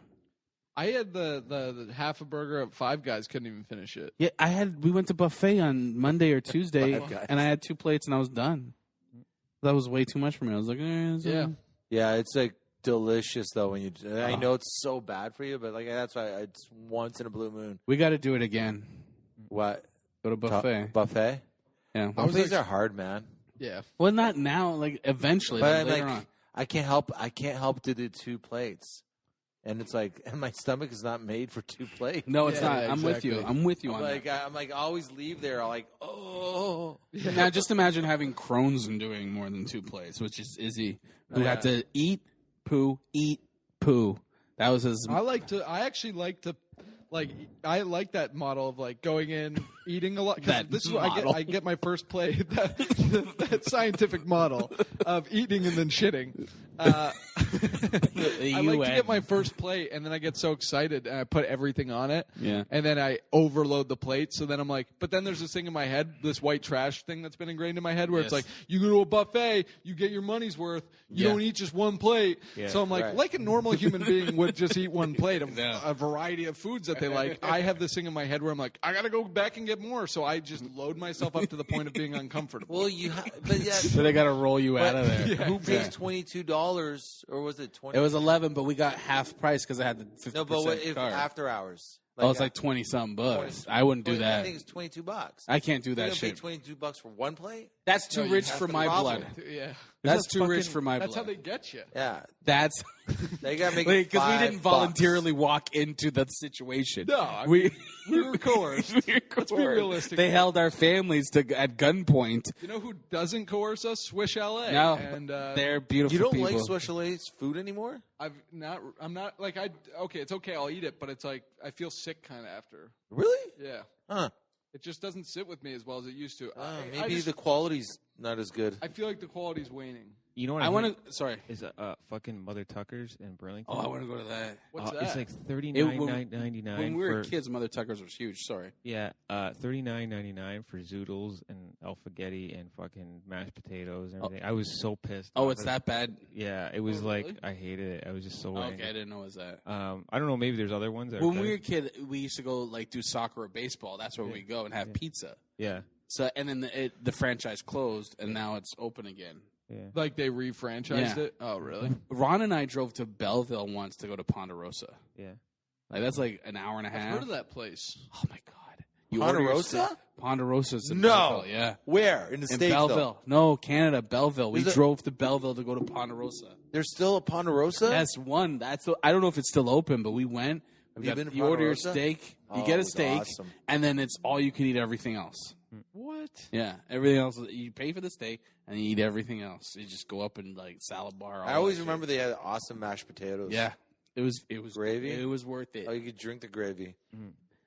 I had the half a burger at Five Guys, couldn't even finish it. Yeah, we went to buffet on Monday or Tuesday, and I had 2 plates and I was done. That was way too much for me. I was like, Yeah, it's like delicious though when you. I know it's so bad for you, but like that's why it's once in a blue moon. We got to do it again. What? Go to buffet. Buffet? Yeah. Buffets are hard, man. Yeah. Well, not now. Like eventually, But later on. I can't help to do 2 plates, and it's like, and my stomach is not made for 2 plates. No, it's not. Yeah, I'm with you. I'm with you on Like that. I'm like I always leave there. I'm like, oh. Now, just imagine having Crohn's and doing more than 2 plates, which is Izzy, who had to eat, poo. That was his. I actually like to. Like I like that model of like going in, eating a lot. This is what I get my first plate. That scientific model of eating and then shitting. I like to get my first plate, and then I get so excited, and I put everything on it. Yeah. And then I overload the plate. So then I'm like, but then there's this thing in my head, this white trash thing that's been ingrained in my head, where it's like, you go to a buffet, you get your money's worth. You don't eat just 1 plate. Yeah. So I'm like a normal human being would just eat 1 plate of a variety of foods that they like. I have this thing in my head where I'm like, I gotta go back and get more. So I just load myself up to the point of being uncomfortable. Well, but yeah. So they got to roll you out of there. Who pays $22 or was it 20? It was 11, but we got half price because I had the 50% No, but what if card. after hours? It's like 20-something bucks. I wouldn't do that. I think it's $22. I can't do that shit. shit. Pay $22 for 1 plate? That's too rich for my blood. Yeah. That's too rich for my blood. That's how they get you. Yeah. That's they got to make because we didn't voluntarily walk into the situation. No, we were coerced. Let's be realistic. They held our families at gunpoint. You know who doesn't coerce us? Swiss Chalet. No, and they're beautiful. You don't people. like Swiss Chalet's food anymore? I'm not like it's okay, I'll eat it, but it's like I feel sick kind of after. Really? Yeah. Huh. It just doesn't sit with me as well as it used to. Maybe the quality's not as good. I feel like the quality's waning. You know what I want to. Sorry. Is fucking Mother Tucker's in Burlington. Oh, I want to go to that. What's that? It's like $39.99. When we were kids, Mother Tucker's was huge. Sorry. Yeah, $39.99 for zoodles and alfaghetti and fucking mashed potatoes and everything. I was so pissed. Oh, it's that bad? Yeah, it was really? I hated it. I was just so Oh, angry. okay, I didn't know it was that. I don't know. Maybe there's other ones. That When are we were better. a kid, we used to go like do soccer or baseball. That's where we go and have pizza. Yeah, So and then the franchise closed and now it's open again. yeah. Like they refranchised Yeah. it? Oh, really? Ron and I drove to Belleville once to go to Ponderosa. Yeah. Like that's like an hour and a I've half. heard of that place. Oh my god! You order your Ponderosa? steak- Ponderosa's in No. Belleville. Yeah. Where? In the In States, Belleville. No, Canada, Belleville. We Is it- drove to Belleville to go to Ponderosa. There's still a Ponderosa? That's one. I don't know if it's still open, but we went. Have you been to You order your Ponderosa? steak. You Oh, get it a was steak, awesome. and then it's all you can eat everything else. What? Yeah, everything else. You pay for the steak, and you eat everything else. You just go up and like salad bar. all I always that shit. remember they had awesome mashed potatoes. Yeah, it was Gravy? It was worth it. Oh, you could drink the gravy.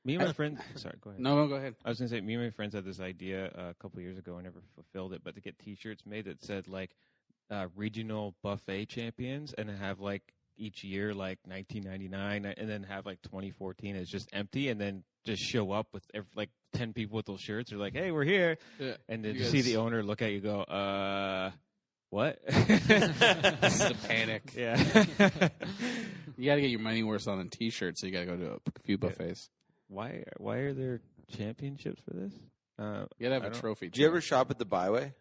Me and my friends. Sorry, go ahead. No, go ahead. I was gonna say, me and my friends had this idea a couple years ago. I never fulfilled it, but to get T-shirts made that said like regional buffet champions, and have like each year like 1999, and then have like 2014 is just empty, and then just show up with like 10 people with those shirts. They're like, "Hey, we're here," Yeah. and then You you guys- see the owner look at you, go, what? This is a panic. Yeah. You got to get your money worth on a T-shirt, so you got to go to a few buffets. Why are there championships for this? You got to have I a don't- trophy. Did you ever shop at the Byway?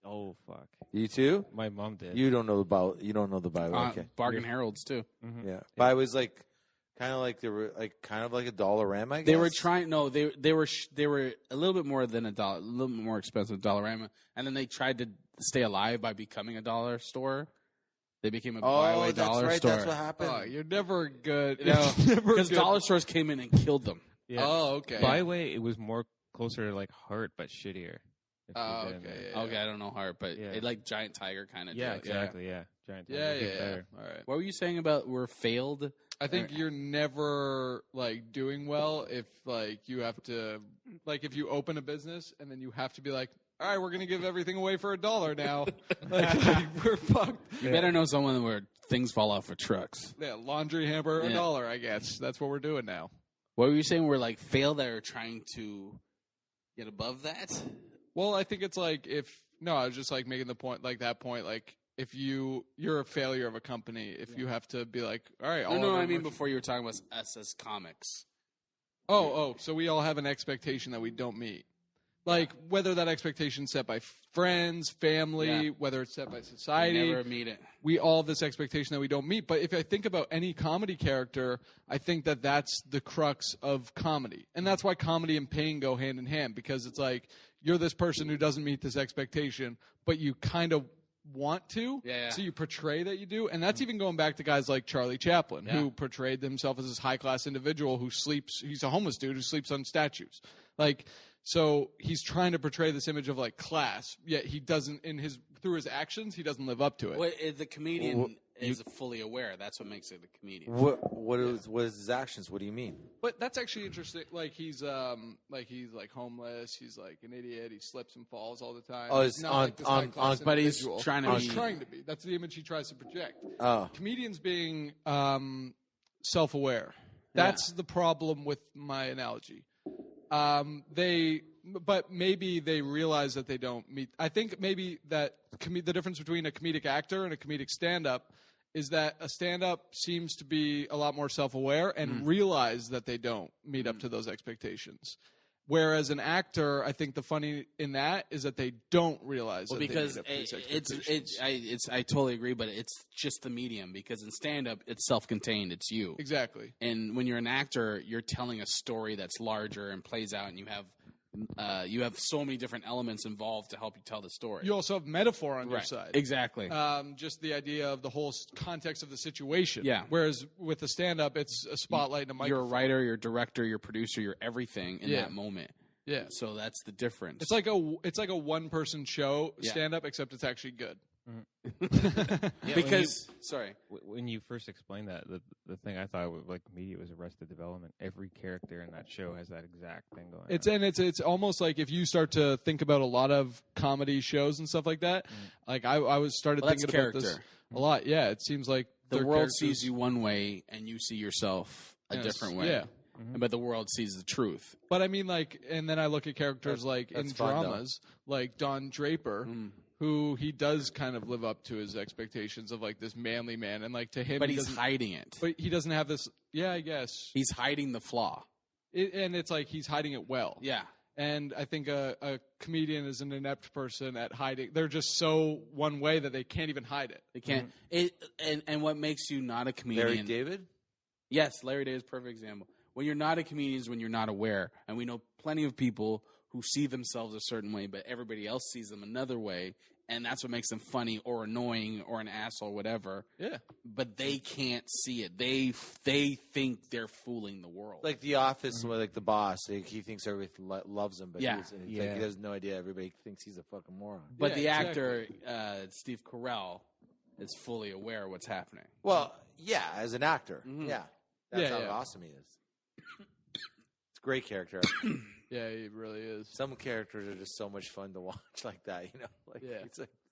Oh fuck! You too? My mom did. You don't know you don't know the Byway. Okay. Bargain Heralds too. Mhm. Yeah. Byway's like kind of like they were like kind of like a Dollarama, I guess. They were trying. No, they were a little bit more than $1, a little bit more expensive than Dollarama, and then they tried to stay alive by becoming a dollar store. They became a Oh, Byway that's dollar right. store. That's what happened. Oh, you're never good. No, Never because good. dollar stores came in and killed them. Yeah. Oh, okay. Byway, it was more closer to like Heart, but shittier. If Oh, you've been okay, there. yeah. Okay, I don't know Heart, but Yeah. it like Giant Tiger kind of. Yeah, exactly. Yeah, Giant. Yeah, Tiger, yeah, yeah. better. All right. What were you saying about we're failed? I think you're never like doing well if like you have to like if you open a business and then you have to be like, all right, we're gonna give everything away for $1 now. like we're fucked. You better know someone where things fall off of trucks. Yeah, laundry hamper Yeah. $1, I guess. That's what we're doing now. What were you saying? We're like failed that are trying to get above that. Well, I think it's like I was just like making the point like if you're a failure of a company if you have to be like, all right, No, I mean before you were talking about us as comics. So we all have an expectation that we don't meet. Like whether that expectation is set by friends, family, Yeah. whether it's set by I society, never meet it. we all have this expectation that we don't meet. But if I think about any comedy character, I think that that's the crux of comedy. And that's why comedy and pain go hand in hand, because it's like you're this person who doesn't meet this expectation, but you kind of want to. Yeah. So you portray that you do. And that's even going back to guys like Charlie Chaplin, Yeah. who portrayed himself as this high-class individual who sleeps. He's a homeless dude who sleeps on statues. Like, so he's trying to portray this image of like class, yet he doesn't through his actions, he doesn't live up to it. Well, the comedian is fully aware. That's what makes it a comedian. What is his actions? What do you mean? But that's actually interesting. Like he's homeless. He's like an idiot. He slips and falls all the time. Oh, He's it's not on- like this on- high-class on- but he's individual. trying to He's be- trying to be. That's the image he tries to project. Oh, Comedians being self-aware. That's the problem with my analogy. But maybe they realize that they don't meet. I think maybe that the difference between a comedic actor and a comedic stand-up is that a stand-up seems to be a lot more self-aware and realize that they don't meet up to those expectations. Whereas an actor, I think the funny in that is that they don't realize that Because they meet up to these expectations. I totally agree, but it's just the medium. Because in stand-up, it's self-contained. It's you. Exactly. And when you're an actor, you're telling a story that's larger and plays out, and you have so many different elements involved to help you tell the story. You also have metaphor on your Right. side. Exactly. Just the idea of the whole context of the situation. Yeah. Whereas with the stand-up, it's a spotlight and a You're microphone. a writer, you're a director, you're a producer, you're everything in Yeah. that moment. Yeah. So that's the difference. It's like a one-person show Yeah. stand-up, except it's actually good. Yeah, Because sorry, when you first explained that, the thing I thought was like immediate was Arrested Development. Every character in that show has that exact thing going on. It's almost like if you start to think about a lot of comedy shows and stuff like that. Like I started Well, that's thinking about this character. a lot. Yeah, it seems like the their world characters- sees you one way and you see yourself a Yes, different way. Yeah. But the world sees the truth. But I mean, like, and then I look at characters like in that's fun, though. dramas, like Don Draper, who he does kind of live up to his expectations of like this manly man, and like to him, But he he's doesn't- hiding it. But he doesn't have this. Yeah, I guess. He's hiding the flaw. And it's like he's hiding it well. Yeah. And I think a comedian is an inept person at hiding. They're just so one way that they can't even hide it. They can't. And what makes you not a comedian? Larry David? Yes, Larry David is a perfect example. When you're not a comedian is when you're not aware. And we know plenty of people who see themselves a certain way, but everybody else sees them another way. And that's what makes them funny or annoying or an asshole or whatever. Yeah. But they can't see it. They think they're fooling the world. Like The Office, where like the boss, like, he thinks everybody loves him, but Yeah. like, he Yeah. has no idea. Everybody thinks he's a fucking moron. But Yeah, the exactly. actor, Steve Carell, is fully aware of what's happening. Well, yeah, as an actor, Mhm. yeah, that's Yeah, how yeah. awesome he is. It's a great character. Yeah, he really is. Some characters are just so much fun to watch like that, you know. Like Yeah.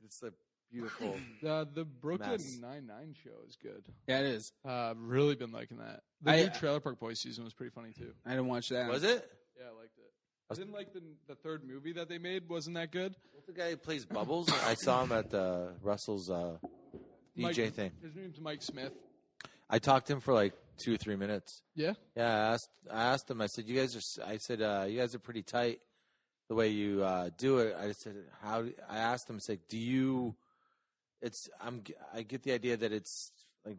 it's a beautiful. The Brooklyn Mess. Nine-Nine show is good. Yeah, it is. Really been liking that. The I- new Trailer Park Boys season was pretty funny too. I didn't watch that. Was it? Yeah, I liked it. I didn't like the third movie that they made. Wasn't that good? What's the guy who plays Bubbles? I saw him at Russell's DJ thing. His name's Mike Smith. I talked to him for like 2 or 3 minutes. Yeah. Yeah, I asked him. I said, "You guys are." "You guys are pretty tight the way you do it." I said, "How?" I asked him. I said, "Do you?" I get the idea that it's like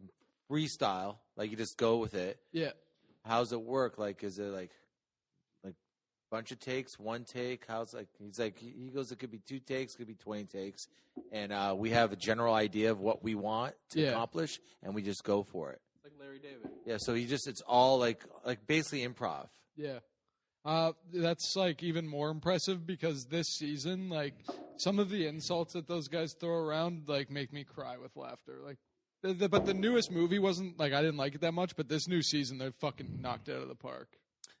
freestyle, like you just go with it. Yeah. How's it work? Like, is it like bunch of takes, one take? How's like? He's like, he goes, it could be 2 takes, could be 20 takes, and we have a general idea of what we want to Yeah. accomplish, and we just go for it. Like Larry David. Yeah, so it's all like basically improv. Yeah. That's like even more impressive because this season, like some of the insults that those guys throw around, like make me cry with laughter. Like, but the newest movie wasn't like I didn't like it that much, but this new season they fucking knocked it out of the park.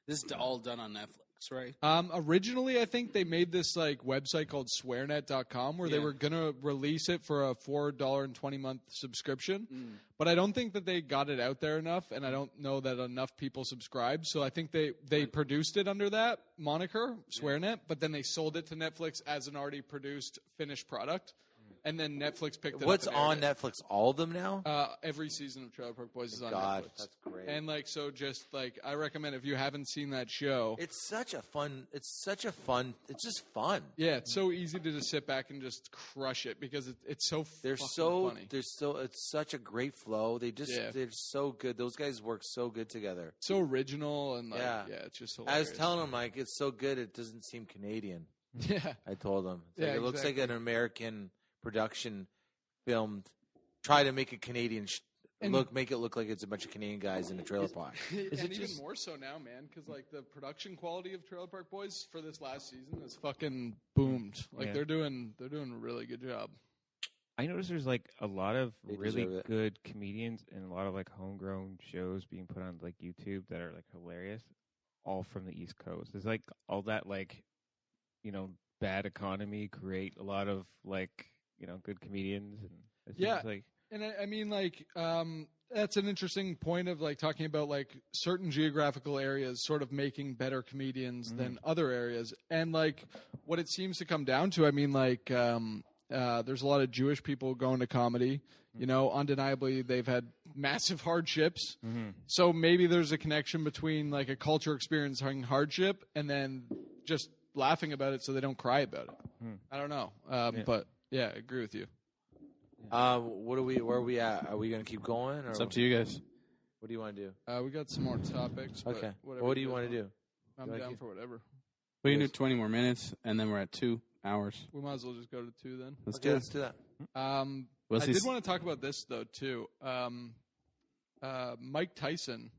This is all done on Netflix, right? Originally, I think they made this like website called swearnet.com where they Yeah. were gonna release it for a $4.20 subscription, but I don't think that they got it out there enough, and I don't know that enough people subscribed. So I think they produced it under that moniker, SwearNet, but then they sold it to Netflix as an already produced finished product, and then Netflix picked it What's up. and on aired Netflix? All of them now? it. Every season of Trailer Park Boys is on God, Netflix. that's great. And like so, just like I recommend if you haven't seen that show. It's just fun. Yeah, it's so easy to just sit back and just crush it because it's so They're fucking so funny. it's such a great flow. They're so good. Those guys work so good together. So original and like Yeah. it's just I hilarious. was telling them like it's so good it doesn't seem Canadian. yeah, I told them Yeah, it looks like exactly. an American production filmed. Try to make a Canadian make it look like it's a bunch of Canadian guys in a trailer park. and even more so now, man, because like the production quality of Trailer Park Boys for this last season is fucking boomed. Like Yeah. they're doing a really good job. I noticed there's like a lot of They really deserve it. good comedians and a lot of like homegrown shows being put on like YouTube that are like hilarious, all from the East Coast. There's like all that like, bad economy create a lot of like, good comedians and it seems Yeah. like And I mean, like, that's an interesting point of like talking about like certain geographical areas sort of making better comedians than other areas, and like what it seems to come down to. I mean, like, there's a lot of Jewish people going to comedy. Undeniably, they've had massive hardships. So maybe there's a connection between like a culture experiencing hardship and then just laughing about it so they don't cry about it. I don't know, but yeah, I agree with you. Where are we at? Are we going to keep going? Or It's up to you guys. What do you want to do? We got some more topics. But Okay. whatever What do you guys want to do? I'm Like down you- for whatever. We can do 20 more minutes, and then we're at 2 hours. We might as well just go to 2 then. Let's Okay, do let's it. do that. We'll I see did want to talk about this though too. Mike Tyson,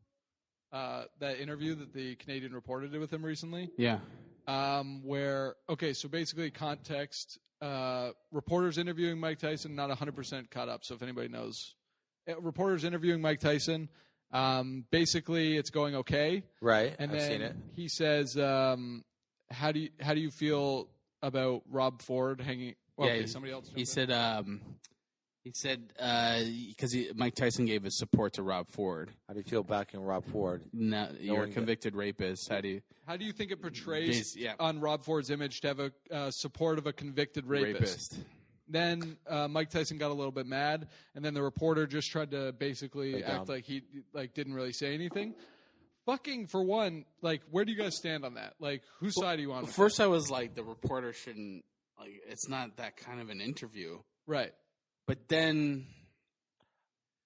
that interview that the Canadian Reporter did with him recently, Yeah. so basically context. reporters interviewing Mike Tyson, not 100% caught up. So if anybody knows, reporters interviewing Mike Tyson. Basically, it's going okay. Right. And I've then seen it. he says, "How do you feel about Rob Ford hanging?" Well, okay, somebody else. He said because Mike Tyson gave his support to Rob Ford. How do you feel backing Rob Ford? No, you're a convicted rapist. How do you think it portrays on Rob Ford's image to have a support of a convicted rapist? Then Mike Tyson got a little bit mad, and then the reporter just tried to basically act like he didn't really say anything. Fucking, for one, where do you guys stand on that? Whose side do you on? First, I was like, the reporter shouldn't. It's not that kind of an interview, right? But then,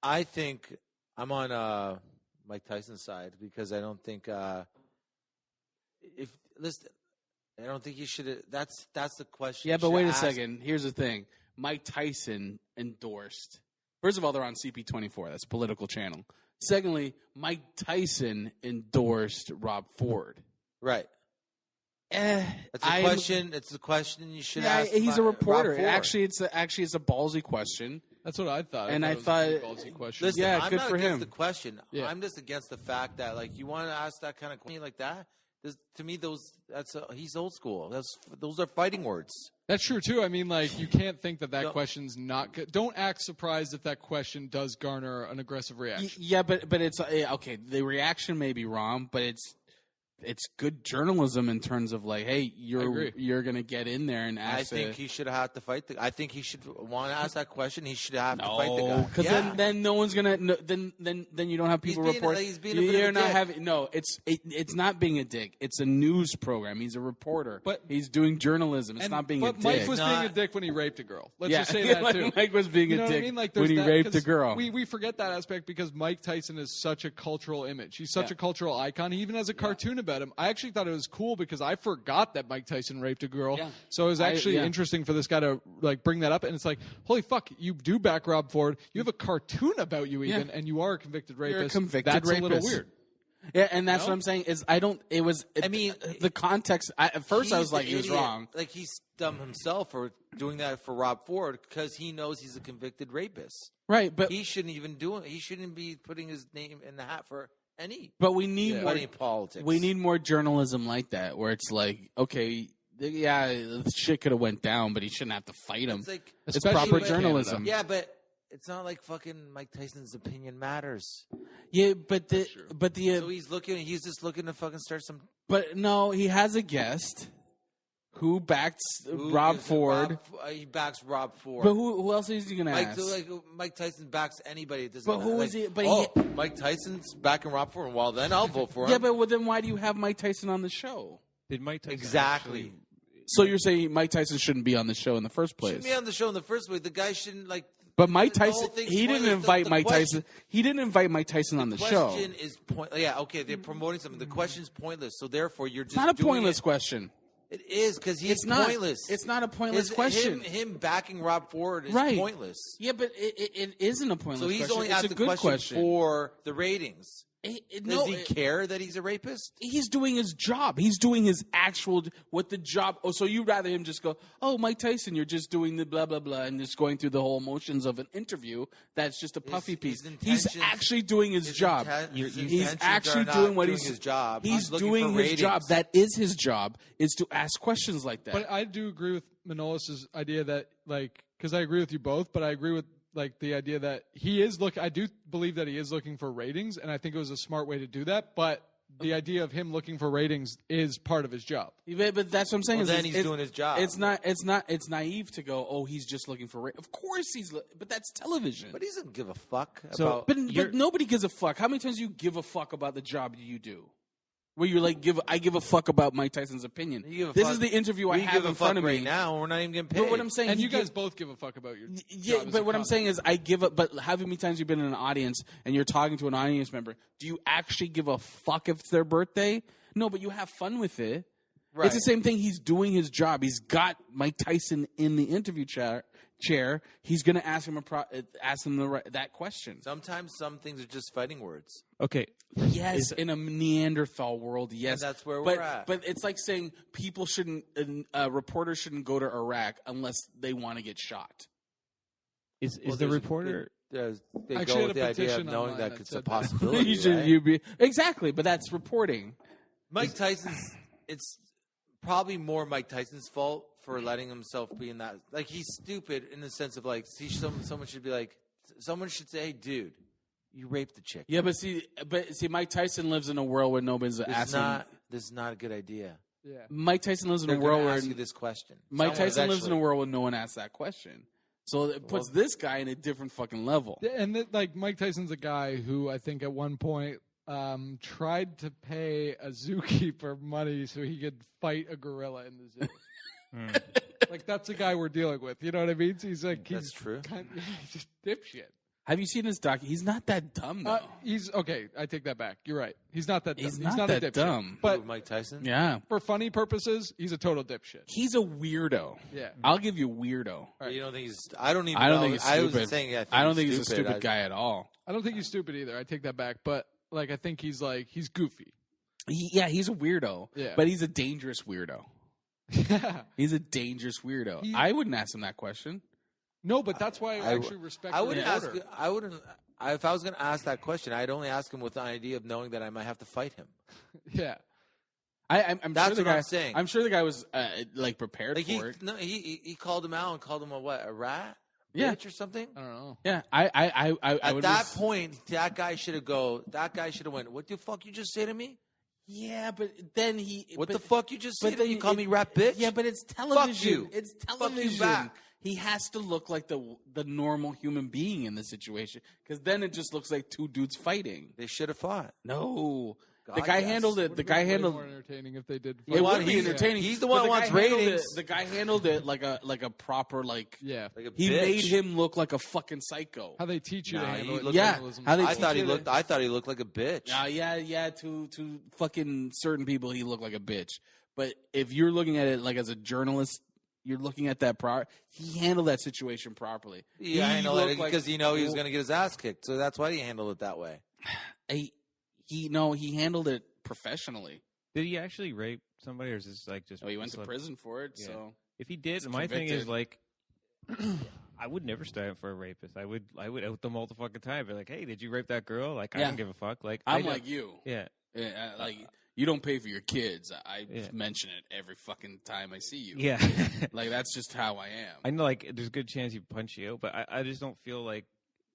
I think I'm on Mike Tyson's side because I don't think I don't think he should. That's the question. Yeah, but wait a second. Here's the thing: Mike Tyson endorsed. First of all, they're on CP24. That's a political channel. Secondly, Mike Tyson endorsed Rob Ford. Right. It's a question. It's a question you should ask. He's a reporter. Actually, it's a ballsy question. That's what I thought. I thought it was a ballsy question. Listen, yeah, I'm good not for against him. the question. Yeah. I'm just against the fact that you want to ask that kind of question like that. To me, he's old school. Those are fighting words. That's true too. I mean, you can't think that question's not good. Don't act surprised if that question does garner an aggressive reaction. Yeah, but it's okay. The reaction may be wrong, but it's good journalism in terms of hey, you're gonna get in there and ask. I think he should have to fight. I think he should want to ask that question. He should have to fight the guy. Because then no one's gonna. Then you don't have people report. He's being a bit of a dick. No, it's not being a dick. It's a news program. He's a reporter. But he's doing journalism. It's not being a dick. But Mike was being a dick when he raped a girl. Let's just say that too. Mike was being a dick when he raped a girl. We forget that aspect because Mike Tyson is such a cultural image. He's such a cultural icon. He even has a cartoon about him. I actually thought it was cool because I forgot that Mike Tyson raped a girl. Yeah. So it was actually interesting for this guy to bring that up. And it's holy fuck, you do back Rob Ford. You have a cartoon about you even, and you are a convicted rapist. You're a convicted That's rapist. A little weird. Yeah, and that's what I'm saying is the context. At first I was like, he was wrong. He's dumb himself for doing that for Rob Ford because he knows he's a convicted rapist. Right, but he shouldn't even do it. He shouldn't be putting his name in the hat for But we need more politics. We need more journalism like that, where it's okay, shit could have went down, but he shouldn't have to fight him. It's proper journalism. Yeah, but it's not like fucking Mike Tyson's opinion matters. Yeah, but so he's just looking to fucking start some. But no, he has a guest who backs Rob Ford. He backs Rob Ford. But who else is he going to ask? Mike Tyson backs anybody. But who is he? But Mike Tyson's backing Rob Ford. Well, then I'll vote for him. Yeah, but then why do you have Mike Tyson on the show? Did Mike Tyson exactly? So you're saying Mike Tyson shouldn't be on the show in the first place? Shouldn't be on the show in the first place. The guy shouldn't But Mike Tyson, he didn't invite Mike Tyson. He didn't invite Mike Tyson on the show. The question is pointless. Yeah, okay, they're promoting something. The question is pointless. So therefore, you're just. It's not a pointless question. It is because he's pointless. It's not a pointless question. Him backing Rob Ford is pointless. Yeah, but it isn't a pointless question. So he's only asked the question for the ratings. Does he care that he's a rapist? He's doing his job. He's doing his actual what the job. Oh, so you'd rather him just go, "Oh, Mike Tyson, you're just doing the blah blah blah," and just going through the whole motions of an interview. That's just a puffy piece. He's actually doing his job. He's actually doing what his job. He's doing his job. That is his job. Is to ask questions like that. But I do agree with Manolis' idea that because I agree with you both, but I agree with the idea that he is I do believe that he is looking for ratings, and I think it was a smart way to do that. But the idea of him looking for ratings is part of his job. But that's what I'm saying. Then he's doing his job. It's naive to go, oh, he's just looking for ratings. Of course but that's television. But he doesn't give a fuck about. But nobody gives a fuck. How many times do you give a fuck about the job you do? Where you're I give a fuck about Mike Tyson's opinion. This is the interview I have in front of me. Now we're not even getting paid. But what I'm saying, and you guys both give a fuck about your. Yeah, but what I'm saying is, I give up. But how many times you've been in an audience and you're talking to an audience member? Do you actually give a fuck if it's their birthday? No, but you have fun with it. Right. It's the same thing. He's doing his job. He's got Mike Tyson in the interview chair. He's going to ask him that question. Sometimes some things are just fighting words. Okay. Yes, in a Neanderthal world, yes. And that's where we're at. But it's like saying people shouldn't, reporters shouldn't go to Iraq unless they want to get shot. Is the reporter... They Actually, go with the idea of petition knowing online that it's a said that. possibility, right? Exactly, but that's reporting. Mike Tyson's, it's probably more Mike Tyson's fault for letting himself be in that. Like, he's stupid in the sense of, like, someone should be like, someone should say, hey, dude, you raped the chick. Yeah, but Mike Tyson lives in a world where nobody's asking. This is not a good idea. Yeah. Mike Tyson lives in They're a world gonna where ask you this question. Mike Someone Tyson lives in a eventually. world where no one asks that question. So it puts this guy in a different fucking level. And like Mike Tyson's a guy who I think at one point tried to pay a zookeeper money so he could fight a gorilla in the zoo. Like, that's the guy we're dealing with. You know what I mean? So he's like, That's true. He's just dipshit. Have you seen his doc? He's not that dumb though. He's okay. I take that back. You're right. He's not that dumb. He's not not a that dipshit. dumb. But Who, Mike Tyson? Yeah, for funny purposes, he's a total dipshit. he's a weirdo. Yeah. I'll give you weirdo. You don't think he's? I don't even. I don't know. think he's I stupid. was saying. I don't think he's a stupid. stupid guy at all. I don't think he's stupid either. I take that back. But like, I think he's goofy. He's a weirdo. Yeah. But he's a dangerous weirdo. He's a dangerous weirdo. I wouldn't ask him that question. No, but that's why I actually respect. I wouldn't the ask. order. I wouldn't. If I was going to ask that question, I'd only ask him with the idea of knowing that I might have to fight him. Yeah. I'm That's sure the what guy, I'm saying. I'm sure the guy was like prepared Like for it. he called him out and called him a what? A rat? Yeah. Bitch or something? I don't know. Yeah, I At would that point, that guy should have went, what the fuck you just say to me? Yeah, but then he. What but, the fuck you just but say to me? then You call it- me rat bitch? Yeah, but it's television. you. It's Fuck you television. back. He has to look like the normal human being in this situation, because then it just looks like two dudes fighting. They should have fought. No, the God, guy yes. handled it. The Would've guy been way handled. more entertaining if they did. It Well, would be he's- entertaining. he's the but one who guy wants handled ratings. it- The guy handled it like a proper like. Yeah. Like a He bitch. made him look like a fucking psycho. How they teach you to Nah, handle he it. looked Yeah. journalism. How they I thought he teach looked. I thought he looked like a bitch. Yeah. To fucking certain people, he looked like a bitch. But if you're looking at it like as a journalist, you're looking at that. He handled that situation properly. Yeah, I know looked like- because he was going to get his ass kicked, so that's why he handled it that way. He handled it professionally. Did he actually rape somebody, or is this like just? Oh, he went to celeb- prison for it. Yeah. So If he did, He's my thing is convicted. like, I would never stand for a rapist. I would out them all the fucking time. Be like, hey, did you rape that girl? Like, I Yeah. don't give a fuck. Like, I'm I like you. yeah. Yeah, like you don't pay for your kids. I Yeah. mention it every fucking time I see you. Yeah. Like that's just how I am. I know, like, there's a good chance he punch you out, but I just don't feel like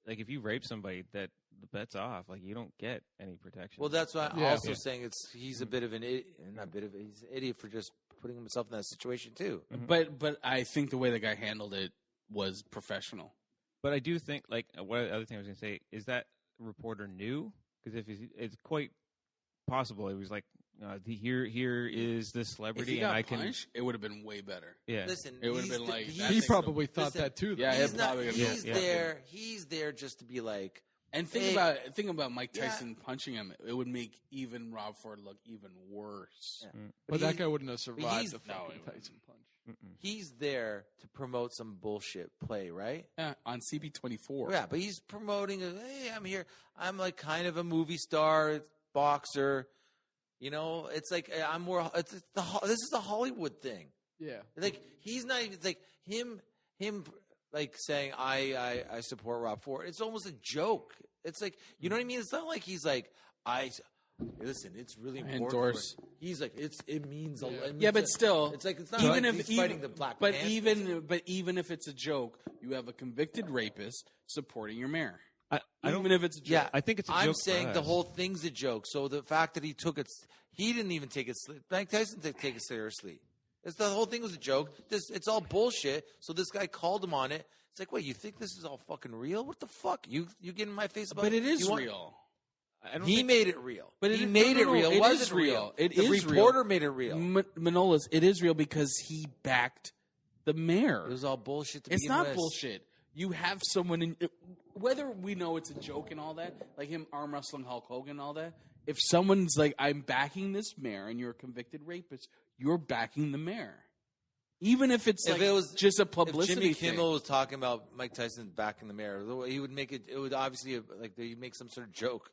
if you rape somebody, that the bet's off. Like, you don't get any protection. Well, that's why I'm Yeah. also saying he's a bit of an idiot. Not a bit of he's an idiot for just putting himself in that situation too. But I think the way the guy handled it was professional. But I do think, like, what other thing I was going to say is that reporter knew, because it's quite possible it was like, here is this If celebrity, he and got I can, punched, it would have been way better. yeah. Listen, It would have he's been the- like he's- that He makes probably thought Listen, that too. though. Yeah, He's it not. probably gonna be- He's yeah. there. He's there just to be like. And Hey. think about Mike Yeah. Tyson punching him. It would make even Rob Ford look even worse. But he- that guy wouldn't have survived he's- the No, fucking he wouldn't. Tyson punch. He's there to promote some bullshit play, right? Yeah, on CB24. Yeah, but he's promoting. Hey, I'm here. I'm like kind of a movie star, boxer. You know, it's like I'm more. This is a Hollywood thing. Yeah. Like he's not even. It's like him like saying I support Rob Ford. It's almost a joke. It's like, you know what I mean. It's not like he's like listen. It's really important. endorse. He's like it means a lot. Yeah, but still, it's like it's not even like if he's fighting the Black but Panthers. even if it's a joke, you have a convicted rapist supporting your mayor. I don't. Even if it's a joke. Yeah, I think it's a I'm joke for saying the us. whole thing's a joke. So the fact that he took it, he didn't even take it. Mike Tyson didn't take it seriously. It's the whole thing was a joke. It's all bullshit. So this guy called him on it. It's like, wait, you think this is all fucking real? What the fuck? You get in my face about But it is you want- real. I don't He think- made it real. But he it- made no, it real. it Was is it real? real. It the is real. reporter made it real. Manolis, it is real because he backed the mayor. It was all bullshit. To It's begin not with. bullshit. You have someone in, whether we know it's a joke and all that, like him arm wrestling Hulk Hogan and all that. If someone's like, I'm backing this mayor and you're a convicted rapist, you're backing the mayor. Even if it's If it was just a publicity if Jimmy thing. Kimmel was talking about Mike Tyson backing the mayor, he would make it. It would obviously like he'd make some sort of joke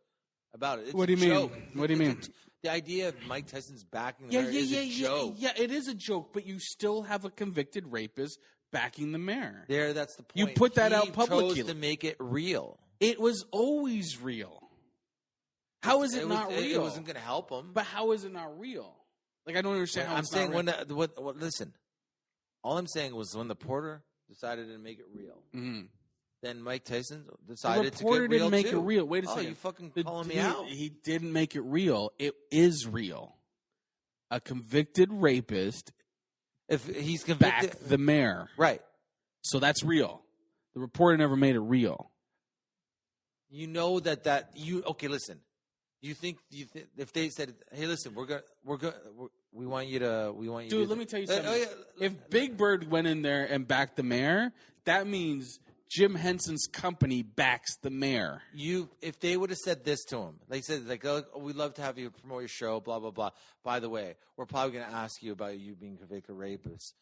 about it. It's What do you a mean? joke. What do you mean? The idea of Mike Tyson's backing the mayor is a joke. Yeah, it is a joke, but you still have a convicted rapist backing the mayor. That's the point. You put that out publicly. He chose to make it real. It was always real. How is it not real? It wasn't going to help him. But how is it not real? Like, I don't understand how I'm it's saying not real. listen. All I'm saying was when the porter decided to make it real, then Mike Tyson decided to The reporter get real didn't make too. it real. Wait a second. Oh, you fucking calling me out? He didn't make it real. It is real. A convicted rapist If he's convicted, backed the mayor. right? So that's real. The reporter never made it real. You know that you okay? Listen, you think if they said, "Hey, listen, we want you to." Dude, let me tell you something. yeah. If Big Bird went in there and backed the mayor, that means Jim Henson's company backs the mayor. If they would have said this to him, they said like, "Oh, we'd love to have you promote your show." Blah blah blah. By the way, we're probably going to ask you about you being convicted rapist.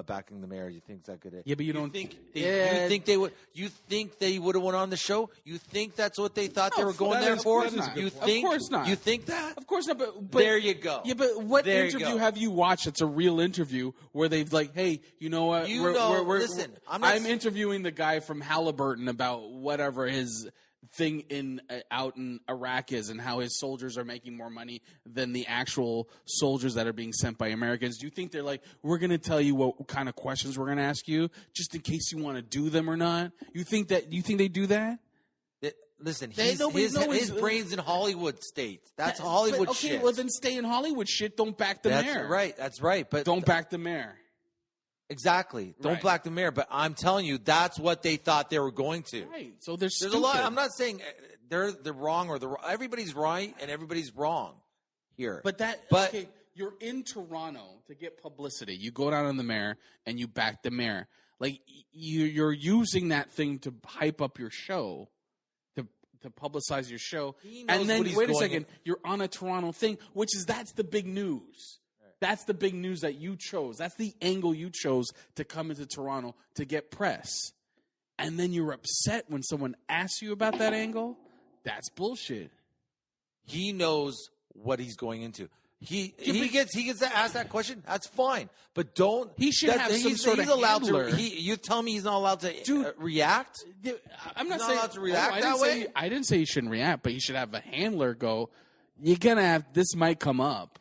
Backing the mayor, you think that could? Yeah, but you don't think. Yeah. You think they would? You think they would have went on the show? You think that's what they thought they were going there for? Of course not. You Of think? course not. You think that? Of course not. But there you go. Yeah, but what There you interview go. have you watched? It's a real interview where they've like, hey, you know what? Listen, I'm interviewing the guy from Halliburton about whatever his thing out in Iraq is and how his soldiers are making more money than the actual soldiers that are being sent by Americans. Do you think they're like, we're going to tell you what kind of questions we're going to ask you just in case you want to do them or not? You think they do that? Listen, his brain's in Hollywood state. That's Hollywood okay, shit. well then stay in Hollywood shit. Don't back the mayor. That's right. But don't back the mayor. Exactly. Don't Right. back the mayor. But I'm telling you, that's what they thought they were going to. Right. So there's a lot. I'm not saying they're wrong or everybody's right and everybody's wrong here. But okay, you're in Toronto to get publicity. You go down on the mayor and you back the mayor. Like you're using that thing to hype up your show, to publicize your show. And then wait a second, you're on a Toronto thing, that's the big news. That's the big news that you chose. That's the angle you chose to come into Toronto to get press. And then you're upset when someone asks you about that angle? That's bullshit. He knows what he's going into. He gets to ask that question. That's fine, but don't. He should have some sort of handler. You tell me he's not allowed to react. I'm not He's saying allowed to react that way. I didn't say he shouldn't react, but he should have a handler go. You're gonna have this might come up.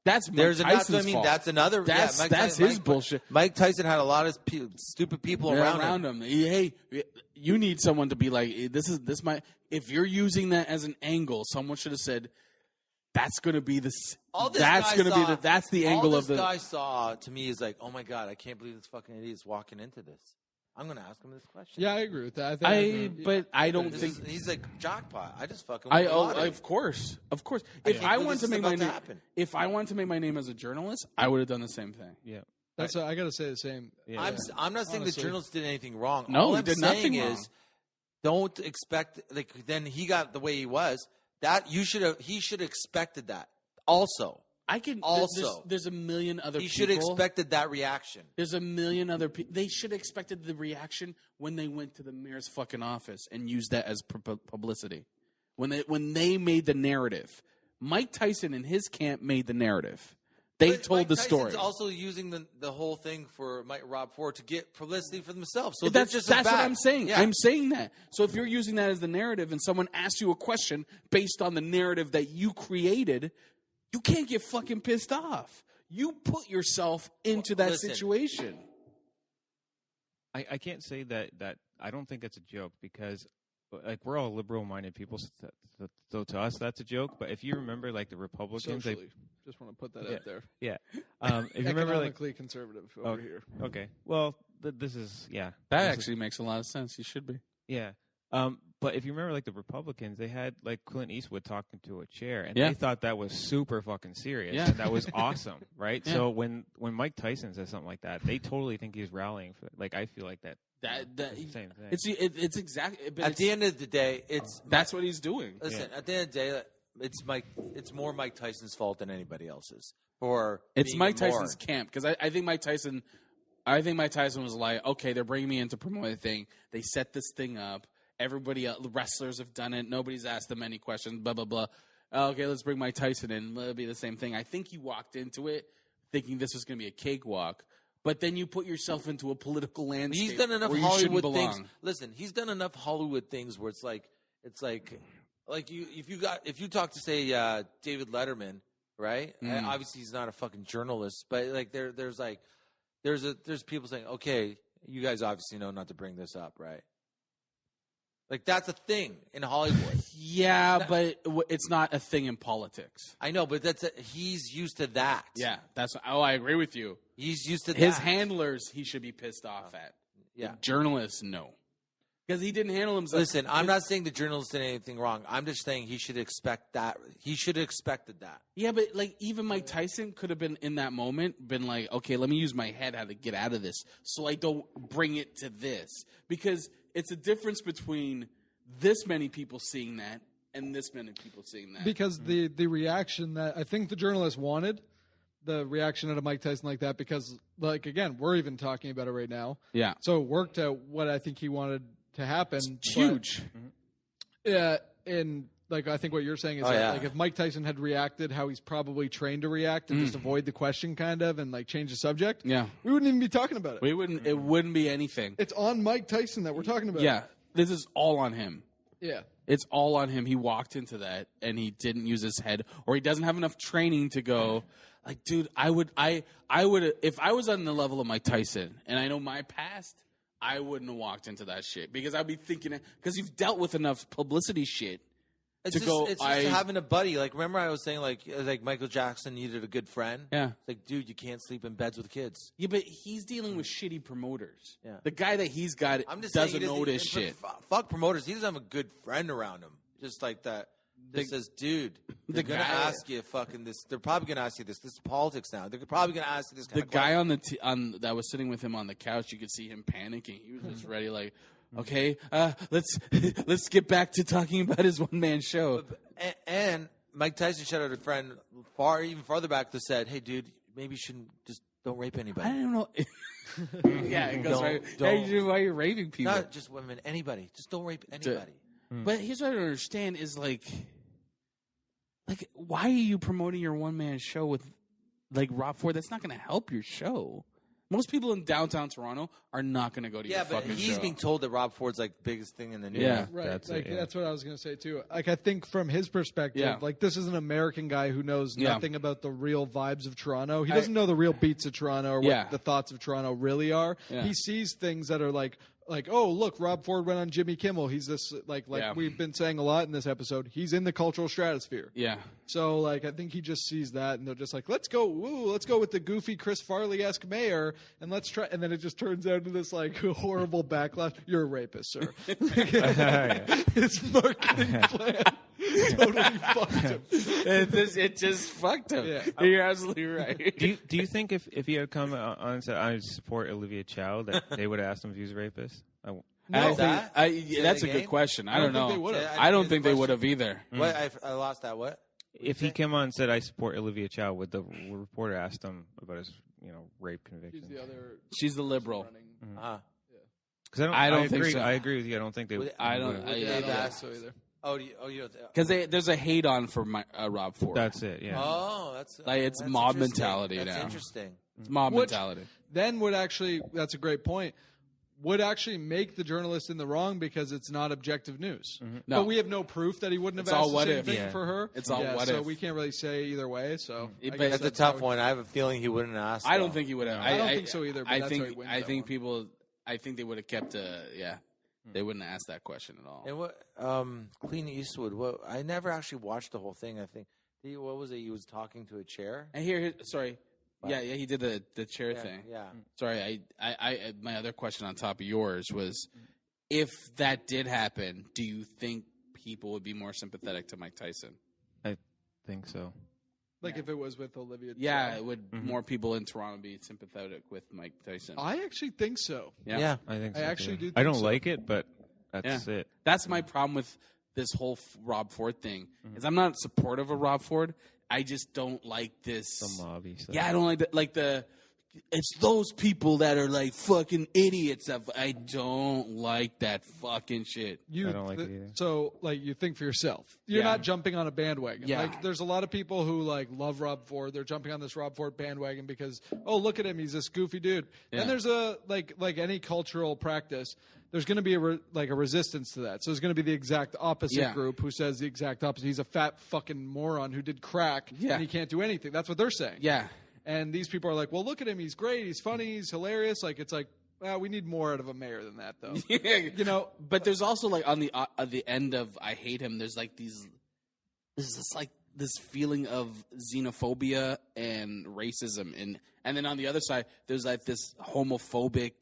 That's Mike Tyson's fault. That's another. That's his bullshit. Mike Tyson had a lot of stupid people around him. Hey, you need someone to be like, this might. If you're using that as an angle, someone should have said, "That's going to be the. That's going to be the. That's the angle of the." All this guy saw to me is like, oh my god, I can't believe this fucking idiot's walking into this. I'm going to ask him this question. Yeah, I agree with that. But I don't think he's like jackpot. I just fucking. of course. If I wanted to make my name, if I wanted to make my name as a journalist, I would have done the same thing. Yeah, that's. I got to say the same. Yeah. I'm not saying the journalist did anything wrong. No, all he I'm did saying nothing wrong. is, don't expect then he got the way he was. That he should have expected that. Also, There's a million other people. He should have expected that reaction. There's a million other people. They should have expected the reaction when they went to the mayor's fucking office and used that as publicity. When they made the narrative. Mike Tyson and his camp made the narrative. They told Mike the Tyson's story. Also using the whole thing for Rob Ford to get publicity for themselves. So that's just what I'm saying. Yeah. I'm saying that. So if you're using that as the narrative and someone asks you a question based on the narrative that you created, you can't get fucking pissed off. You put yourself into that situation. I can't say that I don't think it's a joke because like we're all liberal-minded people, so to us that's a joke. But if you remember, like the Republicans, just want to put that out there. Yeah, if you remember, like economically conservative over here. Okay, well, this is that actually makes a lot of sense. You should be. Yeah. But if you remember, like the Republicans, they had like Clint Eastwood talking to a chair, and they thought that was super fucking serious, and that was awesome, right? Yeah. So when Mike Tyson says something like that, they totally think he's rallying for. Like I feel like that the same thing. It's exactly. At the end of the day, that's what he's doing. Listen, at the end of the day, it's more Mike Tyson's fault than anybody else's. Or it's being Mike ignored. Tyson's camp because I think Mike Tyson was like, okay, they're bringing me in to promote a thing. They set this thing up. Everybody else, the wrestlers have done it. Nobody's asked them any questions. Blah blah blah. Okay, let's bring Mike Tyson in. It'll be the same thing. I think he walked into it thinking this was going to be a cakewalk. But then you put yourself into a political landscape. He's done enough where Hollywood you things. belong. Listen, he's done enough Hollywood things where it's like if you talk to say David Letterman, right? And obviously he's not a fucking journalist, but like there's people saying, okay, you guys obviously know not to bring this up, right? Like that's a thing in Hollywood. Yeah, but it's not a thing in politics. I know, but he's used to that. Yeah, I agree with you. He's used to His that. handlers, he should be pissed off at. Yeah. The journalists, no. Because he didn't handle himself. Listen, I'm not saying the journalist did anything wrong. I'm just saying he should expect that. He should have expected that. Yeah, but like even Mike Tyson could have been in that moment, been like, okay, let me use my head how to get out of this so I don't bring it to this. Because it's a difference between this many people seeing that and this many people seeing that. Because the reaction that I think the journalist wanted, the reaction out of Mike Tyson like that, because, like, again, we're even talking about it right now. Yeah. So it worked out what I think he wanted to happen. It's huge. Yeah, and like I think what you're saying is like if Mike Tyson had reacted how he's probably trained to react and just avoid the question kind of and like change the subject, we wouldn't even be talking about it. It wouldn't be anything. It's on Mike Tyson that we're talking about. Yeah. This is all on him. Yeah. It's all on him. He walked into that and he didn't use his head, or he doesn't have enough training to go like, dude, I would if I was on the level of Mike Tyson and I know my past, I wouldn't have walked into that shit because I'd be thinking, because you've dealt with enough publicity shit. It's just having a buddy. Like, remember I was saying, like Michael Jackson needed a good friend? Yeah. It's like, dude, you can't sleep in beds with kids. Yeah, but he's dealing with shitty promoters. Yeah. The guy that he's got doesn't know this shit. Fuck promoters. He doesn't have a good friend around him. Just like that. That says, dude, they're going to ask you fucking this. They're probably going to ask you this. This is politics now. They're probably going to ask you this kind of question. The guy on that was sitting with him on the couch, you could see him panicking. He was just ready, like, okay, let's get back to talking about his one-man show. And Mike Tyson shot out a friend even farther back that said, hey, dude, maybe you shouldn't don't rape anybody. I don't know. Yeah, it goes right. Why you're raping people? Not just women, anybody. Just don't rape anybody. But here's what I don't understand is like, why are you promoting your one-man show with like Rob Ford? That's not going to help your show. Most people in downtown Toronto are not going to go to your fucking show. Yeah, but he's being told that Rob Ford's like biggest thing in the news. Yeah, right. That's what I was going to say too. Like I think from his perspective, like this is an American guy who knows nothing about the real vibes of Toronto. He doesn't know the real beats of Toronto or what the thoughts of Toronto really are. Yeah. He sees things that are like, oh, look, Rob Ford went on Jimmy Kimmel. He's this, we've been saying a lot in this episode, he's in the cultural stratosphere. Yeah. So, like, I think he just sees that, and they're just like, let's go with the goofy Chris Farley-esque mayor, and let's try. And then it just turns out into this, like, horrible backlash. You're a rapist, sir. His marketing plan totally fucked him. It just fucked him. Yeah. You're absolutely right. Do you think if he had come on and said, I support Olivia Chow, that they would have asked him if he was a rapist? That's a good question. I don't know. I don't think they would have either. What? I lost that. What? If he came on and said, I support Olivia Chow, would the reporter asked him about his rape conviction? She's the liberal. Because I don't think so. I agree with you. I don't think they would. I don't ask so either. You because there's a hate on for Rob Ford. That's it. Yeah. Oh, it's mob mentality now. That's interesting. It's mob mentality. Then that's a great point. Would actually make the journalist in the wrong because it's not objective news. Mm-hmm. No. But we have no proof that he wouldn't have asked the same thing for her. It's all what if. So we can't really say either way. So that's a tough one. I have a feeling he wouldn't have asked. I don't think he would have. I don't think so either. But I think they would have kept they wouldn't have asked that question at all. And what Clint Eastwood? What I never actually watched the whole thing. I think what was it? He was talking to a chair. And sorry. Wow. Yeah, he did the chair thing. Yeah. Sorry, I my other question on top of yours was, if that did happen, do you think people would be more sympathetic to Mike Tyson? I think so. If it was with Olivia. Yeah, it would more people in Toronto be sympathetic with Mike Tyson. I actually think so. Yeah. I think so. I actually do. I don't like it, but that's it. That's my problem with this whole Rob Ford thing. Is I'm not supportive of Rob Ford. I just don't like this. The mobby stuff. Yeah, I don't like that. Like it's those people that are like fucking idiots. I don't like that fucking shit. I don't like it either. So, like, you think for yourself. You're Yeah. not jumping on a bandwagon. Yeah. Like, there's a lot of people who, like, love Rob Ford. They're jumping on this Rob Ford bandwagon because, oh, look at him. He's this goofy dude. Yeah. And there's like any cultural practice, there's going to be a resistance to that. So there's going to be the exact opposite Yeah. group who says the exact opposite. He's a fat fucking moron who did crack Yeah. and he can't do anything. That's what they're saying. Yeah. And these people are like, well, look at him. He's great. He's funny. He's hilarious. Like, it's like, well, we need more out of a mayor than that, though. You know, But there's also like on the end of I hate him. There's like this feeling of xenophobia and racism, and then on the other side there's like this homophobic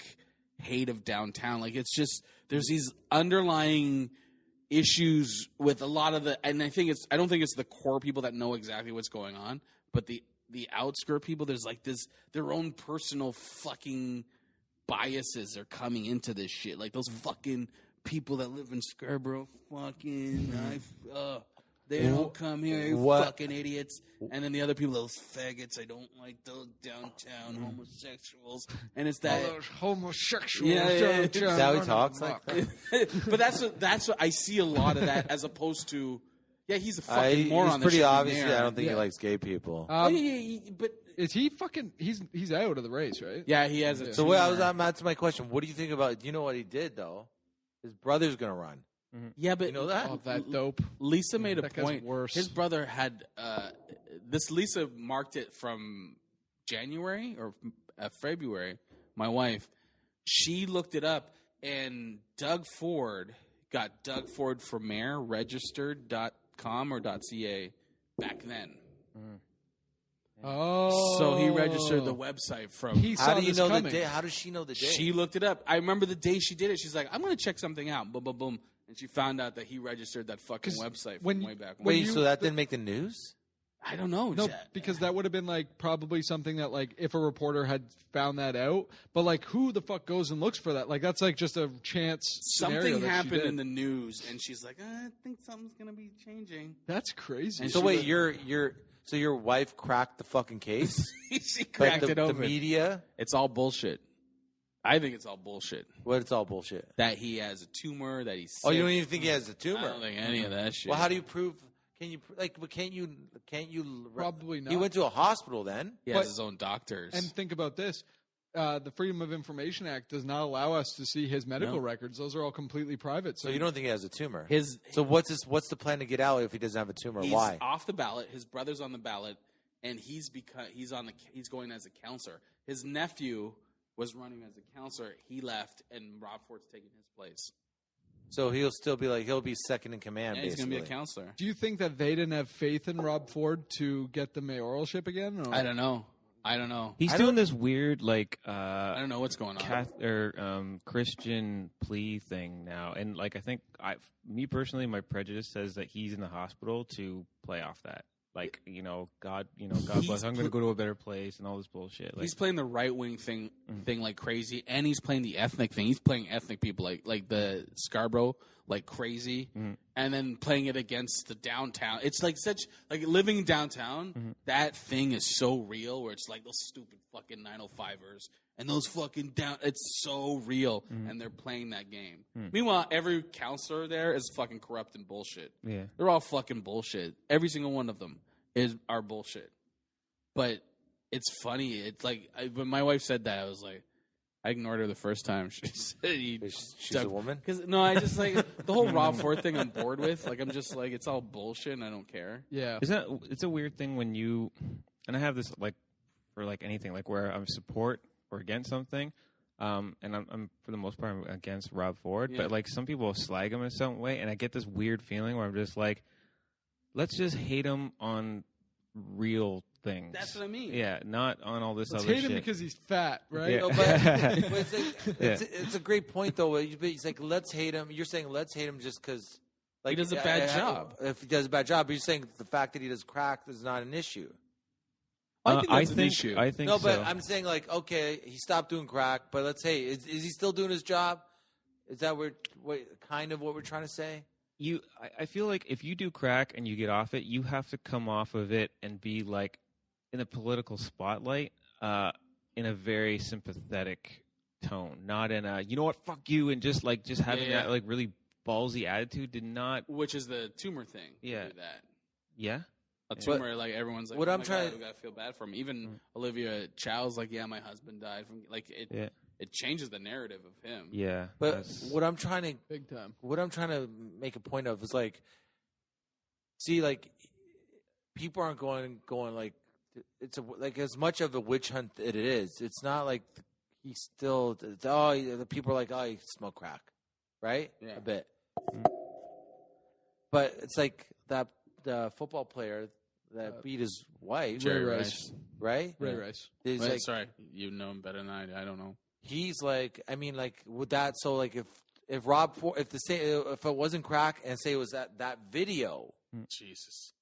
hate of downtown. Like it's just there's these underlying issues with a lot of and I don't think it's the core people that know exactly what's going on, but the outskirt people, there's like this their own personal fucking biases are coming into this shit. Like those fucking people that live in Scarborough, they don't come here, you fucking idiots. And then the other people, those faggots, I don't like those downtown homosexuals. And it's that. all those homosexuals. Yeah. downtown Is that how he running talks amok. like that? But that's what I see a lot of that as opposed to, yeah, he's a fucking moron. It's that pretty should be obvious. mayor. I don't think he Yeah. likes gay people. But Is he fucking? He's out of the race, right? yeah, he has a. So wait, tumor. that's my question. What do you think about? Do you know what he did though? His brother's gonna run. Yeah, but You know that? Oh, that dope. Lisa made a That guy's point. worse. His brother had this. Lisa marked it from January or February. My wife, she looked it up, and Doug Ford got Doug Ford for mayor registered.com or .ca back then. Oh, So he registered the website from. He saw How do you this know coming. the day? How does she know the day? She looked it up. I remember the day she did it. She's like, "I'm going to check something out." Boom, boom, boom, and she found out that he registered that fucking 'Cause website when from you- way back. when when. Wait, you- so that didn't make the news? I don't know. No, because that would have been like probably something that like if a reporter had found that out, but like who the fuck goes and looks for that? Like that's like just a chance. scenario something that she happened did. in the news, and she's like, "I think something's going to be changing." That's crazy. And So she wait, was- so your wife cracked the fucking case? She But cracked the, it open. the media? It's all bullshit. I think it's all bullshit. What? It's all bullshit. That he has a tumor. That he's sick. Oh, you don't even think he has a I tumor? don't think any of that shit. Well, how do you prove? Can you like? But can't you? Probably not. He went to a hospital then. He has but- his own doctors. And think about this. The Freedom of Information Act does not allow us to see his medical No. records. Those are all completely private. So you don't think he has a tumor? his So what's the plan to get out if he doesn't have a tumor? he's Why? off the ballot. His brother's on the ballot, and he's going as a counselor. His nephew was running as a counselor. He left, and Rob Ford's taking his place. So he'll still be he'll be second in command. Yeah, he's going basically. to be a counselor. Do you think that they didn't have faith in Rob Ford to get the mayoralship again? Or? I don't know. He's I doing don't- this weird I don't know what's going on. Christian plea thing now, and like I think me personally, my prejudice says that he's in the hospital to play off that. Like God bless. I'm going to go to a better place and all this bullshit. Like, He's playing the right wing thing like crazy, and he's playing the ethnic thing. He's playing ethnic people like the Scarborough like crazy, and then playing it against the downtown. It's like living downtown. That thing is so real, where it's like those stupid fucking 905ers and those fucking down. It's so real, and they're playing that game. Meanwhile, every counselor there is fucking corrupt and bullshit. yeah. They're all fucking bullshit. Every single one of them are bullshit. But it's funny. It's like when my wife said that, I was like, I ignored her the first time. She said She's a woman. I just like the whole Rob Ford thing. I'm bored with. Like I'm just like it's all bullshit, and I don't care. Yeah. It's a weird thing when you, and I have this like for like anything like where I'm support or against something, and I'm for the most part I'm against Rob Ford, Yeah. but like some people slag him in some way, and I get this weird feeling where I'm just like, let's just hate him on real things. That's what I mean. Yeah, not on all this Let's other hate shit. him because he's fat, right? Yeah. No, but it's a great point though. It's like let's hate him. You're saying let's hate him just because He does a bad job. If he does a bad job, but you're saying the fact that he does crack is not an issue. I think that's an issue. I think No, but so. I'm saying like okay, he stopped doing crack, but let's say is he still doing his job? Is that what kind of what we're trying to say? I feel like if you do crack and you get off it, you have to come off of it and be like in a political spotlight, in a very sympathetic tone, not in a you know what, fuck you, and just having that like really ballsy attitude. Did not, which is the tumor thing. Yeah. Do that. Yeah. A tumor, like everyone's like, what I'm my trying God, we gotta feel bad for him. Even Olivia Chow's like, yeah, my husband died from like it. Yeah. It changes the narrative of him. Yeah. But what I'm trying to Big time. what I'm trying to make a point of is like, see, like people aren't going like it's like as much of a witch hunt it is. It's not like he's still the people are like, oh, you smoke crack, right? Yeah. A bit. But it's like that the football player that beat his wife, Ray Ray Rice. right? Ray Rice. He's Wait, like, sorry, you know him better than I don't know. he's like, I mean, like with that. So like if if it wasn't crack and say it was that video, Jesus,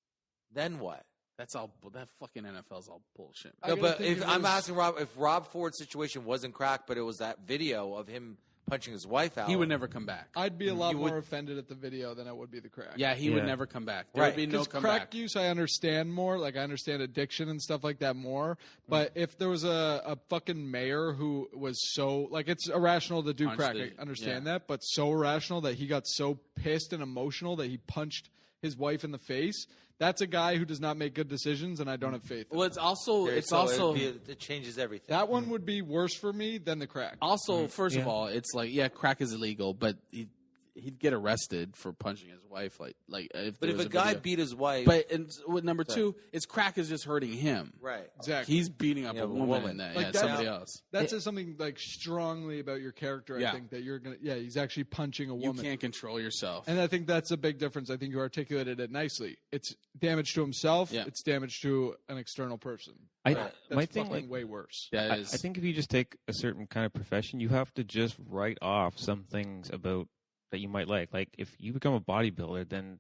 then what? that's all. That fucking NFL's all bullshit. I No, gotta but think if it I'm was- asking Rob, if Rob Ford's situation wasn't crack, but it was that video of him punching his wife out, He would never come back. I'd be a lot You more would- offended at the video than I would be the crack. Yeah, he would Yeah. never come back. There Right. would be no Because comeback. crack use, I understand more. Like, I understand addiction and stuff like that more. But Mm. if there was a fucking mayor who was so, like, it's irrational to do Punch crack. the- I understand yeah. that. But so irrational that he got so pissed and emotional that he punched his wife in the face. That's a guy who does not make good decisions, and I don't have faith in. Well, it's also Yeah, it's so also it changes everything. That one would be worse for me than the crack. also first of Yeah. all, it's like crack is illegal, but he'd get arrested for punching his wife. Like if But there if was a guy video. beat his wife, But and with number two, it's crack is just hurting him. right? Exactly. He's beating up Yeah, a a woman, woman. and that, Like yeah, that- somebody else. That says something like strongly about your character. I Yeah. think that you're gonna. Yeah, he's actually punching a You woman. can't control yourself. And I think that's a big difference. I think you articulated it nicely. It's damage to himself. Yeah. It's damage to an external person. I That's my thing fucking like way worse. That I is, think if you just take a certain kind of profession, you have to just write off some things about that you might like. Like if you become a bodybuilder, then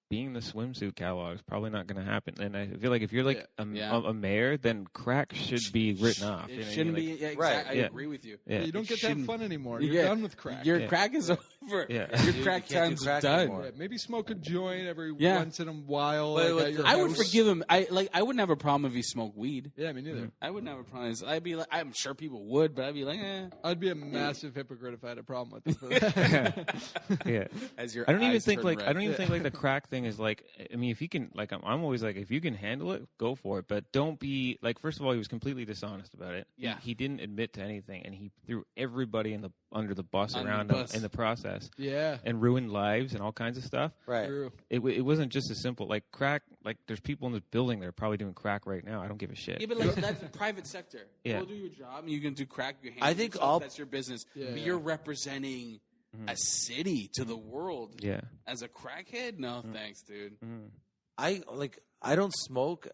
being in the swimsuit catalog is probably not going to happen. And I feel like if you're like Yeah. a mayor, then crack should be written off. it You know what I shouldn't mean? be. Like, Yeah, Right. exactly. I Yeah. agree with you. Yeah. You don't It get to have shouldn't- fun anymore. Yeah. You're done with crack. Your Yeah. crack is over. Yeah. Your You crack can't do time's crack done. anymore. Yeah, maybe smoke a joint every Yeah. once in a while. But like, at your I would house. forgive him. I wouldn't have a problem if he smoked weed. Yeah, me neither. I wouldn't have a problem. I'd be like, I'm sure people would, but I'd be like, I'd be a massive hypocrite if I had a problem with it. For that. yeah. As your I don't even eyes think turn like red. I don't even think like the crack thing is like. I mean, if you can like, I'm always like, if you can handle it, go for it. But don't be like. First of all, he was completely dishonest about it. Yeah. He didn't admit to anything, and he threw everybody under the bus Under around the him bus. in the process, Yeah, and ruined lives and all kinds of stuff. Right. true. It wasn't just as simple like crack. Like there's people in this building that are probably doing crack right now. I don't give a shit. Yeah, but like that's the private sector. Yeah. Go do your job, and you can do crack. You I think that's your business. Yeah. But you're representing a city to the world. Yeah. As a crackhead, no thanks, dude. I don't smoke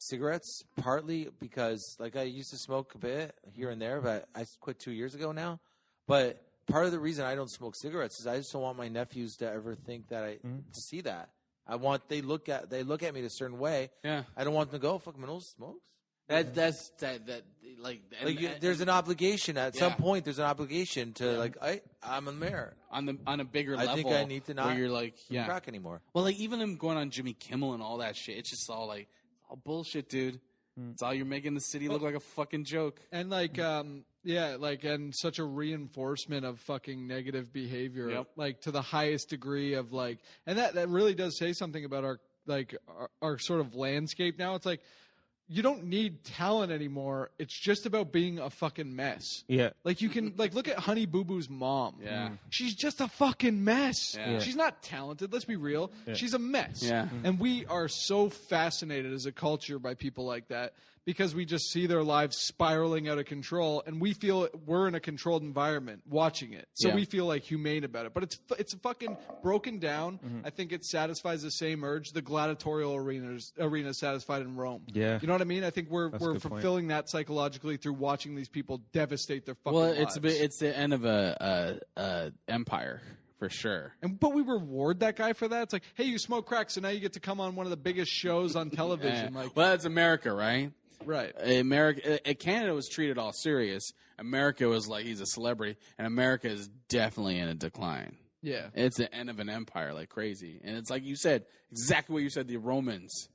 cigarettes partly because like I used to smoke a bit here and there, but I quit 2 years ago now. But part of the reason I don't smoke cigarettes is I just don't want my nephews to ever think that to see that. I want they look at me a certain way. Yeah. I don't want them to go, fuck, Manolis smokes. That like, There's an obligation at some Yeah. point. There's an obligation to I'm a mayor. on a bigger I level. think I need to not where you're like crack anymore. Well, like even him going on Jimmy Kimmel and all that shit. It's just all like all bullshit, dude. It's all you're making the city look like a fucking joke. And and such a reinforcement of fucking negative behavior, Yep. like to the highest degree of like, and that really does say something about our sort of landscape now. It's like you don't need talent anymore. It's just about being a fucking mess. Yeah. Like you can like look at Honey Boo Boo's mom. Yeah. She's just a fucking mess. Yeah. She's not talented. Let's be real. She's a mess. Yeah. And we are so fascinated as a culture by people like that because we just see their lives spiraling out of control and we feel we're in a controlled environment watching it. So Yeah. we feel like humane about it. But it's fucking broken down. I think it satisfies the same urge the gladiatorial arena satisfied in Rome. Yeah. You know what I mean? I think we're That's a good point. fulfilling that psychologically through watching these people devastate their fucking Well, lives. it's the end of a empire for sure. But we reward that guy for that. It's like, hey, you smoke crack, so now you get to come on one of the biggest shows on television. Yeah. Like, Well, that's America, right? right? Canada was treated all serious. America was like he's a celebrity, and America is definitely in a decline. Yeah. It's the end of an empire like crazy. And it's like you said, exactly what you said, the Romans.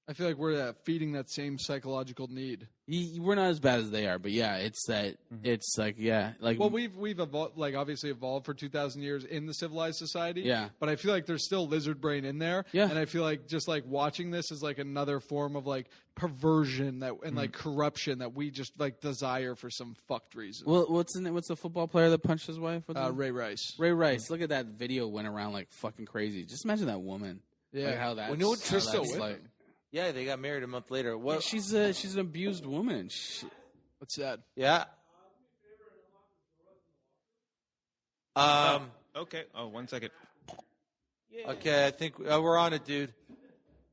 I feel like we're feeding that same psychological need. We're not as bad as they are, but yeah, it's that. It's like Well, we've evolved, like obviously evolved for 2,000 years in the civilized society. Yeah. But I feel like there's still lizard brain in there. Yeah. And I feel like just like watching this is like another form of like perversion and like corruption that we just like desire for some fucked reason. Well, what's the football player that punched his wife? Ray Rice. Ray Rice. Look at that video went around like fucking crazy. Just imagine that woman. Yeah. Like how that. Well, you know what how Tristan's that's with like. Yeah, they got married a month later. Yeah, What? she's an abused woman. What's that? Yeah. Okay. Oh, 1 second. Okay, I think we're on it, dude.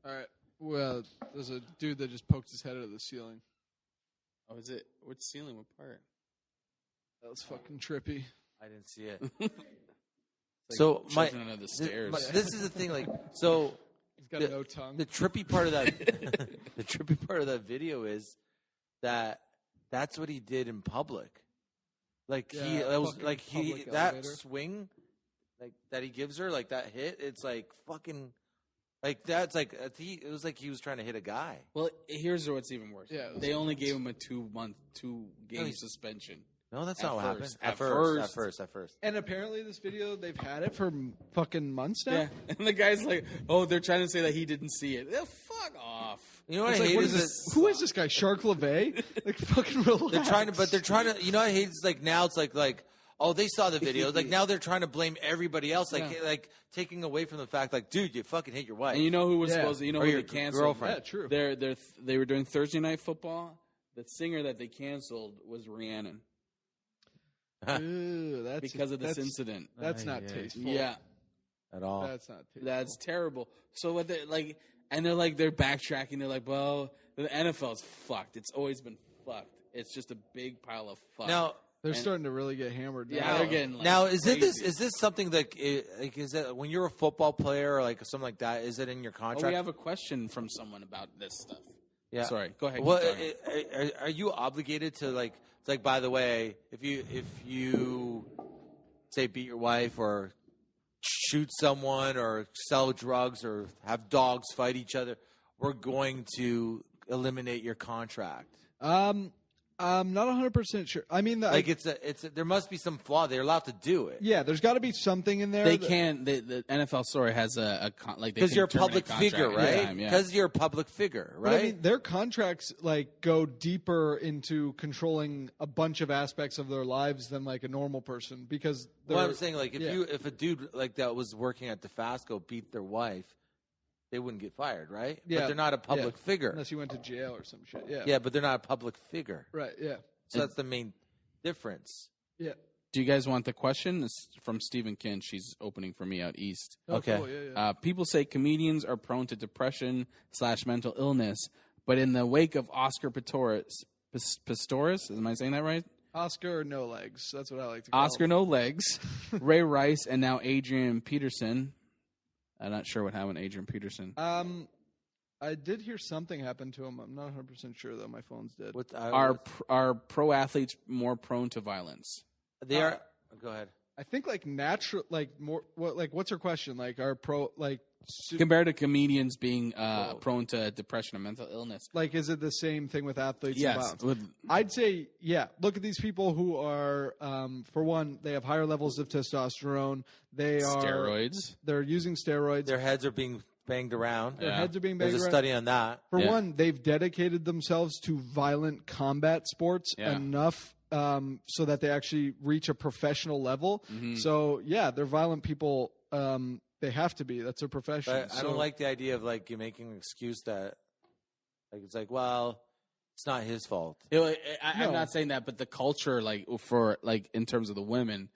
All right. Well, there's a dude that just poked his head out of the ceiling. Oh, is it? Which ceiling? What part? That was fucking trippy. I didn't see it. So my Children under the stairs. this is the thing, like so. He's got no tongue. The trippy part of that, the trippy part of that video is that that's what he did in public. Like public that elevator. swing, like that he gives her, like that hit. It's like fucking, like that's like it was like he was trying to hit a guy. Well, here's what's even worse. Yeah, it was they only gave him a 2 game he's- suspension. No, that's At not what first. happened. At first. At first. And apparently this video, they've had it for fucking months now. Yeah, and the guy's like, "Oh, they're trying to say that he didn't see it." Fuck off. You know what It's I like, hate what is is that this? Who is this guy? Shark LeVay? Like, fucking relax. they're trying to. You know what I hate is like now it's like. Oh, they saw the video. Like now they're trying to blame everybody else. Like Yeah. like taking away from the fact, like, dude, you fucking hit your wife. And you know who was Yeah. supposed to? You know Or who your they canceled? girlfriend. Yeah, true. They were doing Thursday Night Football. The singer that they canceled was Rhiannon Ew, that's because of this that's- incident. That's not yeah. tasteful. Yeah, At all. That's not tasteful. that's terrible. So what they like, and they're backtracking. They're like, well, the NFL's fucked. It's always been fucked. It's just a big pile of fuck. Now, They're starting to really get hammered now. yeah, they're getting like, now is crazy. this something like is it when you're a football player or like something like that? Is it in your Oh, contract? we have a question from someone about this stuff. Yeah. Sorry, go ahead. Well, keep talking. are you obligated to like? It's like, by the way, if you say beat your wife or shoot someone or sell drugs or have dogs fight each other, we're going to eliminate your contract. I'm not 100% sure. I mean, Like there must be some flaw. They're allowed to do it. yeah, there's got to be something in there. They that- can. The NFL story has like Because you're a public figure, right? Yeah. Because you're a public figure, But right? I mean, their contracts like go deeper into controlling a bunch of aspects of their lives than like a normal person. Because Well, they're- I'm saying, like, if a dude like that was working at DeFasco beat their wife, they wouldn't get fired, right? Yeah. But they're not a public Yeah. figure. unless you went to jail or some shit. Yeah, Yeah, but they're not a public figure. right. Yeah, So that's the main difference. yeah. Do you guys want the question? It's from Stephen Kin. She's opening for me out east. Oh, Okay. cool. Yeah, yeah. People say comedians are prone to depression / mental illness, but in the wake of Oscar Pistorius, am I saying that right? Oscar or no legs. That's what I like to call Oscar him. No Legs, Ray Rice, and now Adrian Peterson. I'm not sure what happened to Adrian Peterson. I did hear something happen to him. I'm not 100% sure though. My phone's dead. Are pro athletes more prone to violence? They are. Go ahead. I think like natural, like more. What like what's her question? Like are pro like Compared to comedians being prone to depression and mental illness. like is it the same thing with athletes? and Yes. violence? With, I'd say, yeah. Look at these people who are, for one, they have higher levels of testosterone. They are steroids. They're using steroids. Their heads are being banged around. Their Yeah. heads are being There's banged a around. study on that. For Yeah. one, they've dedicated themselves to violent combat sports Yeah. enough so that they actually reach a professional level. Mhm. So yeah, they're violent people. They have to be. That's their profession. But I don't So- like the idea of like you making an excuse that, like, it's like, well, it's not his fault. I'm No. not saying that, but the culture, like for like in terms of the women,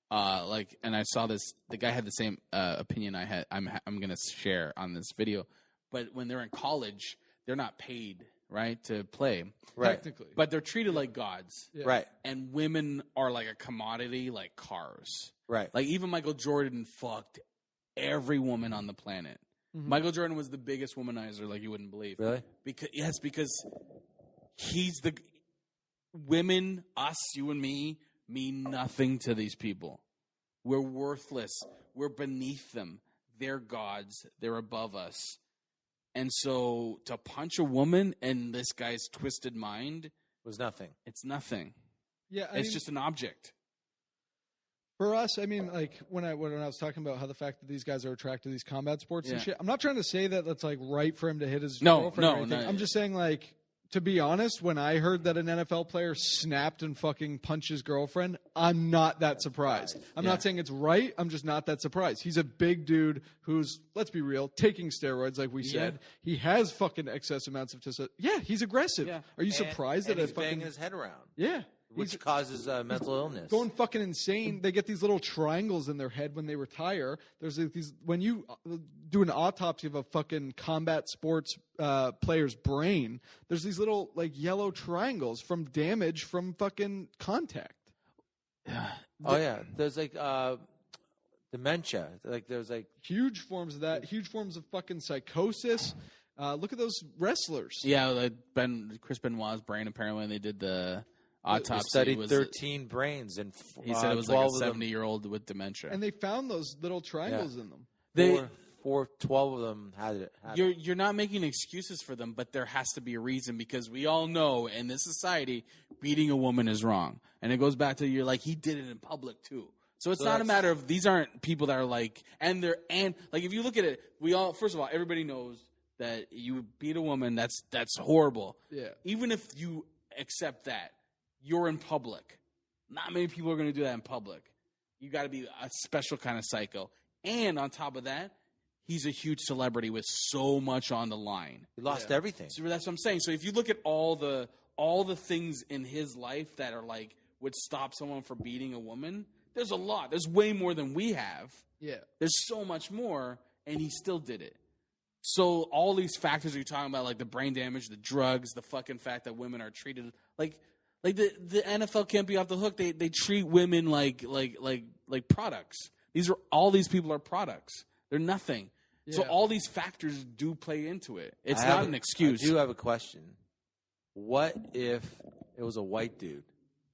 like, and I saw this. The guy had the same opinion I had. I'm gonna share on this video. But when they're in college, they're not paid, right, to play, Right. technically. but they're treated like gods. Yeah. Right. And women are like a commodity, like cars. Right. Like even Michael Jordan fucked every woman on the planet. Mhm. Michael Jordan was the biggest womanizer, like you wouldn't believe. Really? Because he's the women, us, you and me, mean nothing to these people. We're worthless. We're beneath them. They're gods. They're above us. And so to punch a woman in this guy's twisted mind was nothing. It's nothing. Yeah, It's just an object. For us, I mean, like when I was talking about how the fact that these guys are attracted to these combat sports and shit, I'm not trying to say that that's like right for him to hit his girlfriend or anything. I'm just saying, like, to be honest, when I heard that an NFL player snapped and fucking punched his girlfriend, I'm not that surprised. I'm not saying it's right. I'm just not that surprised. He's a big dude who's, let's be real, taking steroids, like we said. He has fucking excess amounts of testosterone. Yeah, he's aggressive. Yeah. Are you surprised that he's banging his head around? Yeah. Which causes mental illness. Going fucking insane. They get these little triangles in their head when they retire. There's these when you do an autopsy of a fucking combat sports player's brain. There's these little like yellow triangles from damage from fucking contact. There's like dementia. Like there's like huge forms of that. Huge forms of fucking psychosis. Look at those wrestlers. Yeah, like Chris Benoit's brain. Apparently, when they did the autopsy, studied 13 brains, and he said it was like a 70-year-old with dementia. And they found those little triangles in them. 12 of them had it. You're not making excuses for them, but there has to be a reason, because we all know in this society, beating a woman is wrong. And it goes back to you're like, he did it in public too. So it's not a matter of, these aren't people that are like, and like if you look at it, first of all, everybody knows that you beat a woman, that's horrible. Yeah. Even if you accept that, you're in public. Not many people are going to do that in public. You got to be a special kind of psycho. And on top of that, he's a huge celebrity with so much on the line. He lost everything. So that's what I'm saying. So if you look at all the things in his life that are like would stop someone from beating a woman, there's a lot. There's way more than we have. Yeah. There's so much more, and he still did it. So all these factors you're talking about, like the brain damage, the drugs, the fucking fact that women are treated like the NFL can't be off the hook. They treat women like products. All these people are products. They're nothing. Yeah. So all these factors do play into it. It's not an excuse. I do have a question. What if it was a white dude?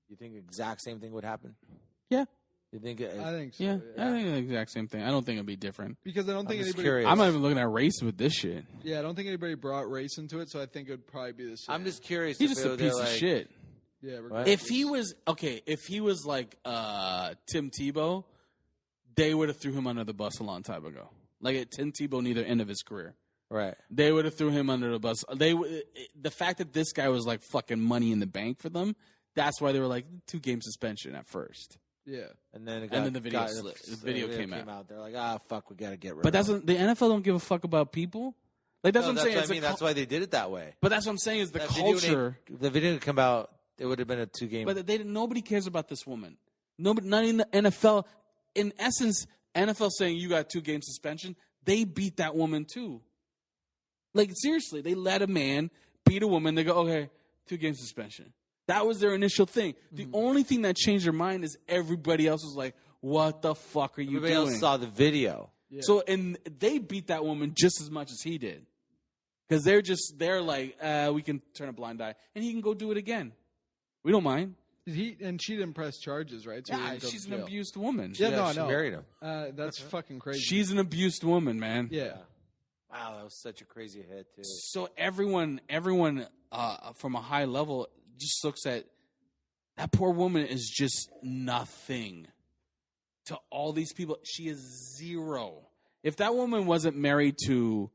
You think the exact same thing would happen? Yeah. You think? I think so. Yeah, I think the exact same thing. I don't think it'd be different. Because I don't think anybody. Curious. I'm not even looking at race with this shit. Yeah, I don't think anybody brought race into it, so I think it would probably be the same. I'm just curious. He's just a piece of shit. Yeah. If he was like Tim Tebow, they would have threw him under the bus a long time ago. Like Tim Tebow near the end of his career. Right. They would have threw him under the bus. The fact that this guy was like fucking money in the bank for them, that's why they were like 2-game suspension at first. Yeah. And then the video came out. They're like, fuck, we got to get rid of him. The NFL don't give a fuck about people. Like that's what I'm saying. What I mean. That's why they did it that way. But that's what I'm saying is the culture. The video didn't come out. It would have been a 2-game. But nobody cares about this woman. Nobody, not in the NFL. In essence, NFL saying you got 2-game suspension. They beat that woman too. Like seriously, they let a man beat a woman. They go, okay, 2-game suspension. That was their initial thing. The only thing that changed their mind is everybody else was like, "What the fuck are you doing?" Everybody else saw the video. Yeah. So and they beat that woman just as much as he did, because they're like, we can turn a blind eye, and he can go do it again. We don't mind. And she didn't press charges, right? So she's an abused woman. Yeah, no, I know. She married him. That's fucking crazy. She's an abused woman, man. Yeah. Wow, that was such a crazy hit, too. So everyone, from a high level just looks at that poor woman is just nothing to all these people. She is zero. If that woman wasn't married to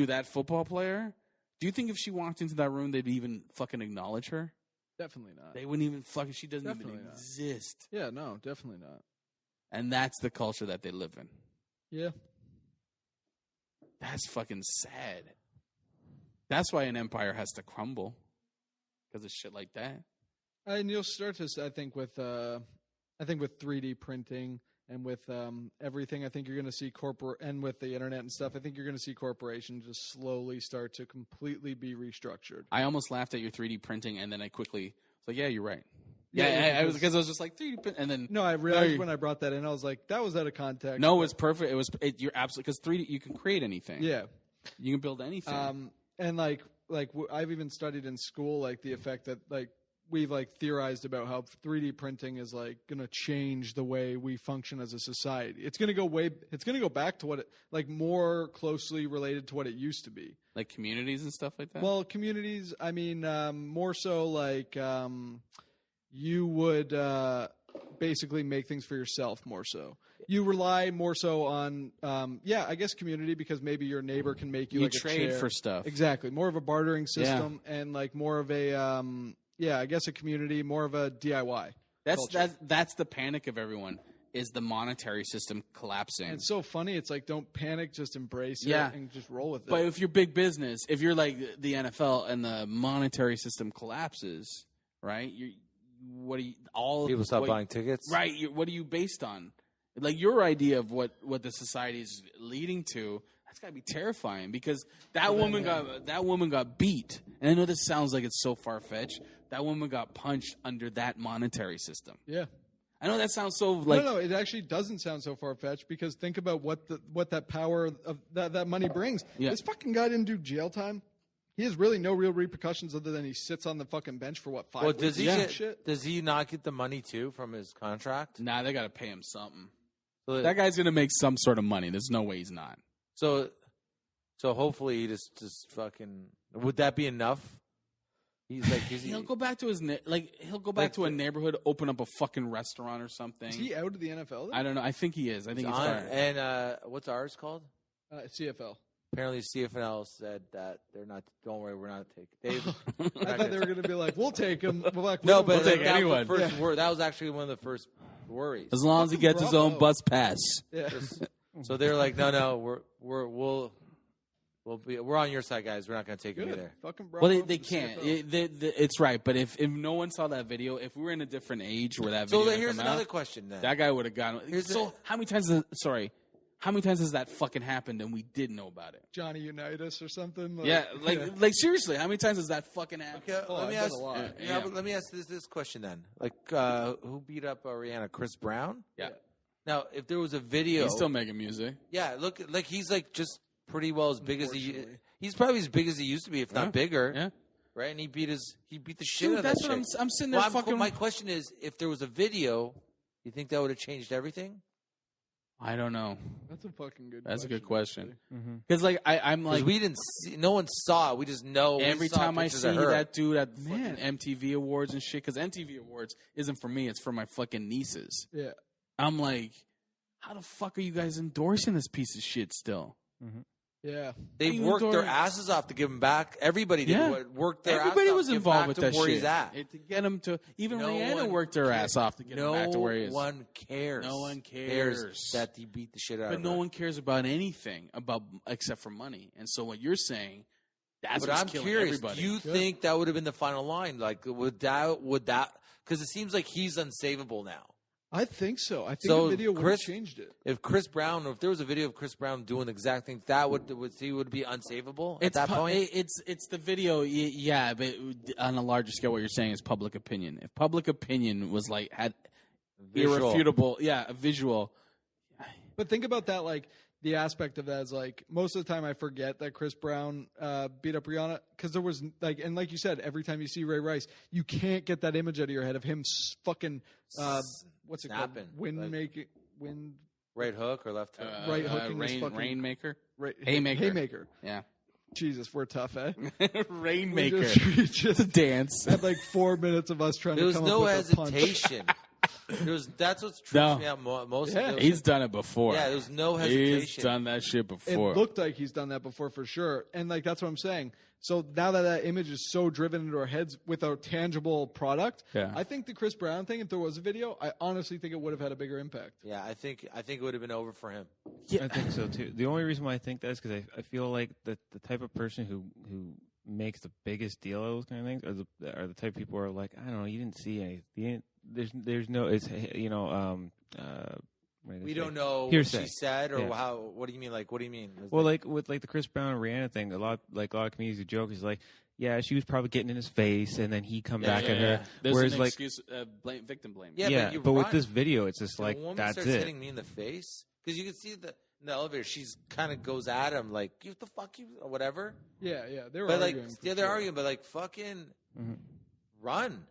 that football player, do you think if she walked into that room, they'd even fucking acknowledge her? Definitely not. They wouldn't even fucking. She doesn't even exist. Yeah, no, definitely not. And that's the culture that they live in. Yeah. That's fucking sad. That's why an empire has to crumble. Because of shit like that. And you'll start to, I think with 3D printing and with everything, I think you're going to see and with the internet and stuff, I think you're going to see corporations just slowly start to completely be restructured. I almost laughed at your 3D printing, and then I quickly was like, "Yeah, you're right." Yeah, I was just like 3D print, and then I realized when I brought that in, I was like, that was out of context. No, it's perfect. You're absolutely, because 3D, you can create anything. Yeah, you can build anything. And like I've even studied in school, like the effect that like we've like theorized about how 3D printing is like going to change the way we function as a society. It's going to go back to what it like more closely related to what it used to be. Like communities and stuff like that? Well, communities, I mean, more so like you would basically make things for yourself more so. You rely more so on, I guess community, because maybe your neighbor can make you like trade a chair. for stuff. Exactly. More of a bartering system and like more of a, I guess a community, more of a DIY. That's the panic of everyone, is the monetary system collapsing. And it's so funny. It's like, don't panic, just embrace it and just roll with it. But if you're big business, if you're like the NFL and the monetary system collapses, right? People stop buying tickets, right? What are you based on? Like your idea of what the society is leading to, that's got to be terrifying, because that woman got beat. And I know this sounds like it's so far fetched. That woman got punched under that monetary system. Yeah. I know that sounds so like no, it actually doesn't sound so far fetched, because think about what that power of that money brings. Yeah. This fucking guy didn't do jail time. He has really no real repercussions other than he sits on the fucking bench for 5 Well, weeks. does he not get the money too from his contract? Nah, they got to pay him something. So That guy's going to make some sort of money. There's no way he's not. So hopefully he just fucking. Would that be enough? He'll go back to to a neighborhood, open up a fucking restaurant or something. Is he out of the NFL? I don't know. I think he is. I think he's fired. And what's ours called? CFL. Apparently, CFL said that they're not. Don't worry, we're not taking. I thought they were going to be like, "We'll take him." But we'll take anyone. That was actually one of the first worries. As long as he gets his own bus pass. Yeah. So they're like, no, we're on your side, guys. We're not going to take him either. Fucking bravo. Well, they can't. It's right. But if no one saw that video, if we were in a different age where that video here's another question. Then that guy would have gone. How many times? How many times has that fucking happened and we didn't know about it? Johnny Unitas or something? Like seriously, how many times has that fucking happened? Okay, let me ask. But let me ask this question then. Like, who beat up Rihanna? Chris Brown? Yeah. Now, if there was a video, he's still making music. Yeah, look, like he's like just pretty well as big as he's probably as big as he used to be, if not bigger. Yeah. Right, and he beat the shit out of that that's what chick. I'm sitting there fucking. My question is, if there was a video, you think that would have changed everything? I don't know. That's a fucking good. That's a good question. Mm-hmm. Because I'm like, we didn't see, no one saw it. We just know. Every time I see that dude at Man. fucking MTV Awards and shit, because MTV Awards isn't for me; it's for my fucking nieces. Yeah. I'm like, how the fuck are you guys endorsing this piece of shit still? Mm-hmm. Yeah. They've worked their asses off to give him back. Everybody did work their ass off. Everybody was involved with to that where shit. He's at. To get him to even Rihanna worked her ass off to get him back to where he is. No one cares. No one cares that he beat the shit out of her. But no one cares about anything except for money. And so what you're saying, that's what's killing everybody. Do you think that would have been the final line? Like would that? Because it seems like he's unsavable now. I think so. I think the video would have changed it. If there was a video of Chris Brown doing the exact thing, that would be unsavable at that point. It's the video, yeah, but on a larger scale, what you're saying is public opinion. If public opinion was like had irrefutable, a visual. But think about that, like the aspect of that is like most of the time I forget that Chris Brown beat up Rihanna, because there was like you said, every time you see Ray Rice, you can't get that image out of your head of him fucking. What's it called? Wind. Right hook or left hook? Right hooking this fucking Rainmaker. Haymaker. Yeah. Jesus, we're tough, eh? Rainmaker. We just dance. Had like 4 minutes of us trying to come up with a punch. There was no hesitation. That's what's tripped me out most. Yeah, he's done it before. Yeah, there was no hesitation. He's done that shit before. It looked like he's done that before for sure. And like that's what I'm saying. So now that image is so driven into our heads with a tangible product, I think the Chris Brown thing, if there was a video, I honestly think it would have had a bigger impact. Yeah, I think it would have been over for him. Yeah. I think so too. The only reason why I think that is because I feel like the type of person who makes the biggest deal of those kind of things are the type of people who are like, I don't know, you didn't see anything. There's no, it's, we don't know what she said or how. What do you mean? Like, what do you mean? Well, like with the Chris Brown and Rihanna thing, a lot of comedians who joke is like, yeah, she was probably getting in his face, and then he come back at her. There's Whereas an like excuse, victim blame. Yeah, but with this video, it's just like the woman that's starts it. hitting me in the face because you can see in the elevator. She's kind of goes at him like, "You the fuck you," or whatever. Yeah, they were. But arguing they're arguing, but like, fucking run.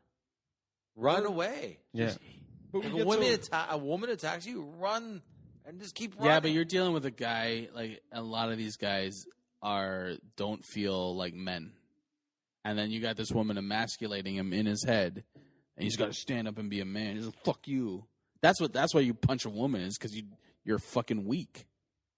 run away. Yeah. But If we a get woman attacks you, run and just keep running. Yeah, but you're dealing with a guy, like, a lot of these guys don't feel like men. And then you got this woman emasculating him in his head, and he's got to stand up and be a man. He's like, fuck you. That's why you punch a woman, is because you're fucking weak.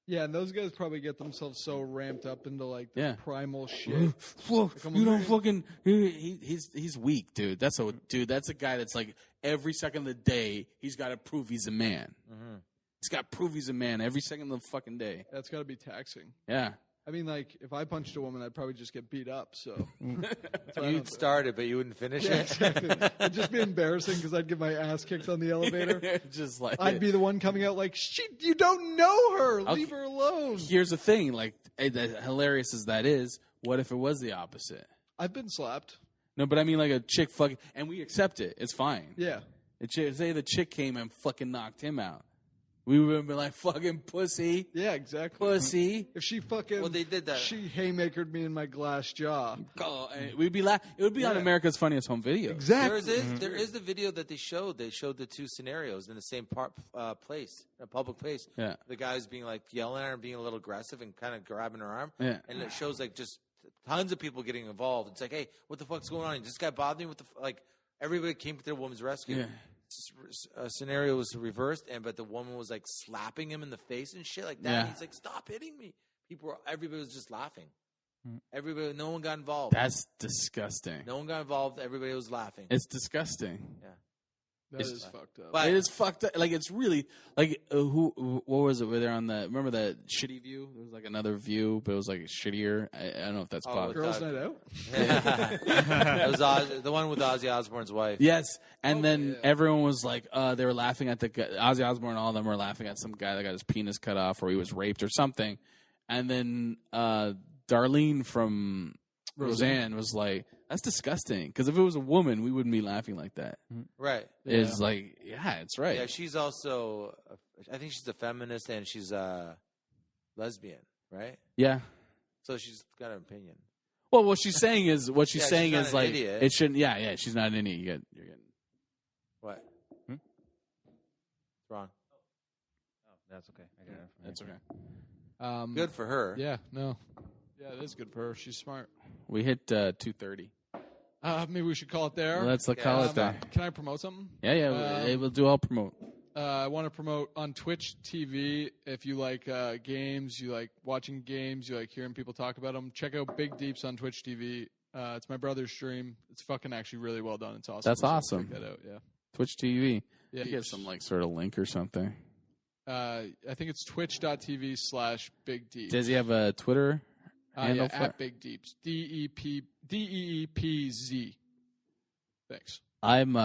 Yeah, and those guys probably get themselves so ramped up into like the Yeah. primal shit. You don't fucking. He's weak, dude. That's a guy that's like every second of the day he's got to prove he's a man. Mhm. He's got to prove he's a man every second of the fucking day. That's got to be taxing. Yeah. I mean, like, if I punched a woman, I'd probably just get beat up. So That's why I You'd don't- start it, but you wouldn't finish Yeah, it. exactly. It'd just be embarrassing because I'd get my ass kicked on the elevator. Just like I'd be the one coming out like, "Shit, you don't know her. Leave her alone." Here's the thing, like, hilarious as that is, what if it was the opposite? I've been slapped. No, but I mean, like, a chick fucking, and we accept it. It's fine. Yeah. Say the chick came and fucking knocked him out. We would have been like, fucking pussy, Yeah, exactly. pussy. If she fucking, Well, they did that. She haymakered me in my glass jaw. Oh, and we'd be it would be on Yeah. America's Funniest Home Videos. Exactly. There is the video that they showed. They showed the two scenarios in the same place, a public place. Yeah. The guy's being like yelling at her and being a little aggressive and kind of grabbing her arm. Yeah. And it shows like just tons of people getting involved. It's like, hey, what the fuck's going on? This guy bothered me with like everybody came to their woman's rescue. Yeah. Scenario was reversed, but the woman was like slapping him in the face and shit like that. Yeah. And he's like, "Stop hitting me!" Everybody was just laughing. Everybody, no one got involved. That's disgusting. No one got involved. Everybody was laughing. It's disgusting. That It's- is fucked up. But- It is fucked up. Like, it's really like what was it? Were they on the? Remember that shitty View? There was like another View, but it was like shittier. I don't know if that's popular. Girls' night out. It was the one with Ozzy Osbourne's wife. Yes, and then yeah. everyone was like, they were laughing at the guy, Ozzy Osbourne. And all of them were laughing at some guy that got his penis cut off, or he was raped, or something. And then Darlene from Roseanne was like, "That's disgusting." Because if it was a woman, we wouldn't be laughing like that. Right. It's like, yeah, it's right. Yeah, she's also, I think she's a feminist and she's a lesbian, right? Yeah. So she's got an opinion. Well, what she's saying is Yeah, she's not an like idiot. it shouldn't. Yeah, she's not an idiot. You're getting. What? Hmm? What's wrong? That's okay. I got it. That's okay. Good for her. Yeah, no. Yeah, it is good for her. She's smart. We hit 2:30. Maybe we should call it there. Let's Yeah. call it there. Can I promote something? Yeah. We'll do all promote. I want to promote on Twitch TV. If you like games, you like watching games, you like hearing people talk about them, check out Big Deeps on Twitch TV. It's my brother's stream. It's fucking actually really well done. It's awesome. That's So awesome. Check that out. Yeah. Twitch TV. Yeah. You get some like sort of link or something. I think it's twitch.tv/Big Deeps. Does he have a Twitter handle for it? at Big Deeps. DEEPZ. Thanks. I'm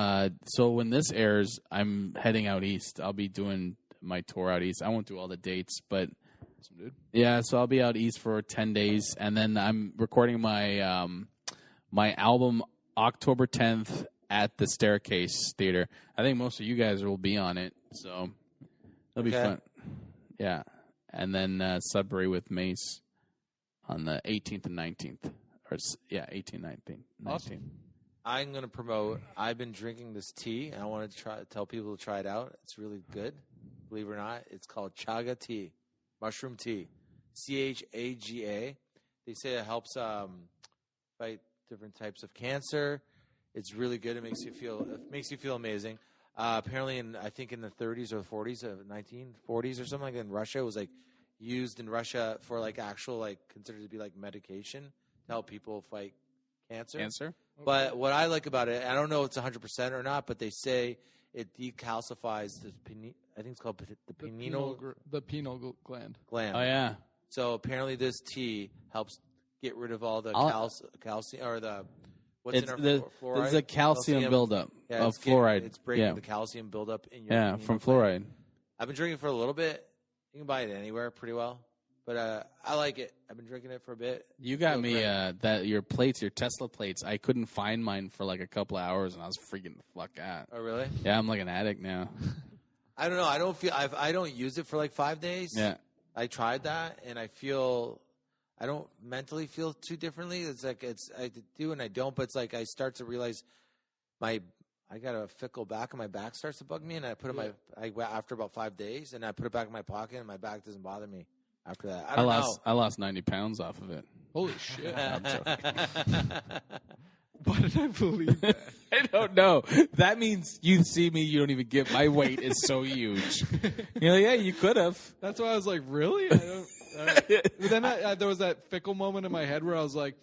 so when this airs, I'm heading out east. I'll be doing my tour out east. I won't do all the dates, but Awesome, dude. yeah, so I'll be out east for 10 days, and then I'm recording my my album October 10th at the Staircase Theater. I think most of you guys will be on it, so it'll be Okay. fun. Yeah, and then Sudbury with Mayce on the 18th and 19th, or 18th, 19th. Awesome. I'm going to promote. I've been drinking this tea, and I want to tell people to try it out. It's really good. Believe it or not, it's called Chaga tea, mushroom tea, CHAGA. They say it helps fight different types of cancer. It's really good. It makes you feel amazing. Apparently, I think in the 30s or 40s, 1940s or something like that, in Russia, it was like used in Russia for like actual like considered to be like medication to help people fight cancer. But what I like about it, I don't know if it's 100% or not, but they say it decalcifies the I think it's called the pineal The pineal gland. gland. Oh yeah, So apparently this tea helps get rid of all the calcium or the what's it's in the our fluoride. there's a calcium buildup Yeah, of it's getting- fluoride. It's breaking Yeah, the calcium buildup in your yeah, pineal from gland. fluoride. I've been drinking for a little bit. You can buy it anywhere pretty well, but I like it. I've been drinking it for a bit. You got Feels me great. that your Tesla plates. I couldn't find mine for like a couple of hours, and I was freaking the fuck out. Oh really? Yeah, I'm like an addict now. I don't know. I don't feel. I don't use it for like 5 days. Yeah, I tried that, and I don't mentally feel too differently. It's like I do and I don't, but it's like I start to realize I I got a fickle back, and my back starts to bug me, and I put it after about 5 days, and I put it back in my pocket, and my back doesn't bother me after that. I lost 90 pounds off of it. Holy shit! I'm joking. Why did I believe that? I don't know. That means you see me, you don't even get my weight is so huge. You're like, yeah, you could have. That's why I was like, really? I don't. But then there was that fickle moment in my head where I was like,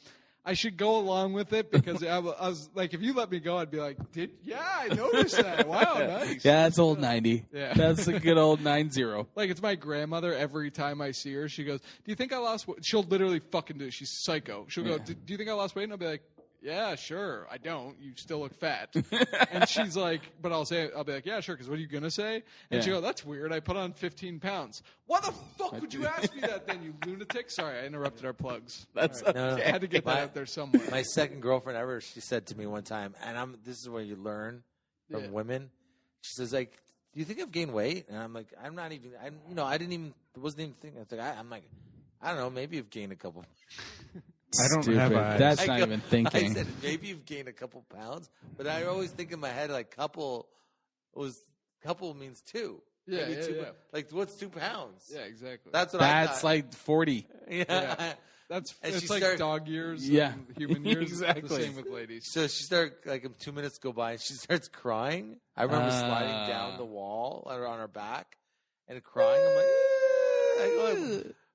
I should go along with it because I was like, if you let me go, I'd be like, I noticed that. Wow, nice. Yeah, that's old 90. Yeah. That's a good old 90. Like, it's my grandmother. Every time I see her, she goes, do you think I lost weight? She'll literally fucking do it. She's psycho. She'll go, do you think I lost weight? And I'll be like, yeah, sure. I don't. You still look fat. And she's like, but I'll be like, yeah, sure, because what are you going to say? And she'll go, that's weird. I put on 15 pounds. Why the fuck would you ask me that then, you lunatic? Sorry, I interrupted our plugs. That's right. okay. I had to get that out there somewhere. My second girlfriend ever, she said to me one time, and this is where you learn from women. She says, like, do you think I've gained weight? And I'm like, I wasn't even thinking. I'm like, I don't know, maybe you've gained a couple. I don't Stupid. have eyes. That's not even thinking. I said, maybe you've gained a couple pounds, but I always think in my head, like, couple means two. Yeah, Maybe yeah, two, yeah. Like, what's 2 pounds? Yeah, exactly. That's what I thought. That's like 40. Yeah. It's she like started- dog years Yeah. and human years. Exactly. It's the same with ladies. So she started, like, 2 minutes go by, and she starts crying. I remember sliding down the wall on her back and crying.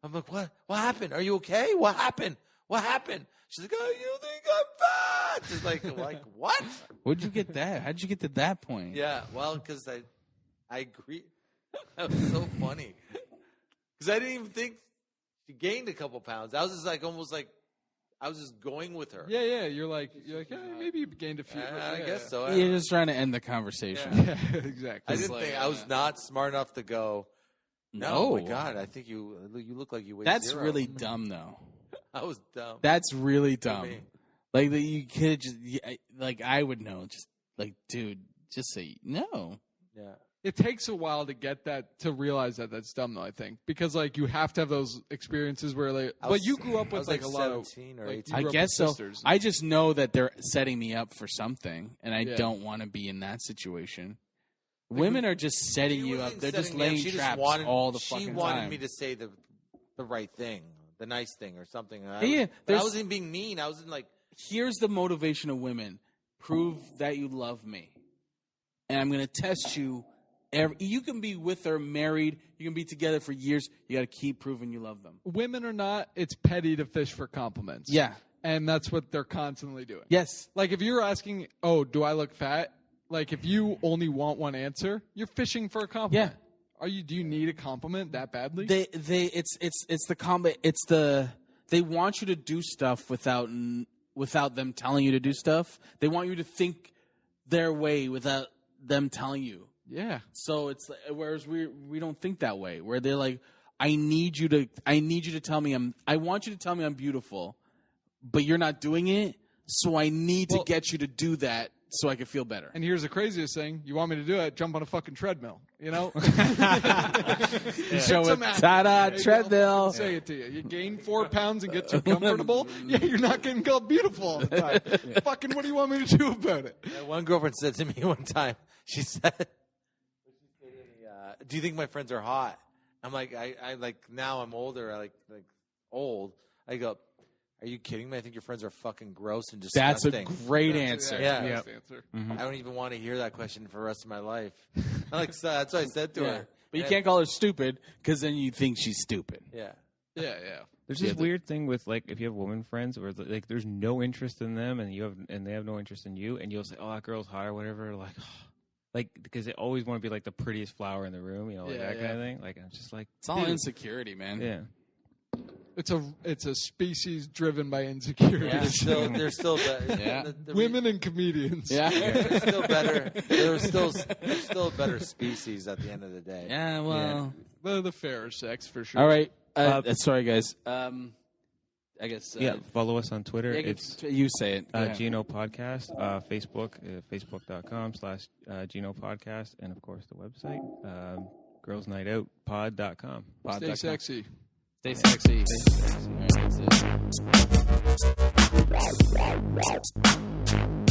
I'm like, what happened? Are you okay? What happened? What happened? She's like, oh, you think I'm fat? She's like, what? Where'd you get that? How'd you get to that point? Yeah, well, because I agree. That was so funny. Because I didn't even think she gained a couple pounds. I was just like, almost like, I was just going with her. Yeah. You're like, maybe you gained a few. I guess so. You're just trying to end the conversation. Yeah, exactly. I didn't think I was not smart enough to go. No, oh my God! I think you look like you weigh That's 0. really dumb, though. I was dumb. That's really dumb. me. Like that, you could just like I would know. Just like, dude, just say no. Yeah. It takes a while to get that, to realize that that's dumb, though, I think. Because, like, you have to have those experiences where, like, but you grew up with, like, a lot of, 17 or like, 18. you I grew up guess with so. sisters. I just know that they're setting me up for something, and I Yeah. don't want to be in that situation. Women are just setting She you wasn't up. They're just setting me up. laying She just traps wanted- all the fucking She time. wanted me to say the right thing, the nice thing, or something. Yeah, But I there's- wasn't being mean. I wasn't like. Here's the motivation of women: prove that you love me, and I'm going to test you. You can be with or married. You can be together for years. You got to keep proving you love them. Women or not, it's petty to fish for compliments. Yeah. And that's what they're constantly doing. Yes. Like, if you're asking, oh, do I look fat? Like, if you only want one answer, you're fishing for a compliment. Yeah. Do you need a compliment that badly? They want you to do stuff without them telling you to do stuff. They want you to think their way without them telling you. Yeah. So it's whereas we don't think that way. Where they're like, I want you to tell me I'm beautiful, but you're not doing it. So I need to get you to do that so I can feel better. And here's the craziest thing: you want me to do it? Jump on a fucking treadmill. You know? Show it, ta-da, treadmill. I'll say it to you. You gain 4 pounds and get too comfortable. Yeah, you're not getting called beautiful all the time. Fucking, what do you want me to do about it? One girlfriend said to me one time. She said, "Do you think my friends are hot?" I'm like, I like now I'm older. I like old. I go, are you kidding me? I think your friends are fucking gross and That's disgusting. a great answer. Yeah. That's the answer. Mm-hmm. I don't even want to hear that question for the rest of my life. That's what I said to her. But you can't call her stupid because then you think she's stupid. Yeah. Yeah. There's this weird thing with, like, if you have woman friends where, like, there's no interest in them and they have no interest in you, and you'll say, oh, that girl's hot or whatever, like, because they always want to be like the prettiest flower in the room, you know, like that kind of thing. Like, I'm just like, It's all insecurity, man. yeah. It's a species driven by insecurity. Yeah. They're still better. Yeah. Women and comedians. Yeah. They're still better. They're still a better species at the end of the day. Yeah, well. They're the fairer sex for sure. All right. Sorry, guys. I guess. Follow us on Twitter. It's you say it. Gino Podcast. Facebook, facebook.com/Gino Podcast. And, of course, the website, girlsnightoutpod.com. Stay sexy. Stay sexy. All right, that's it.